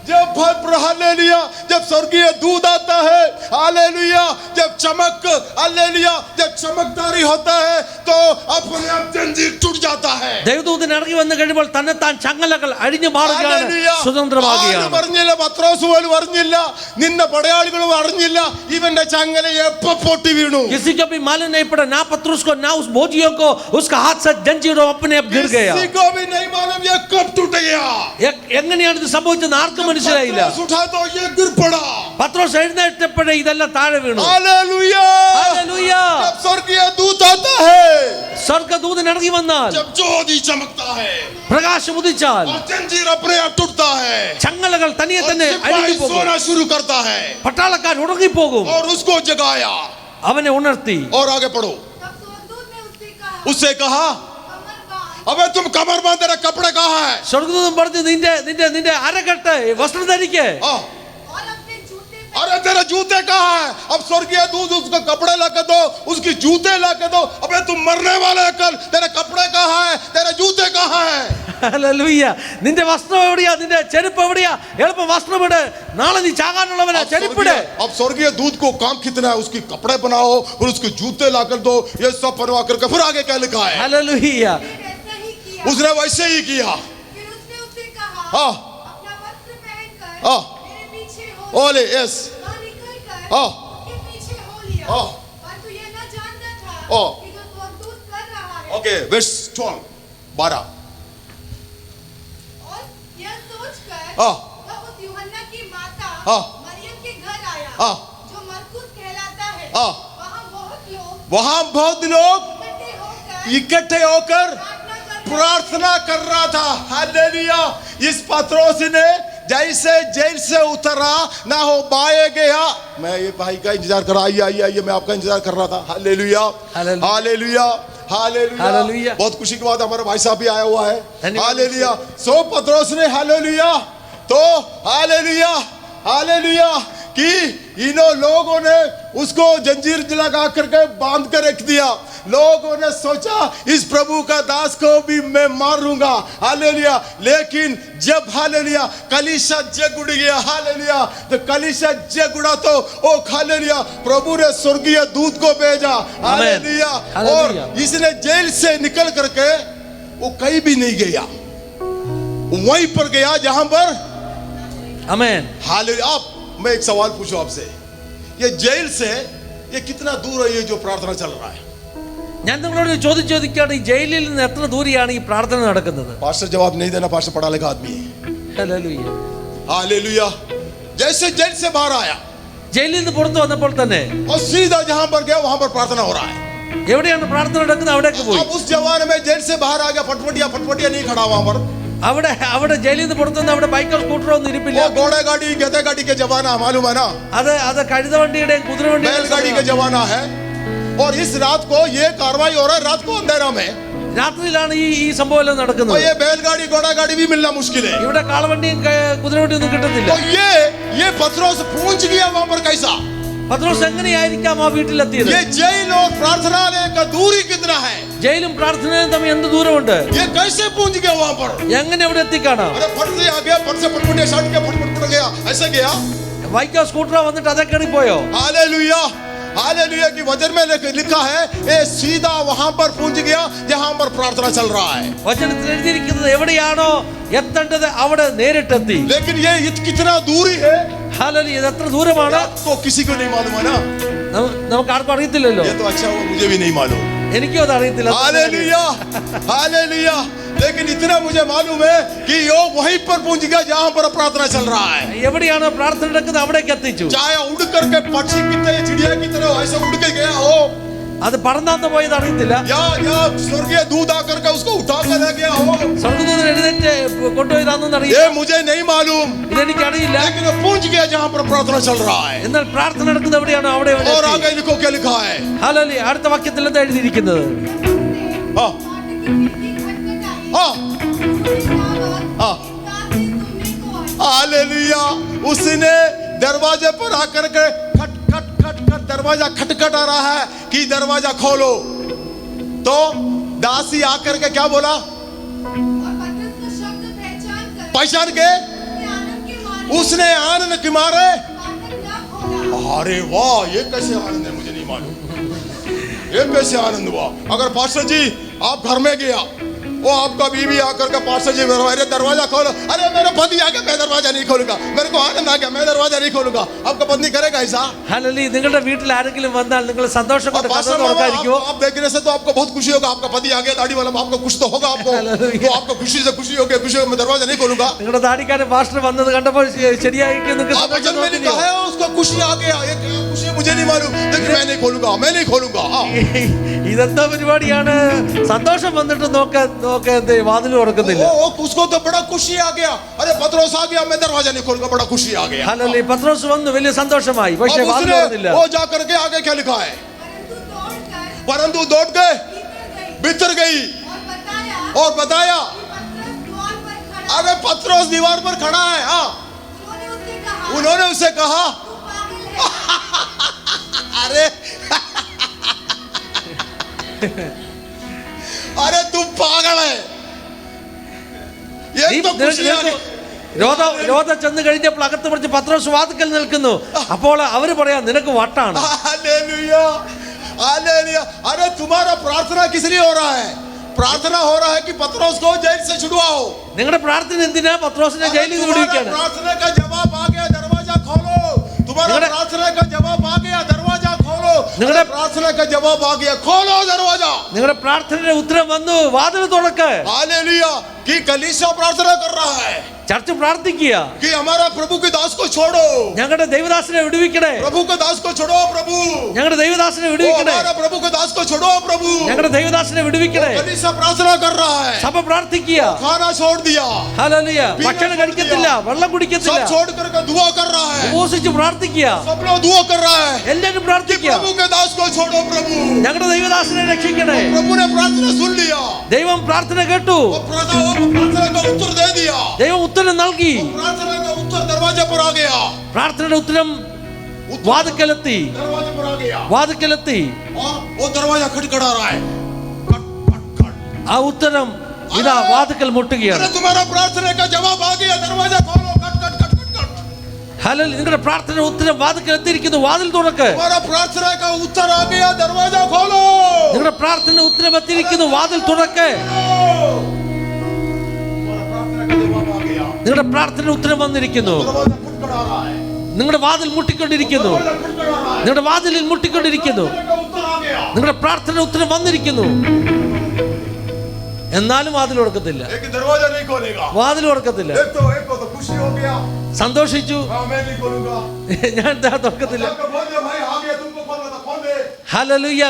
जब हालेलुया, जब स्वर्गीय दूध आता है, हालेलुया, जब चमक, हालेलुया, जब चमकदारी होता है, तो अपने आप जंजीर टूट जाता है। ദൈവദൂതൻ ഇറങ്ങി വന്നു കഴിയുമ്പോൾ തന്നെത്താൻ ചങ്ങലകൾ അഴിഞ്ഞു മാറുകയാണ്, हालेलुया। സ്വതന്ത്രമാകുകയാണ്. ആരും അറിഞ്ഞില്ല, പത്രോസ് പോലും അറിഞ്ഞില്ല, നിന്റെ പടയാളികളും അറിഞ്ഞില്ല, ഇവന്റെ ചങ്ങല എപ്പോ പൊട്ടി വീണു। किसी को भी मालूम नहीं पड़ा, ना पतरस को ना उस बोझियों को, उसका हाथ से जंजीरों अपने आप गिर गया. किसी को भी नहीं मालूम ये कब टूट गया। എങ്ങനെയാണ് ഇത് സംഭവിച്ചത് ആർക്കും മനസ്സിലായില്ല. पतरस उठा तो ये गिर पड़ा. പത്രോസ് എഴുന്നേറ്റപ്പോഴേ ഇതെല്ലാം താഴെ വീണു. हालेलुया. ഹല്ലേലൂയ. जब स्वर्गीय दूत आता है, സ്വർഗ്ഗദൂതൻ ഇറങ്ങി വന്നാൽ, जब ज्योति चमकता है പ്രകാശം ഉദിച്ചാൽ, और जंजीर अपने आप टूटता है, ചങ്ങലകൾ തനിയെ और തന്നെ सिपाही അഴിഞ്ഞു പോകും. सोना शुरू करता है പട്ടാളക്കാർ ഉറങ്ങിപ്പോകും. और उसको जगाया. അവനെ ഉണർത്തി. और आगे पढ़ो. तब स्वर्गदूत ने उससे कहा, कमर बांध। अबे तुम कमर बांध, तेरा कपड़े कहाँ है? സ്വർഗ്ഗദൂതൻ പറഞ്ഞു, നിന്റെ അരക്കെട്ട് വസ്ത്രം ധരിക്ക്. हाँ. और अपने जूते अरे तेरे जूते कहाँ है? अब स्वर्गीय दूत उसको कपड़े ला के दो, उसकी जूते ला के दो. अबे तुम मरने वाले है कल, तेरे कपड़े कहाँ है? तेरे जूते कहाँ है? ഹല്ലേലൂയ. നിന്റെ വസ്ത്രം എവിടെയാ? നിന്റെ ചെരുപ്പ് എവിടെയാ? എളുപ്പം വസ്ത്രം ഇട്. നാളെ നീ ചാകാനുള്ളവനാ. ചെരുപ്പിട്. अब स्वर्गीय दूत को काम कितना है? उसके कपड़े बनाओ और उसके जूते ला कर दो. ये सब बनवा करके फिर आगे क्या लिखा है? ഹല്ലേലൂയ. वैसा ही किया। उसने वैसे ही किया. फिर उसने उससे कहा, हाँ. अपना वस्त्र पहनकर हाँ. मेरे पीछे हो। ओले यस. वहाँ निकलकर हाँ. उसके पीछे हो लिया। हाँ. परंतु यह न जानता था हाँ. कि जो स्वर्गदूत कर रहा है। Okay verse 12. और यह सोचकर हाँ. वह उस यूहन्ना की माता हाँ. मरियम के घर आया, हाँ. जो मरकुस कहलाता है। हाँ. वहाँ बहुत वहां बहुत लोग लोग इकट्ठे इकट्ठे होकर होकर प्रार्थना करते प्रार्थना कर रहा था. हालेलुया. इस पत्रोस ने जैसे जेल से उतरा ना हो बाए गया. मैं ये भाई का इंतजार कर, आइए आइए आइए, मैं आपका इंतजार कर रहा था. Hallelujah. Hallelujah. Hallelujah. Hallelujah. Hallelujah. बहुत खुशी की बात, हमारा भाई साहब भी आया हुआ है. धन्यवाद. हालेलुया. सो पत्रोस ने हालेलुया तो हालेलुया हालेलुया कि इन्हों लोगों ने उसको जंजीर लगा करके बांध कर रख दिया. लोगों ने सोचा इस प्रभु का दास को भी मैं मारूंगा. हालेलुया. लेकिन जब हालेलुया कलीसिया जग उड़ गया. हालेलुया. तो कलीसिया जग उड़ा तो ओ हालेलुया प्रभु ने स्वर्गीय दूत को भेजा. हालेलुया. और इसने जेल से निकल करके वो कहीं भी नहीं गया, वहीं पर गया जहां पर. ആമേൻ. हालेलुया. आप, मैं एक सवाल पूछूं आपसे, ये जेल से ये कितना दूर है ये जो प्रार्थना चल रहा है? ഞാൻ നിങ്ങളോട് ചോദിക്കുകയാണ്, ഈ ജയിലിൽ നിന്ന് എത്ര ദൂരെയാണ് ഈ പ്രാർത്ഥന നടക്കുന്നത്? पास्टर जवाब नहीं देना, पास्टर पढ़ा लिखा आदमी है. ഹല്ലേലൂയ. हालेलुया. जैसे जेल से बाहर आया ജയിലിൽ നിന്ന് പുറത്തു വന്നപ്പോൾ തന്നെ और सीधा जहां पर गया वहां पर प्रार्थना हो रहा है. എവിടെയാണ് പ്രാർത്ഥന നടക്കുന്നത് അവിടേക്ക് പോയി. अब उस जमाने में जेल से बाहर आ गया, फटफटिया नहीं खड़ा वहां पर. അവിടെ ജയിലിൽ നിന്ന് പുറത്തു വന്ന് അവിടെ ബൈക്കോ സ്കൂട്ടറോ ഒന്നും ഇരിപ്പില്ല. वो घोड़े गाड़ी गधे गाड़ी के जमाना मालूम है ना, അത് കഴുതവണ്ടിയുടെയും കുതിരവണ്ടിയുടെയും बैलगाड़ी के जमाना है. और इस रात को ये कार्रवाई हो रहा है, रात को अंधेरा में. രാത്രിയിലാണ് ഈ സംഭവം എല്ലാം और നടക്കുന്നത്. ये बैलगाड़ी घोड़ा गाड़ी भी मिलना मुश्किल है. ഇവിടെ കാളവണ്ടിയും കുതിരവണ്ടിയും ഒന്നും കിട്ടുന്നില്ല. तो ये पत्रोस पहुंच गया वहां पर कैसा? പത്രോസ് എങ്ങനെയായിരിക്കാം ആ വീട്ടിലെത്തിയത്? ये जेल और प्रार्थनालय का दूरी कितना है? ജയിലും പ്രാർത്ഥനയും തമ്മിൽ എന്ത് ദൂരമുണ്ട്? ये कैसे पहुंच गया वहां पर? എങ്ങനെ അവിടെ എത്തിക്കാണോ? अरे फट से आ गया, फट से फटफटिया शर्ट के फट गया, ऐसे गया. ബൈക്കോ സ്കൂട്ടറോ വന്നിട്ട് അതൊക്കെ പോയോ? हालेलुया. हालेलुया की वचन में लिखा है ये सीधा वहां पर पहुंच गया जहां पर प्रार्थना चल रहा है. വചനത്തിൽ എഴുതിയിരിക്കുന്നത് എവിടെയാണോ എത്തേണ്ടത് അവിടെ നേരിട്ടെത്തി. लेकिन ये कितना दूरी है ഹല്ലേലൂയ. ഇത് എത്ര ദൂരമാണ് तो किसी को नहीं मालूम है ना. നമുക്ക് ആർക്കും അറിയത്തില്ലല്ലോ. ये तो अच्छा हुआ, मुझे भी नहीं मालूम. എനിക്കും അത് അറിയത്തില്ല. हालेलुया. हालेलुया. लेकिन इतना मुझे मालूम है कि यो वहीं पर पहुंच गया जहां पर प्रार्थना चल रहा है. എവിടെയാണോ പ്രാർത്ഥന നടക്കുന്നത് അവിടേക്ക് എത്തിച്ചു. चाहे उड़ करके पक्षी की तरह चिड़िया की तरह ऐसे उड़ के गया हो, അത് പറന്നാന്ന് പോയത് അറിയത്തില്ല. या स्वर्गीय दूत आकर के उसको उठा कर ले गया हो, സ്വർഗ്ഗദൂതൻ എഴുന്നേറ്റ് കൊണ്ടുപോയതാണെന്ന് ये അറിയില്ല. मुझे नहीं मालूम. ഇതെനിക്കറിയില്ല. लेकिन वो पहुंच गया जहां पर प्रार्थना चल रहा है. എന്നാൽ പ്രാർത്ഥന നടക്കുന്നത് എവിടെയാണോ അവിടെ और आगे लिखो क्या लिखा है. ഹല്ലേലൂയ. അടുത്ത വാക്യത്തിൽ എന്താ എഴുതിയിരിക്കുന്നത്? हाँ हाँ हाँ. हालेलुया. उसने दरवाजे पर आकर के खट खट खट खट दरवाजा खटखट आ रहा है कि दरवाजा खोलो. तो दासी आकर के क्या बोला? पहचान के उसने आनंद के मारे. अरे वाह, ये कैसे आनंद है मुझे नहीं मालूम. ये कैसे आनंद हुआ? अगर पास्टर जी आप घर में गया वो आपका बीवी आकर के पास्टर जी अरे दरवाजा खोलो, अरे मेरा पति आ गया मैं दरवाजा नहीं खोलूंगा, मेरे को आनंद आ गया मैं दरवाजा नहीं खोलूंगा, आपका पत्नी करेगा ऐसा? ഹല്ലേലൂയ. നിങ്ങളുടെ വീട്ടിൽ ആരെങ്കിലും വന്നാൽ നിങ്ങൾ സന്തോഷം കൊണ്ട് കഥ തുറക്കാതിരിക്കുമോ? आप देखने से तो आपको बहुत खुशी होगा, आपका पति आ गया दाढ़ी वाला, आपको खुश तो होगा आपको, तो आपको खुशी से खुशी होगी, खुशी मैं दरवाजा नहीं खोलूंगा. നിങ്ങളുടെ താടിക്കാരൻ പാസ്റ്റർ വന്നത് കണ്ടപ്പോൾ ശരിയായിട്ട് നിങ്ങൾക്ക് आप वचन में लिखा है उसको खुशी आ गया, ये खुशी मुझे नहीं मालूम लेकिन मैं नहीं खोलूंगा, मैं नहीं खोलूंगा. ഇതെന്താ പരിപാടിയാണ്? സന്തോഷം വന്നിട്ട് നോക്കാൻ വാതിൽ തുറക്കുന്നില്ല. उसको तो बड़ा खुशी आ गया, अरे पत्रोस आ गया मैं दरवाजा नहीं खोलूंगा, बड़ा खुशी आ गया. ഹല്ലേലൂയ. പത്രോസ് വന്നു, വലിയ സന്തോഷമായി, പക്ഷേ വാതിൽ തുറന്നില്ല. वो जाकर के आगे क्या लिखा है? परंतु दौड़ के भीतर गई और बताया, अरे पत्रोस दीवार पर खड़ा है. हाँ, उन्होंने उससे कहा अरे अरे तुम पागल है, ये तो खुशी आ गई. രോധ ചെന്ന് കഴിഞ്ഞപ്പോൾ അകത്ത് പിടിച്ച് പത്രോസ് വാതിക്കൽ നിൽക്കുന്നു. അപ്പോൾ അവര് പറയാ നിനക്ക് വട്ടാണ്. Hallelujah, hallelujah. अरे तुम्हारा प्रार्थना किस लिए हो रहा है? प्रार्थना हो रहा है कि पत्रोस को जेल से छुड़वाओ. നിങ്ങളുടെ പ്രാർത്ഥന എന്തിനാ? പത്രോസിനെ ജയിലിൽ നിന്ന് വിടുവിക്കാണ്. प्रार्थना का जवाब आ गया, दरवाजा खोलो. तुम्हारा प्रार्थना का जवाब आ गया, दरवाजा खोलो. നിങ്ങളുടെ प्रार्थना का जवाब आ गया, खोलो दरवाजा. നിങ്ങളുടെ പ്രാർത്ഥനയുടെ ഉത്തരം വന്നു, വാതിൽ തുറക്ക്. हालेलुया. कि कलीसिया प्रार्थना कर रहा है ചർച്ച് പ്രാർത്ഥിക്കുക, कि हमारा प्रभु के दास को छोड़ो, ഞങ്ങളുടെ ദൈവദാസനെ വിടുവിക്കണേ. प्रभु के दास को छोड़ो प्रभु, ഞങ്ങളുടെ ദൈവദാസനെ ओ വിടുവിക്കണേ. हमारा प्रभु के दास को छोड़ो प्रभु. ഞങ്ങളുടെ ദൈവദാസനെ വിടുവിക്കണേ. कलीसिया प्रार्थना कर रहा है, സഭ പ്രാർത്ഥിക്കുക. खाना छोड़ दिया, ഹല്ലേലൂയ. ഭക്ഷണം കഴിക്കത്തില്ല, വെള്ളം കുടിക്കത്തില്ല, सब छोड़ करके दुआ कर रहा है, ഉപവസിച്ച് പ്രാർത്ഥിക്കുക. सब लोग दुआ कर रहा है എല്ലാവരും कि പ്രാർത്ഥിക്കുക. प्रभु के दास को छोड़ो प्रभु. ഞങ്ങളുടെ ദൈവദാസനെ രക്ഷിക്കണേ. प्रभु ने प्रार्थना सुन लिया, ദൈവം പ്രാർത്ഥന കേട്ടു, वो प्रार्थना का उत्तर दे दिया, ദൈവം ഉത്തരം നൽകി. प्रार्थना का उत्तर दरवाजे पर आ गया, പ്രാർത്ഥനയുടെ ഉത്തരം വാതിക്കലെത്തി. दरवाजे पर आ गया വാതിക്കലെത്തി. और वो दरवाजा खटखड़ा रहा है, खट खट खट. ആ ഉത്തരം ഇതാ വാതിക്കൽ മുട്ടുകയാണ്. अरे तुम्हारा प्रार्थना का जवाब आ गया, दरवाजा खोलो, खट खट खट खट खट. ഹല്ലേലൂയ. നിങ്ങളുടെ പ്രാർത്ഥനയുടെ ഉത്തരം വാതിക്കൽ എത്തിയിരിക്കുന്നു, വാതിൽ തുറക്ക്. तुम्हारा प्रार्थना का उत्तर आ गया, दरवाजा खोलो. നിങ്ങളുടെ പ്രാർത്ഥന ഉത്തരം എത്തിയിരിക്കുന്നു, വാതിൽ തുറക്ക്. നിങ്ങളുടെ പ്രാർത്ഥന ഉത്തരം വന്നിരിക്കുന്നു, दरवाजा खटखड़ा रहा है, നിങ്ങളുടെ വാതിൽ മുട്ടിക്കൊണ്ടിരിക്കുന്നു, दरवाजा खटखड़ा रहा है, നിങ്ങളുടെ വാതിലിൽ മുട്ടിക്കൊണ്ടിരിക്കുന്നു. का उत्तर आ गया, നിങ്ങളുടെ പ്രാർത്ഥന ഉത്തരം വന്നിരിക്കുന്നു, എന്നാലും വാതിൽ തുറക്കത്തില്ല. लेकिन दरवाजा नहीं खोलेगा. വാതിൽ തുറക്കത്തില്ല. एक तो खुशी हो गया, സന്തോഷിച്ചു, हाँ मैं नहीं खोलूंगा. ഞാൻ ദാ തുറക്കത്തില്ല. जाकर बोल दे भाई आ गया, तुमको खोलना था खोल दे. ഹല്ലേലൂയ.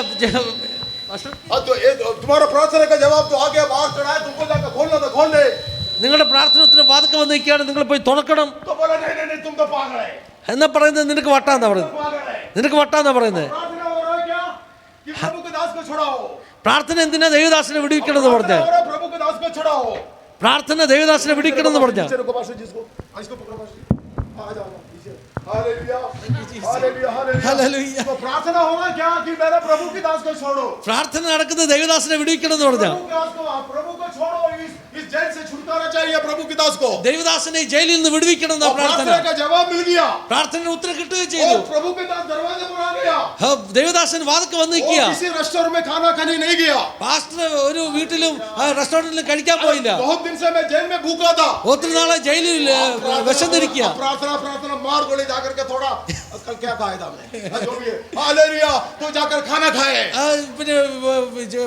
तो तुम्हारा प्रार्थना का जवाब तो आ गया, बाहर चढ़ा है, तुमको जाकर खोलना था खोल दे. നിങ്ങളുടെ പ്രാർത്ഥന ഉത്തരം വാതിൽക്കൽ വന്ന് നിൽക്കുകയാണ്, നിങ്ങൾ പോയി തുറക്കണം तो बोला नहीं नहीं नहीं तुम तो पागल है, എന്നാ പറയുന്നത്. നിനക്ക് വട്ടാന്നാ പറയുന്നത്, पागल है. നിനക്ക് വട്ടാന്നാ പറയുന്നത്. प्रार्थना हो रहा है क्या कि प्रभु के दास को छुड़ाओ. പ്രാർത്ഥന എന്തിനാ? ദൈവദാസനെ വിടുവിക്കണമെന്ന് പറഞ്ഞ प्रार्थना हो रहा है, प्रभु के दास को छुड़ाओ. പ്രാർത്ഥന ദൈവദാസനെ വിടുവിക്കണമെന്ന് പറഞ്ഞ. पीछे रुको पास्टर जी, इसको पकड़ो पास्टर जी. आ जाओ पीछे. Hallelujah, hallelujah, hallelujah. हालेलुया. तो प्रार्थना होगा क्या कि मेरे प्रभु के दास को छोड़ो. പ്രാർത്ഥന നടക്കുന്നത് ദൈവദാസനെ വിടുവിക്കണമെന്ന് പറഞ്ഞ. प्रभु को छोड़ो, इस जेल से छुटकारा चाहिए प्रभु के दास को. ദൈവദാസനെ ജയിലിൽ നിന്ന് വിടുവിക്കണം എന്നാ പ്രാർത്ഥന. प्रार्थना का जवाब मिल गया, പ്രാർത്ഥനയുടെ ഉത്തരം കിട്ടുകയും ചെയ്തു. और प्रभु के दास दरवाजे पर आ गया. ദൈവദാസൻ വാതിൽക്കൽ വന്ന് നിൽക്കുക. वो किसी रेस्टोरेंट में खाना खाने नहीं गया. പാസ്റ്റർ ഒരു വീട്ടിലും റെസ്റ്റോറന്റിലും കഴിക്കാൻ പോയില്ല. बहुत दिन से मैं जेल में भूखा था. ഒത്തിരി നാളെ ജയിലിൽ വിശന്നിരിക്കുക. प्रार्थना प्रार्थना मार गोली जाकर के थोड़ा कल क्या खाया था मैं, जो भी है हालेलुया, तो जाकर खाना खाए.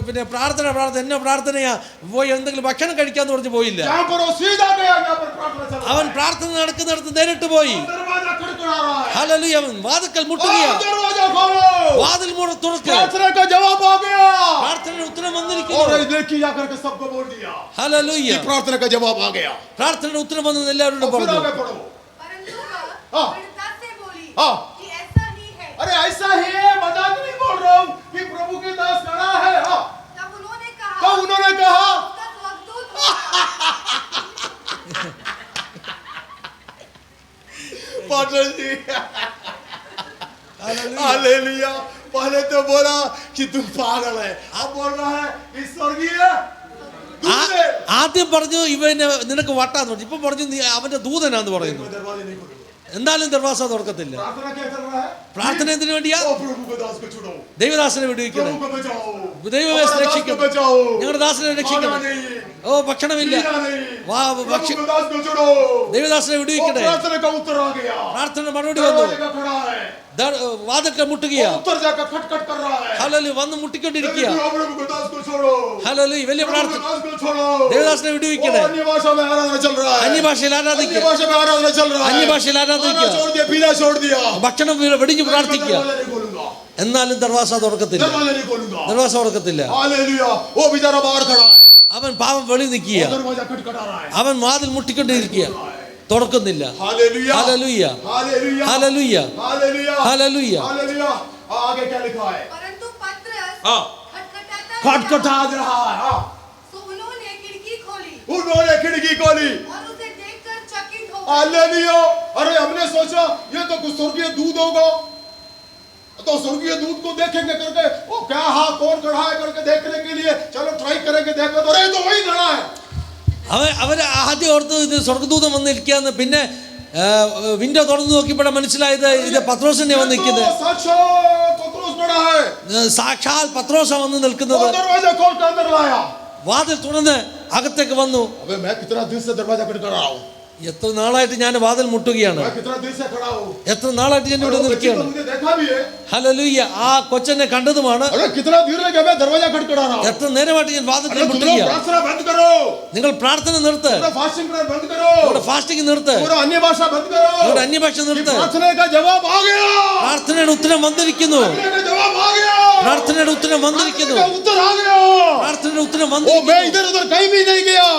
പിന്നെ പ്രാർത്ഥന എന്നെ പ്രാർത്ഥനയാ, പോയി എന്തെങ്കിലും ഭക്ഷണം കഴിക്കാന്ന് പറഞ്ഞ് പോയില്ല. यहाँ पर वो सीधा गया, यहाँ पर प्रार्थना चल रहा है. അവൻ പ്രാർത്ഥന നടക്കുന്നിടത്ത് നേരിട്ട് പോയി. दरवाजा खटखड़ा रहा है. ഹല്ലേലൂയ. അവൻ വാതിൽക്കൽ മുട്ടുകയാ. दरवाजा खोलो. വാതിൽ തുറക്ക്. प्रार्थना का जवाब आ गया, പ്രാർത്ഥനയുടെ ഉത്തരം और വന്നിരിക്കുന്നു. देखिए जाकर के सबको बोल दिया ഹല്ലേലൂയ. कि प्रार्थना का जवाब आ गया. പ്രാർത്ഥനയുടെ ഉത്തരം വന്നത് എല്ലാവരോടും और फिर പറഞ്ഞു. आगे पढ़ो. परंतु हाँ। वह दृढ़ता से बोली हाँ। कि ऐसा ही है। अरे ऐसा ही है, मजाक नहीं बोल रहा हूँ कि प्रभु के दास खड़ा है. हाँ. तब उन्होंने कहा तो उन्होंने कहा उसका स्वर्गदूत पास्टर जी हालेलुया. पहले तो बोला कि तुम पागल है, अब बोल रहा है इस स्वर्गीय दूसरे. ആദ്യം പറഞ്ഞു ഇവന് നിനക്ക് വട്ടാന്ന് പറഞ്ഞു, ഇപ്പൊ പറഞ്ഞു നീ അവന്റെ ദൂതനാന്ന് പറയുന്നു. दरवाजे नहीं खोलूंगा. എന്നാലും ദർവാസ തുറക്കത്തില്ല. प्रार्थना क्या चल रहा है? പ്രാർത്ഥന എന്തിനു വേണ്ടിയാ? ओ प्रभु के दास को छुड़ाओ, ദൈവദാസനെ വിടുവിക്കണം. प्रभु को बचाओ, ദൈവമേ हमारा दास को രക്ഷിക്കണം. बचाओ, ഞങ്ങളുടെ ദാസനെ खाना രക്ഷിക്കണം. नहीं, ഓ ഭക്ഷണമില്ല. पीना नहीं, വാ प्रभु ഭക്ഷ്യ के दास को छुड़ाओ। ദൈവദാസനെ वो വിടുവിക്കണേ. प्रार्थना का उत्तर आ गया, പ്രാർത്ഥന മറുപടി വന്നു. दरवाजे का खड़ा है, വാതൊക്കെ മുട്ടുകയാ. वो उत्तर जाकर खटखट कर रहा है। ഹല്ലേലൂയ വന്ന് മുട്ടിക്കൊണ്ടിരിക്കുക. प्रभु के दास को छोड़ो, ഹല്ലേലൂയ വലിയ प्रभु പ്രാർത്ഥന. के दास को छोड़ो। ദേവദാസനെ वो വിടുവിക്കണേ. अन्य भाषा में आराधना चल रहा है, അന്യഭാഷയിൽ अन्य ആരാധിക്കുക. भाषा में आराधना चल रहा है, अन्य भाषയിൽ ആരാധിക്കുക. खाना छोड़ दिया, पीना छोड़ दिया, ഭക്ഷണം വെടിഞ്ഞു പ്രാർത്ഥിക്കുക. दरवाजा नहीं खोलूंगा, എന്നാലും ദർവാസ തുറക്കത്തില്ല. दरवाजा नहीं खोलूंगा। ദർവാസ തുറക്കത്തില്ല. हालेलुया, वो बेचारा बाहर खड़ा है, അവൻ പാവം വെളി നിൽക്കുക. वो दरवाजा खटखटा रहा है। അവൻ വാതിൽ മുട്ടിക്കൊണ്ടിരിക്കുക. തുറക്കുന്നില്ല. Hallelujah, hallelujah hallelujah, hallelujah hallelujah, hallelujah. Hallelujah. आगे क्या लिखा है? परंतु पतरस हाँ। खटखटाता खटखटा रहा है, हाँ। तो उन्होंने खिड़की खोली उन्होंने खिड़की खोली, और उसे देखकर चकित हो गए। हालेलुया। अरे हमने सोचा ये तो कुछ स्वर्गीय दूध होगा, तो स्वर्गीय दूध को देखेंगे करके, वो क्या हाँ कौन खड़ा है करके देखने के लिए चलो ट्राई करेंगे, देखो तो अरे तो वही खड़ा है। അവര് ആദ്യം ഓർത്ത് ഇത് സ്വർഗ്ഗദൂതം വന്നിരിക്കുകയെന്ന്. പിന്നെ വിൻഡോ തുറന്നു നോക്കിയപ്പോഴാണ് മനസ്സിലായത് ഇത് പത്രോസിനെ വന്ന് നിൽക്കുന്നത്. तो साक्षात पतरस खड़ा है, സാക്ഷാൽ പത്രോസ വന്ന് നിൽക്കുന്നത്. वो दरवाजा खोल के अंदर लाया। വാതിൽ തുറന്ന് അകത്തേക്ക് വന്നു. अबे मैं कितना दिन से दरवाजा खटखटा रहा हूँ, എത്ര നാളായിട്ട് ഞാൻ വാതിൽ മുട്ടുകയാണ്. मैं कितना दिन से खड़ा हूँ, എത്ര നാളായിട്ട് ഞാൻ ഇവിടെ और वो बच्ची को നിൽക്കുകയാണ്. मुझे देखा भी है। ഹല്ലേലൂയ ആ കൊച്ചനെ കണ്ടതുമാണ്. अरे कितना देर लगे मैं दरवाजा खटखटा रहा हूँ। എത്ര നേരമായിട്ട് ഞാൻ വാതിൽ अरे तुम लोग മുട്ടുകയാണ്. प्रार्थना बंद करो, നിങ്ങൾ പ്രാർത്ഥന നിർത്ത്. पूरा फास्टिंग प्रेयर बंद करो, ഇവിടെ ഫാസ്റ്റിംഗ് നിർത്ത്. पूरा अन्य भाषा बंद करो। ഇവിടെ അന്യഭാഷ ये നിർത്ത്. प्रार्थना का जवाब आ गया, പ്രാർത്ഥനയുടെ ഉത്തരം വന്നിരിക്കുന്നു. प्रार्थना का जवाब आ गया, പ്രാർത്ഥനയുടെ ഉത്തരം വന്നിരിക്കുന്നു. प्रार्थना का उत्तर आ गया। പ്രാർത്ഥനയുടെ ഉത്തരം ओ मैं വന്നിരിക്കുന്നു. इधर उधर कहीं भी नहीं गया,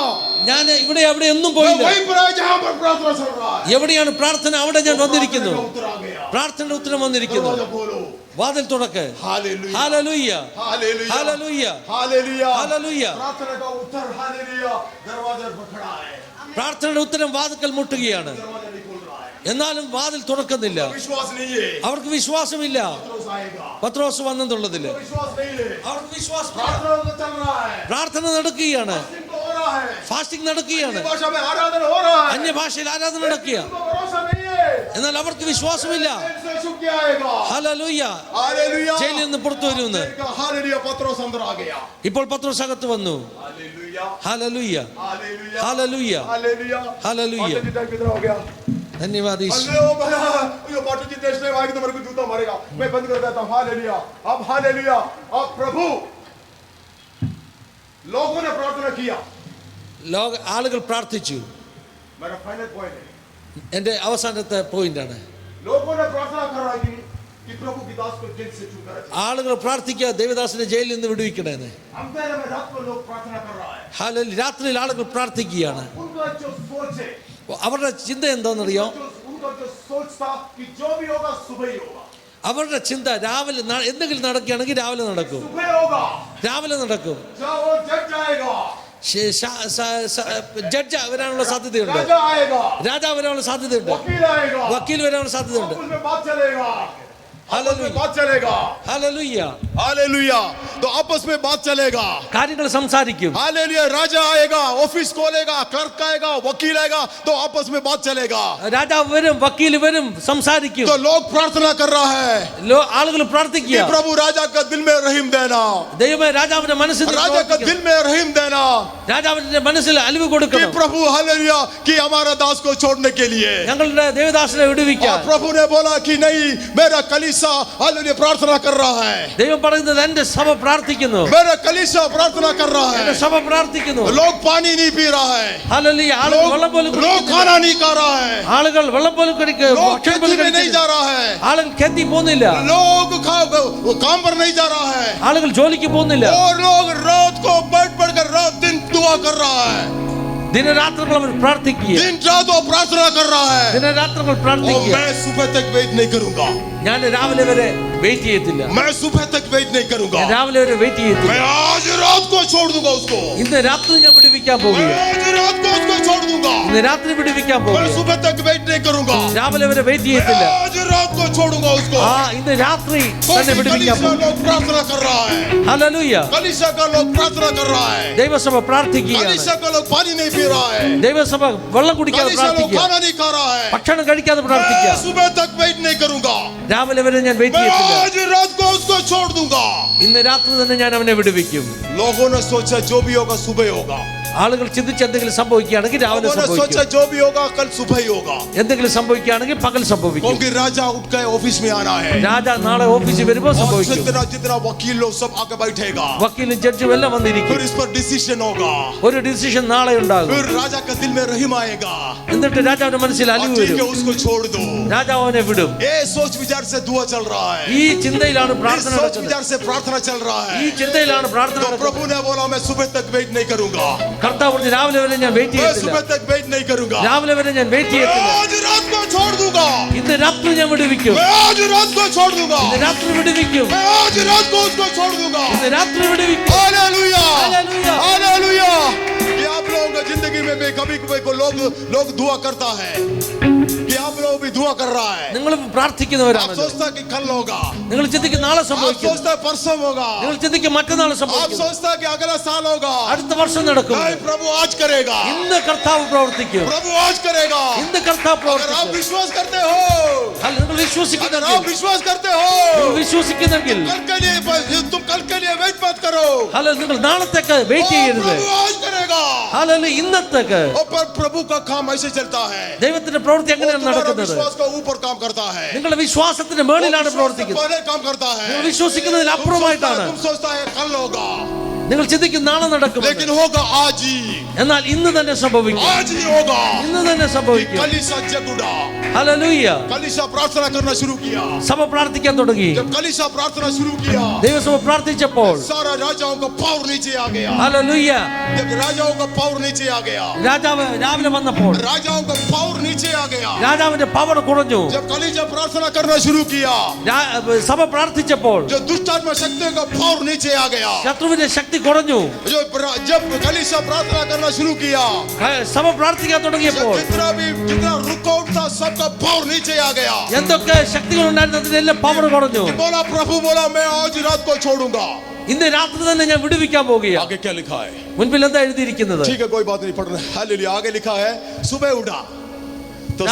ഞാൻ ഇവിടെ അവിടെ ഒന്നും मैं പോയില്ല. वहीं पर आया जहाँ पर प्रार्थना चल रहा है। എവിടെയാണ് പ്രാർത്ഥന അവിടെ ഞാൻ വന്നിരിക്കുന്നു. प्रार्थना का उत्तर आ गया, പ്രാർത്ഥനയുടെ ഉത്തരം വന്നിരിക്കുന്നു. दरवाजा खोलो। വാതിൽ തുറക്ക്. Hallelujah, hallelujah hallelujah, hallelujah hallelujah, hallelujah. प्रार्थना का उत्तर हालेलुया दरवाजे पर खड़ा है, പ്രാർത്ഥനയുടെ ഉത്തരം വാതിൽക്കൽ മുട്ടുകയാണ്. दरवाजा नहीं खोल रहा है, എന്നാലും വാതിൽ തുറക്കുന്നില്ല. विश्वास नहीं है, അവർക്ക് വിശ്വാസമില്ല. पतरस आएगा, പത്രോസ് വന്നെന്നുള്ളതില് विश्वास नहीं है, അവർക്ക് വിശ്വാസം. प्रार्थना तो चल रहा है, പ്രാർത്ഥന നടക്കുകയാണ്. फास्टिंग तो हो रहा है, ഫാസ്റ്റിംഗ് നടക്കുകയാണ്. अन्य भाषा में आराधना हो रहा है, അന്യഭാഷയിൽ ആരാധന നടക്കുക. उनको भरोसा नहीं है, എന്നാൽ അവർക്ക് വിശ്വാസമില്ല. इनसे छुप के आएगा। ഹല്ലേലൂയ. हालेलुया, ജയിലിൽ നിന്ന് പുറത്തു വരുമെന്ന്. हालेलुया, पतरस अंदर आ गया। ഇപ്പോൾ പത്രോസ് അകത്ത് വന്നു. Hallelujah, hallelujah hallelujah, hallelujah hallelujah, hallelujah. पाटू जी टाइम किधर हो गया? ധന്യവാദ് ഈശോ. अल्लाह भला, ये पाटू जी देश में आएगा तो मेरे को जूता मारेगा, मैं बंद कर देता हूँ। हालेलुया, अब हालेलुया, अब प्रभु लोगों ने प्रार्थना किया, ആളുകൾ പ്രാർത്ഥിച്ചു. मेरा फाइनल पॉइंट है, എന്റെ അവസാനത്തെ പോയിന്റാണ്. लोगों ने प्रार्थना कर रहा है कि प्रभु की दास को जेल से छूटा है। ആളുകൾ പ്രാർത്ഥിക്കുക ദേവദാസിനെ ജയിലിൽ നിന്ന് വിടുവിക്കണമെന്ന്. अंधेरे में रात को लोग प्रार्थना कर रहा है, ഹല്ലേലൂയ. രാത്രിയിൽ ആളുകൾ പ്രാർത്ഥിക്കുകയാണ്. उनका जो सोच है, അവരുടെ ചിന്ത എന്താണെന്നറിയോ? उनका जो सोच था कि जो भी होगा सुबह ही होगा, അവരുടെ ചിന്ത രാവിലെ എന്തെങ്കിലും നടക്കുകയാണെങ്കിൽ രാവിലെ നടക്കും. सुबह होगा, രാവിലെ നടക്കും. जब वो जग जाएगा, ജഡ്ജ് വരാനുള്ള സാധ്യതയുണ്ട്. राजा आएगा, രാജാവ് വരാനുള്ള സാധ്യതയുണ്ട്. वकील आएगा, വക്കീൽ വരാനുള്ള സാധ്യതയുണ്ട്. आपस में बात चलेगा, आपस में बात चलेगा, ഹല്ലേലൂയ. हालेलुया, तो आपस में बात चलेगा, കാര്യങ്ങൾ സംസാരിക്കും. हालेलुया, राजा आएगा, ऑफिस खोलेगा, क्लर्क आएगा, वकील आएगा, तो आपस में बात चलेगा, രാജാവ് വരും, വക്കീൽ വരും, സംസാരിക്കും. तो लोग प्रार्थना कर रहा है ആളുകൾ कि പ്രാർത്ഥിക്കുക. प्रभु राजा का दिल में रहीम देना, ദൈവമേ രാജാവിന്റെ മനസ്സിൽ राजा का दिल में रहीम देना, രാജാവിന്റെ മനസ്സിൽ അലിവ് कि കൊടുക്കണം. प्रभु हालेलुया कि हमारा दास को छोड़ने के लिए, ഞങ്ങളുടെ ദേവദാസനെ और വിടുവിക്കാൻ. प्रभु ने बोला कि नहीं, मेरा कलीसिया हालेलुया प्रार्थना कर रहा है, ദൈവം പറയുന്നത് എന്റെ സഭ പ്രാർത്ഥിക്കുന്നു. मेरा कलीसिया प्रार्थना कर रहा എന്റെ है, സഭ പ്രാർത്ഥിക്കുന്നു. लोग पानी नहीं पी रहा है, ഹല്ലേലൂയ. ആളുകൾ വെള്ളം പോലും लोग കുടിക്കുന്നില്ല. खाना नहीं खा रहा है, ആളുകൾ വെള്ളം പോലും लोग ഭക്ഷണം പോലും खेती में नहीं കഴിക്കുന്നില്ല. जा रहा है, ആളുകൾ ഖേത്തി പോകുന്നില്ല. लोग काम पर नहीं जा रहा है, ആളുകൾ ജോലിക്ക് പോകുന്നില്ല. और लोग रात को बैठ बैठ कर रात दिन दुआ कर रहा है, ദിനരാത്രങ്ങൾ അവർ പ്രാർത്ഥിക്കുക. दिन रात वो प्रार्थना कर रहा है, ദിനരാത്രങ്ങൾ और പ്രാർത്ഥിക്കുക. मैं सुबह तक वेट नहीं करूंगा, ഞാൻ രാവിലെ വരെ വെയിറ്റ് ചെയ്യത്തില്ല. मैं सुबह तक वेट नहीं करूंगा, ഞാൻ രാവിലെ വരെ വെയിറ്റ് ചെയ്യത്തില്ല. मैं आज रात को छोड़ दूंगा उसको, ഇന്ന് രാത്രി ഞാൻ വിടുവിക്കും. വിടുവിക്കാൻ പോകുക. मैं आज रात को उसको छोड़ दूंगा. ഇന്ന് രാത്രി വിടുവിക്കാൻ मैं പോകുക. सुबह तक वेट नहीं करूंगा. രാവിലെ വരെ വെയിറ്റ് मैं ചെയ്യത്തില്ല. आज रात को छोड़ूंगा उसको. ഇന്ന് രാത്രി തന്നെ क्योंकि വിടുവിക്കാൻ कलीसिया പോകുക. लोग प्रार्थना कर रहा है. ഹല്ലേലൂയ. कलीसिया का लोग प्रार्थना कर रहा है. ദൈവസഭ പ്രാർത്ഥിക്കുകയാണ്. कलीसिया का लोग पानी नहीं पी रहा है. ദൈവസഭ വെള്ളം കുടിക്കാതെ कलीसिया लोग പ്രാർത്ഥിക്കുക. खाना नहीं खा रहा है. ഭക്ഷണം കഴിക്കാതെ मैं പ്രാർത്ഥിക്കുക. सुबह तक वेट नहीं करूंगा. രാവിലെ വരെ ഞാൻ വെയിറ്റ് मैं ചെയ്യത്തില്ല. आज रात को उसको छोड़ दूंगा. ഇന്ന് രാത്രി തന്നെ ഞാൻ അവനെ വിടുവിക്കും. लोगों ने सोचा जो भी होगा सुबह होगा. ആളുകൾ ചിന്തിച്ച് എന്തെങ്കിലും സംഭവിക്കുകയാണെങ്കിൽ രാവിലെ लोगों ने सोचा സംഭവിക്കും. जो भी होगा कल सुबह ही होगा. എന്തെങ്കിലും സംഭവിക്കുകയാണെങ്കിൽ പകൽ സംഭവിക്കും. क्योंकि राजा उठ के ऑफिस में आना है. രാജ നാളെ ഓഫീസിൽ വരുമ്പോൾ और സംഭവിക്കും. जितना जितना वकील लोग सब आके बैठेगा. വക്കീലും ജഡ്ജും എല്ലാം വന്നിരിക്കും. फिर इस पर डिसीजन होगा. ഒരു ഡിസിഷൻ നാളെ ഉണ്ടാകും. फिर राजा के दिल में रहीम आएगा. എന്നിട്ട് രാജാവിന്റെ മനസ്സിൽ और അലിവ് ठीक है വരും. उसको छोड़ दो. രാജാവ് അവനെ വിടും. ये सोच विचार से दुआ चल रहा है. ഈ ചിന്തയിലാണ് इस പ്രാർത്ഥന सोच നടക്കുന്നത്. विचार से प्रार्थना चल रहा ഈ है. ചിന്തയിലാണ് പ്രാർത്ഥന तो നടക്കുന്നത്. प्रभु ने बोला मैं सुबह तक वेट नहीं करूंगा. കർത്താവ് പറഞ്ഞു രാവിലെ വരെ ഞാൻ വെയിറ്റ് मैं ചെയ്യത്തില്ല. सुबह तक वेट नहीं करूंगा. രാവിലെ വരെ ഞാൻ വെയിറ്റ് मैं ചെയ്യത്തില്ല. आज रात को छोड़ दूंगा. ഇന്ന് രാത്രി ഞാൻ വിടുവിക്കും. मैं आज रात को छोड़ दूंगा. ഇന്ന് രാത്രി വിടുവിക്കും. मैं आज रात को उसको छोड़ दूंगा. ഇന്ന് രാത്രി വിടുവിക്കും. हालेलुया. हालेलुया. हालेलुया. ये आप लोगों की जिंदगी में भी कभी कभी को लोग दुआ करता है कि आप लोग भी दुआ कर रहा है. നിങ്ങൾ आप പ്രാർത്ഥിക്കുന്നവരാണ്. सोचता कि कल होगा. നിങ്ങൾ ചിന്തിക്കും നാളെ आप സംഭവിക്കും. सोचता है परसों होगा. നിങ്ങൾ ചിന്തിക്കും മറ്റന്നാൾ आप സംഭവിക്കും. सोचता है कि अगला साल होगा. അടുത്ത വർഷം നടക്കും. नहीं, प्रभु आज करेगा. ഇന്ന് കർത്താവ് പ്രവർത്തിക്കും. प्रभु आज करेगा. ഇന്ന് കർത്താവ് अगर आप പ്രവർത്തിക്കും. विश्वास करते हो, അല്ല, നിങ്ങൾ अगर വിശ്വസിക്കുന്നെങ്കിൽ आप विश्वास करते നിങ്ങൾ हो, വിശ്വസിക്കുന്നെങ്കിൽ कल के लिए तुम कल के लिए वेट मत करो. അല്ല നിങ്ങൾ നാളത്തേക്ക് വെയിറ്റ് ओ, ചെയ്യരുത്. प्रभु आज करेगा. അല്ല ഇന്നത്തേക്ക് और पर प्रभु का काम ऐसे चलता है. ദൈവത്തിന്റെ പ്രവൃത്തി वो എങ്ങനെയാണ് तुम्हारा നടക്കുന്നത്? विश्वास का ऊपर काम करता है. നിങ്ങളുടെ വിശ്വാസത്തിന്റെ वो മേളിലാണ് विश्वास से പ്രവർത്തിക്കുന്നത്. पहले काम करता है. നിങ്ങൾ വിശ്വസിക്കുന്നതിൽ അപ്പുറമായിട്ടാണ്. तुम सोचता है कल होगा, നിങ്ങൾ ചിന്തിക്കും നാളെ നടക്കും. लेकिन होगा आज ही. എന്നാൽ ഇന്ന് തന്നെ സംഭവിക്കും. आज ही होगा. ഇന്ന് തന്നെ സംഭവിക്കും. कलीसिया जग उठा. ഹല്ലേലൂയ. कलीसिया प्रार्थना करना शुरू किया. സഭ പ്രാർത്ഥിക്കാൻ തുടങ്ങി. जब कलीसिया प्रार्थना शुरू किया, ദൈവസഭ പ്രാർത്ഥിച്ചപ്പോൾ सारा राजाओं का पावर नीचे आ गया. ഹല്ലേലൂയ. जब राजाओं का पावर नीचे आ गया, രാജാവ് രാവിലെ വന്നപ്പോൾ राजाओं का पावर नीचे आ गया. രാജാവിന്റെ പവർ കുറഞ്ഞു. जब कलीसिया प्रार्थना करना शुरू किया, സഭ പ്രാർത്ഥിച്ചപ്പോൾ जो दुष्टात्मा शक्तियों का पावर नीचे आ गया. ശത്രുവിന്റെ ശക്തി കുറഞ്ഞു. जब कलीसिया प्रार्थना करना शुरू किया, സഭ പ്രാർത്ഥിക്കാൻ തുടങ്ങിയപ്പോൾ जितना रुकावट था सबका पावर नीचे आ गया. എന്തൊക്കെ ശക്തികൾ ഉണ്ടായിരുന്നു അതിനെല്ലാം പവർ കുറഞ്ഞു. बोला प्रभु बोला मैं आज रात को छोड़ूंगा. ഇന്ന് രാത്രി തന്നെ ഞാൻ വിടുവിക്കാൻ പോകുകയാണ്. आगे क्या लिखा है? മുൻപിൽ എന്താ എഴുതിയിരിക്കുന്നത്? ठीक है, कोई बात नहीं, पढ़ रहे. हालेलुया. आगे लिखा है सुबह उठा तो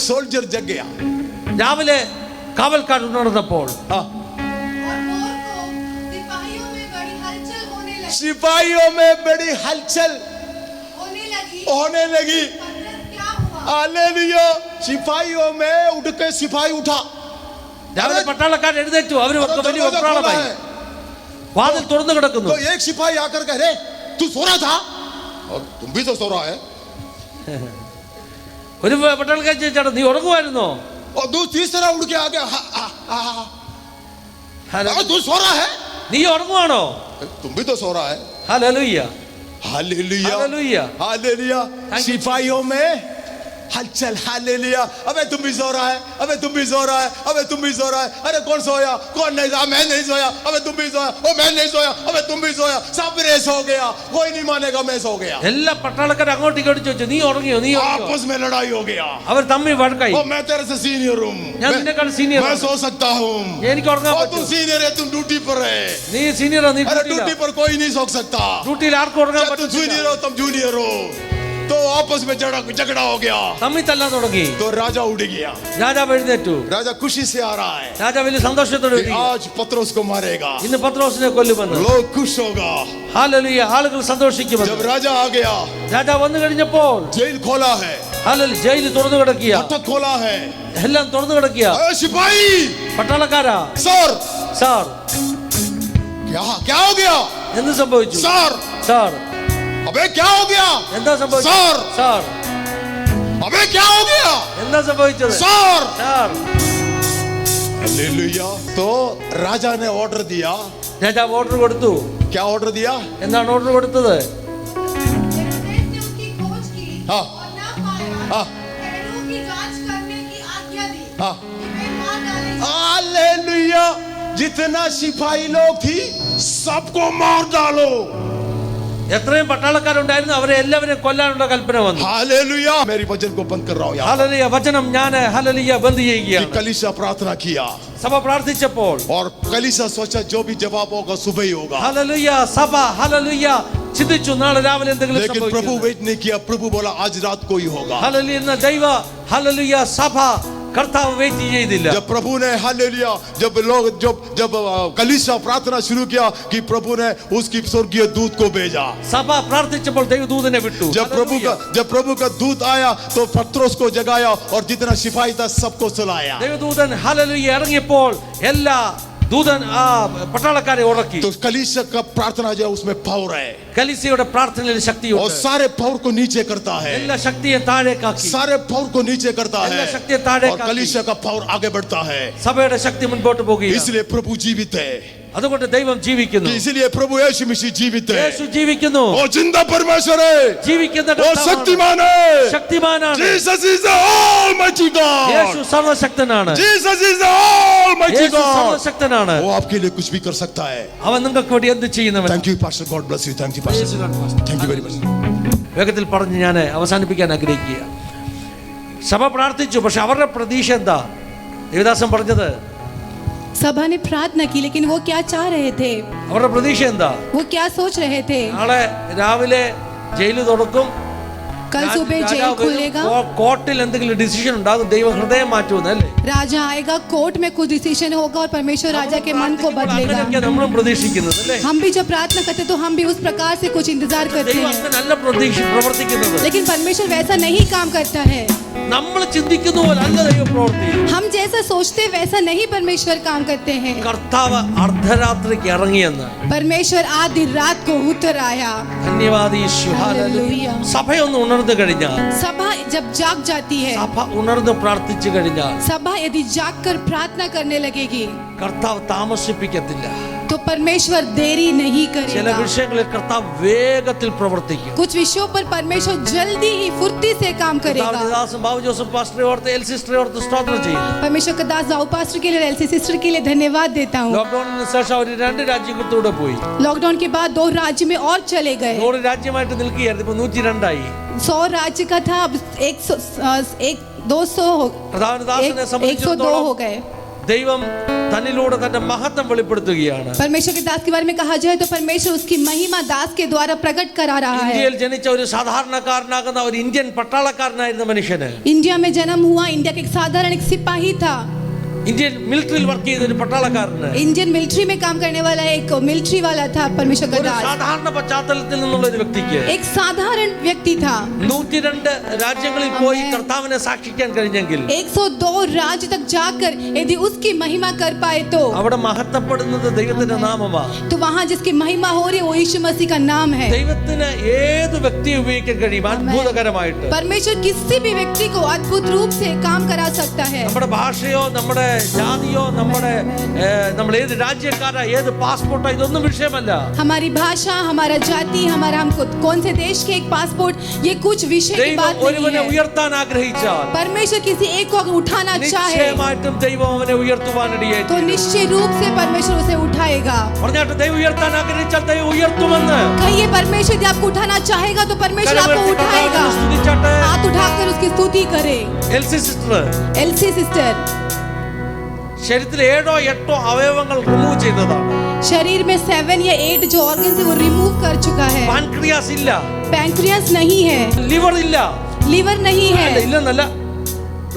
सोल्जर जग गया. രാവിലെ കാവൽക്കാർ ഉണർന്നപ്പോൾ हाँ, और भोर को सिपाहियों में बड़ी हलचल सिपाहियों में बड़ी हलचल होने लगी. पतरस क्या हुआ? हालेलुया. सिपाहियों में उठ के सिपाही उठा. രാവിലെ പട്ടാളക്കാർ എഴുന്നേറ്റു. അവർ दरवाजा വലിയ खोला വെപ്രാളമായി. है. വാതിൽ തുറന്നു കിടക്കുന്നു. तो एक सिपाही आकर कह रहे तू सो रहा था? और तुम भी तो सो रहा है. ഒരു പട്ടാളക്കാരൻ ചോദിച്ചാണ് നീ ഉറങ്ങുമായിരുന്നോ? और दो तीसरा उड़ के आ गया. तू सो रहा है? നീ ഉറങ്ങുവാണോ? तुम भी तो सो रहा है. Hallelujah. Hallelujah. Hallelujah. Hallelujah. Thank you. सिपाहियों में हलचल. हालेलुया. अबे तुम भी सो रहा है, अबे तुम भी सो रहा है, अबे तुम भी सो रहा है. अरे कौन सोया, कौन नहीं सोया? मैं नहीं सोया. अबे तुम भी सोया. ओ मैं नहीं सोया. अबे तुम भी सोया. सब रे सो गया. कोई नहीं मानेगा मैं सो गया. എല്ലാ പട്ടാളക്കാരും അങ്ങോട്ട് ഇങ്ങോട്ട് ചോദിച്ചു നീ ഉറങ്ങിയോ നീ ഉറങ്ങിയോ? आपस में लड़ाई हो गया. അവർ തമ്മിൽ വഴക്കായി. ओ मैं तेरे से सीनियर हूँ. ഞാൻ നിന്നെക്കാൾ സീനിയർ मैं सो सकता हूँ. എനിക്ക് ഉറങ്ങാൻ ओ പറ്റും. तुम सीनियर है, तुम ड्यूटी पर है. നീ സീനിയറാ നീ अरे ड्यूटी पर कोई नहीं सो सकता. ഡ്യൂട്ടിയിൽ ആർക്കും ഉറങ്ങാൻ जब तुम പറ്റില്ല. जूनियर हो तुम जूनियर हो. तो आपस में झगड़ा हो गया. തമ്മിൽ തല്ലാൻ തുടങ്ങി. तो राजा उड़ गया. രാജാവ് എഴുന്നേറ്റു. राजा खुशी से आ रहा है രാജാവ് വലിയ സന്തോഷത്തോടെ कि आज पत्रोस को मारेगा. ഇന്ന് പത്രോസിനെ കൊല്ലുമെന്ന്. लोग खुश होगा. ഹല്ലേലൂയ. ആളുകൾ സന്തോഷിക്കുമെന്ന്. जब राजा आ गया, രാജാവ് വന്നു കഴിഞ്ഞപ്പോൾ जेल खोला है, ഹല്ലേലൂയ ജയിൽ തുറന്നു കിടക്കുക. फाटक खोला है. എല്ലാം തുറന്നു കിടക്കുക. अरे सिपाही പട്ടാളക്കാരാ सर, സാർ क्या हो गया? എന്ത് സംഭവിച്ചു? सर, സാർ अबे क्या हो गया? എന്താ സംഭവിച്ചു? സാർ. സാർ अबे क्या हो गया? എന്താ സംഭവിച്ചത്? सर. Sir hallelujah. तो राजा ने ऑर्डर दिया. രാജാവ് ഓർഡർ കൊടുത്തു. क्या ऑर्डर दिया? എന്താണ് ഓർഡർ കൊടുത്തത്? जब ने उसकी खोज की हाँ. और न पाया, हाँ. पहलू की जांच करने की आज्ञा दी हाँ. कि वे मार डाले जाएं। हालेलुया. जितना सिपाही लोग थी सबको मार डालो. എത്രയും പട്ടാളക്കാരുണ്ടായിരുന്നു അവരെ എല്ലാവരെയും കൊല്ലാനുള്ള കൽപ്പന വന്നു. हालेलुया मेरी वचन को बंद कर रहा हूं यहाँ ഹല്ലേലൂയ വചനം ഞാൻ ഹല്ലേലൂയ ബന്ദ് कि ചെയ്യുകയാണ്. कलीसिया प्रार्थना किया സഭ പ്രാർത്ഥിച്ചപ്പോൾ और कलीसिया सोचा जो भी जवाब होगा सुबह ही होगा, ഹല്ലേലൂയ സഭ ഹല്ലേലൂയ ചിന്തിച്ചു നാളെ രാവിലെ എന്തെങ്കിലും लेकिन प्रभु സംഭവിക്കും. वेट नहीं किया. प्रभु बोला आज रात को ही होगा. ഹല്ലേലൂയ എന്ന ദൈവ ഹല്ലേലൂയ സഭ കർത്താവ് വെയിറ്റ് ചെയ്തില്ല. जब प्रभु ने हालेलुया जब कलीसिया प्रार्थना शुरू किया कि प्रभु ने उसकी स्वर्गीय दूत को भेजा. സഭ പ്രാർത്ഥിച്ചപ്പോൾ ദൈവദൂതനെ വിട്ടു. जब प्रभु का दूत आया तो पत्रोस को जगाया और जितना सिपाही था सबको सुलाया. ദൈവദൂതൻ ഹല്ലേലൂയ ഇറങ്ങിയപ്പോൾ എല്ലാ ദൂതൻ ആ പട്ടാളക്കാരെ ഉറക്കി. तो कलीसिया का प्रार्थना जो है उसमें पावर है കലീസിയയുടെ പ്രാർത്ഥനയിൽ और ശക്തിയുണ്ട്. सारे पावर को नीचे करता है. എല്ലാ ശക്തിയെ താഴേക്കാക്കി. सारे पावर को नीचे करता എല്ലാ है ശക്തിയെ താഴേക്കാക്കി. और कलीसिया का पावर आगे बढ़ता है. സഭയുടെ ശക്തി മുൻപോട്ട് പോകുകയാണ്. इसलिए प्रभु जीवित है. അതുകൊണ്ട് ദൈവം ജീവിക്കുന്നു. इसलिए प्रभु यीशु मसीह जीवित है. യേശു ജീവിക്കുന്നു. वो जिंदा परमेश्वर है. ജീവിക്കുന്ന वो കർത്താവാണ്. शक्तिमान है. ശക്തിമാനാണ്. Jesus is the almighty Yeshu God. സർവശക്തനാണ്. Jesus is the almighty Yeshu God. സർവശക്തനാണ്. वो आपके लिए कुछ भी कर सकता है. അവൻ നിങ്ങൾക്ക് വേണ്ടി എന്ത് ചെയ്യുന്നവൻ. Thank you pastor. God bless you. Thank you pastor. Thank you very much. വേഗത്തിൽ പറഞ്ഞ് ഞാൻ അവസാനിപ്പിക്കാൻ ആഗ്രഹിക്കുക. സഭ പ്രാർത്ഥിച്ചു, പക്ഷെ അവരുടെ പ്രതീക്ഷ എന്താ? ദേവദാസൻ പറഞ്ഞത് सभा ने प्रार्थना की, लेकिन वो क्या चाह रहे थे, അവരുടെ പ്രതീക്ഷ എന്താ? वो क्या सोच रहे थे? നാളെ രാവിലെ ജയില് തുറക്കും, कल सुबह जेल खुलेगा, കോർട്ടിൽ എന്തെങ്കിലും ഡിസിഷൻ ഉണ്ടാകും, ദൈവം ഹൃദയം മാറ്റുമെന്ന് അല്ലേ? राजा आएगा, कोर्ट में कुछ डिसीजन होगा और परमेश्वर राजा के मन को बदलेगा. അങ്ങനെയൊക്കെ നമ്മളും പ്രതീക്ഷിക്കുന്നത് അല്ലേ? हम भी जब प्रार्थना करते तो हम भी उस प्रकार से कुछ इंतजार करते ദൈവം हैं, അങ്ങനല്ല പ്രവർത്തിക്കുന്നത്. लेकिन परमेश्वर वैसा नहीं काम करता है. നമ്മൾ ചിന്തിക്കുന്ന പോലെ അല്ല ദൈവം പ്രവർത്തിക്കുന്നത്. हम जैसा सोचते वैसा नहीं परमेश्वर काम करते हैं. കർത്താവ് അർദ്ധരാത്രിക്ക് ഇറങ്ങിയെന്ന് परमेश्वर आधी रात को उतर आया. ധന്യവാദി യേശു. हालेलुया. സഭയൊന്ന് ഉണർന്നു കഴിഞ്ഞാൽ, सभा जब जाग जाती है, സഭ ഉണർന്ന് പ്രാർത്ഥിച്ചു കഴിഞ്ഞാൽ सभा यदि जागकर प्रार्थना करने लगेगी കർത്താവ് താമസിപ്പിക്കത്തില്ല. तो परमेश्वर देरी नहीं ചില करेगा. വിഷയങ്ങളിൽ കർത്താവ് വേഗത്തിൽ പ്രവർത്തിക്കും. कुछ विषयों पर परमेश्वर जल्दी ही फुर्ती से काम करेगा. ദാസൻ ബാബു ജോസഫ് പാസ്റ്ററെ ഓർത്ത് എൽ സിസ്റ്ററെ ഓർത്ത് സ്തോത്രം ചെയ്യുന്നു. परमेश्वर का दास बाबू पास्टर के लिए, एलसी सिस्टर के लिए धन्यवाद देता हूँ. ലോക്ക്ഡൌണിന് ശേഷം അവർ 2 രാജ്യങ്ങളിലൂടെ പോയി. लॉकडाउन के बाद 2 राज्य में और चले गए. 100 രാജ്യമായിട്ട് നിൽക്കുകയായിരുന്നു, ഇപ്പൊ 102 ആയി. 100 राज्य का था, अब 200 പ്രധാന ദാസനെ 102 സംബന്ധിച്ചിടത്തോളം हो गए. ദൈവം തന്നിലൂടെ തന്റെ മഹത്വം വെളിപ്പെടുത്തുകയാണ്. परमेश्वर के दास के बारे में कहा जाए तो परमेश्वर उसकी महिमा दास के द्वारा प्रकट करा रहा है. ഇന്ത്യയിൽ ജനിച്ച ഒരു സാധാരണക്കാരനാകുന്ന ഒരു ഇന്ത്യൻ പട്ടാളക്കാരനായിരുന്ന മനുഷ്യന് इंडिया में जन्म हुआ, इंडिया का एक साधारण एक सिपाही था. ഇന്ത്യൻ മിലിറ്ററിയിൽ വർക്ക് ചെയ്ത ഒരു പട്ടാളക്കാരന്, इंडियन मिलिट्री में काम करने वाला एक मिलिट्री वाला था परमेश्वर का ഒരു दास. സാധാരണ പശ്ചാത്തലത്തിൽ നിന്നുള്ള ഒരു വ്യക്തിക്ക് एक साधारण व्यक्ति था. 102 രാജ്യങ്ങളിൽ പോയി കർത്താവിനെ സാക്ഷിക്കാൻ കഴിഞ്ഞെങ്കിൽ 102 राज्य तक जाकर यदि उसकी महिमा कर पाए तो അവിടെ മഹത്വപ്പെടുന്നത് ദൈവത്തിന്റെ നാമമാണ്. वहां जिसकी महिमा हो रही है वो यीशु मसीह का नाम है. ദൈവത്തിന് ഏത് വ്യക്തിയെ ഉപയോഗിക്കാൻ കഴിയും അത്ഭുതകരമായിട്ട്. परमेश्वर किसी भी व्यक्ति को अद्भुत रूप से काम करा सकता है. നമ്മുടെ ഭാഷയോ നമ്മുടെ ജാതിയോ നമ്മൾ ഏത് രാജ്യക്കാരാ ഏത് പാസ്പോർട്ടോ ഇതൊന്നും വിഷയമല്ല. हमारी भाषा, हमारा जाति, हमारा हमको कौन से देश के एक पासपोर्ट, ये कुछ विषय की ദൈവം बात नहीं ഒരുവനെ है. ഉയർത്താൻ ആഗ്രഹിച്ചാൽ परमेश्वर किसी एक को अगर उठाना चाहे നിശ്ചയമായിട്ടും ദൈവം അവനെ ഉയർത്തുവാനിടയായി. तो निश्चय रूप से परमेश्वर उसे उठाएगा. പറഞ്ഞാട്ട് ദൈവം ഉയർത്താൻ ആഗ്രഹിച്ചാൽ ദൈവം ഉയർത്തുമെന്ന്. कहिए परमेश्वर यदि आपको उठाना चाहेगा तो परमेश्वर आपको കരമുയർത്തി उठाएगा. കർത്താവിനെ സ്തുതിച്ചാട്ടെ. हाथ उठाकर उसकी स्तुति करे. എൽസി സിസ്റ്റർ एलसी सिस्टर ശരീരത്തിൽ 7 8 അവയവങ്ങൾ റിമൂവ് ചെയ്തതാണ്. शरीर में 7 या 8 जो ऑर्गन है वो रिमूव कर चुका है. പാൻക്രിയാസ് ഇല്ല, पैंक्रियास नहीं है, ലിവർ ഇല്ല, लीवर नहीं है, ഇല്ലെന്നല്ല,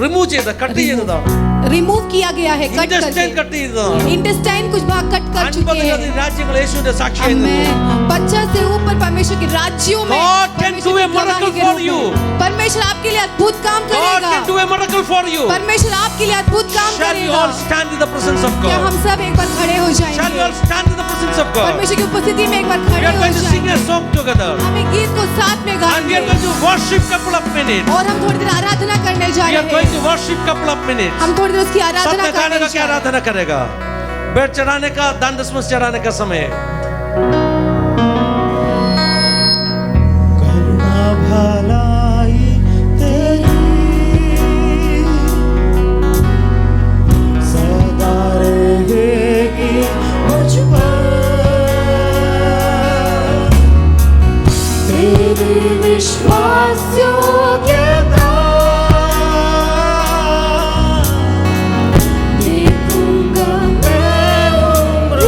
റിമൂവ് ചെയ്ത കട്ട് ചെയ്തതാണ്. रिमूव किया गया है, कट ഇന്റെസ്റ്റൈൻ करके. കട്ട് ചെയ്തതാണ്. इंटेस्टाइन कुछ भाग कट कर चुके 50 हैं. രാജ്യങ്ങൾ യേശുവിന്റെ अब സാക്ഷിയായി मैं നിന്നു. 50 से ऊपर परमेश्वर के राज्यों में God can परमेश्वर do a की गवाही miracle के for रूप में you. परमेश्वर आपके लिए अद्भुत काम God करेगा. can do a miracle for you. परमेश्वर आपके लिए अद्भुत काम Shall you करेगा. all stand in the presence of क्या God? हम सब एक बार खड़े हो Shall you जाएंगे? all stand in the presence of God? परमेश्वर की उपस्थिति में एक बार We खड़े are हो going to sing जाएंगे. a song together. हम एक गीत को साथ में And we are गाएंगे going to worship couple of minutes. और हम थोड़ी देर आराधना करने जा We are रहे going हैं. to worship couple of minutes. हम थोड़ी देर उसकी सब आराधना में गाने करने का जा क्या रहे हैं. आराधना करेगा? बेट चढ़ाने का, दान दशमस चढ़ाने का समय. करुणा भलाई तेरी सदा रहेगी मुझ पर, विश्वासयोग्यता देखूंगा मैं उम्र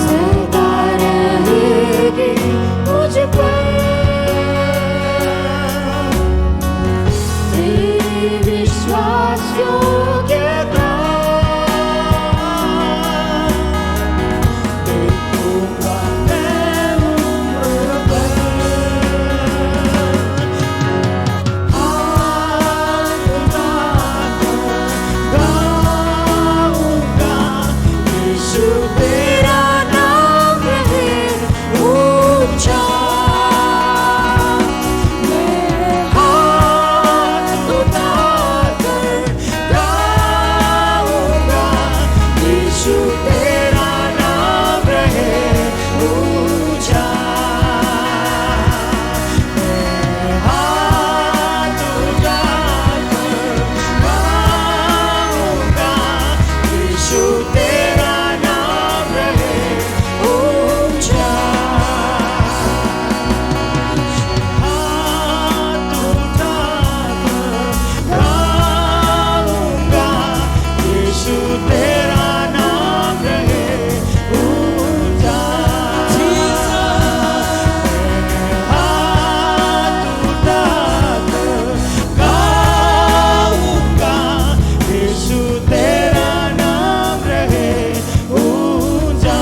सदा रहेगी मुझ पर तेरी विश्वासयोग्यता देखूंगा मैं उम्र भर हाथ उठाकर गाऊंगा यीशु तेरा नाम रहे ऊंचा मैं हाथ उठाकर गाऊंगा यीशु तेरा नाम रहे ऊंचा मैं हाथ उठाकर गाऊंगा यीशु तेरा नाम रहे ऊंचा हाथ उठाकर गाऊंगा यीशु तेरा नाम रहे ऊंचा हाथ उठाकर गाऊंगा यीशु तेरा नाम रहे ऊंचा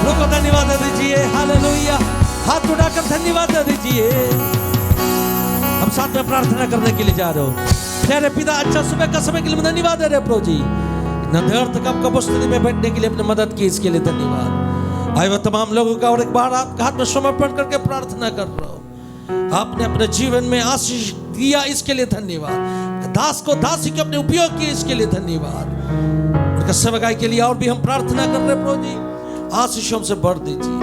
प्रभु को धन्यवाद दीजिए। हालेलुया। हाथ उठाकर धन्यवाद दीजिए। हम साथ में प्रार्थना करने के लिए जा रहे हो। प्यारे पिता, अच्छा सुबह का समय के लिए धन्यवाद दे रहे प्रभु जी। इतना देर तक आपका उपस्थिति में बैठने के लिए अपने मदद की, इसके लिए धन्यवाद। आए हुए तमाम लोगों का और एक बार आपके हाथ में समर्पण करके प्रार्थना कर रहा हूं। आपने अपने जीवन में आशीष दिया, इसके लिए धन्यवाद। दास को दासी के अपने उपयोग किए, इसके लिए धन्यवाद। उनका सेवकाई के लिए और भी हम प्रार्थना कर रहे प्रभु जी, आशीषों से भर दीजिए।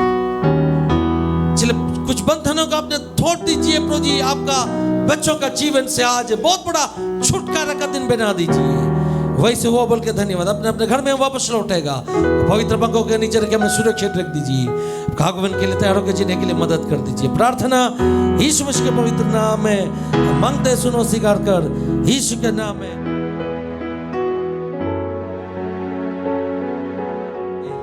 चले कुछ बंधनों का आपने तोड़ दीजिए प्रभु जी। आपका बच्चों का जीवन से आज बहुत बड़ा छुटकारा का दिन बना दीजिए। वैसे हुआ बोल के धन्यवाद। अपने अपने घर में वापस लौटेगा, पवित्र पंखों के नीचे रख के हमें सुरक्षित रख दीजिए। आगमन के लिए तैयार होकर जीने के लिए मदद कर दीजिए। प्रार्थना यीशु मसीह के पवित्र नाम में मांगते सुनो स्वीकार कर, यीशु के नाम में।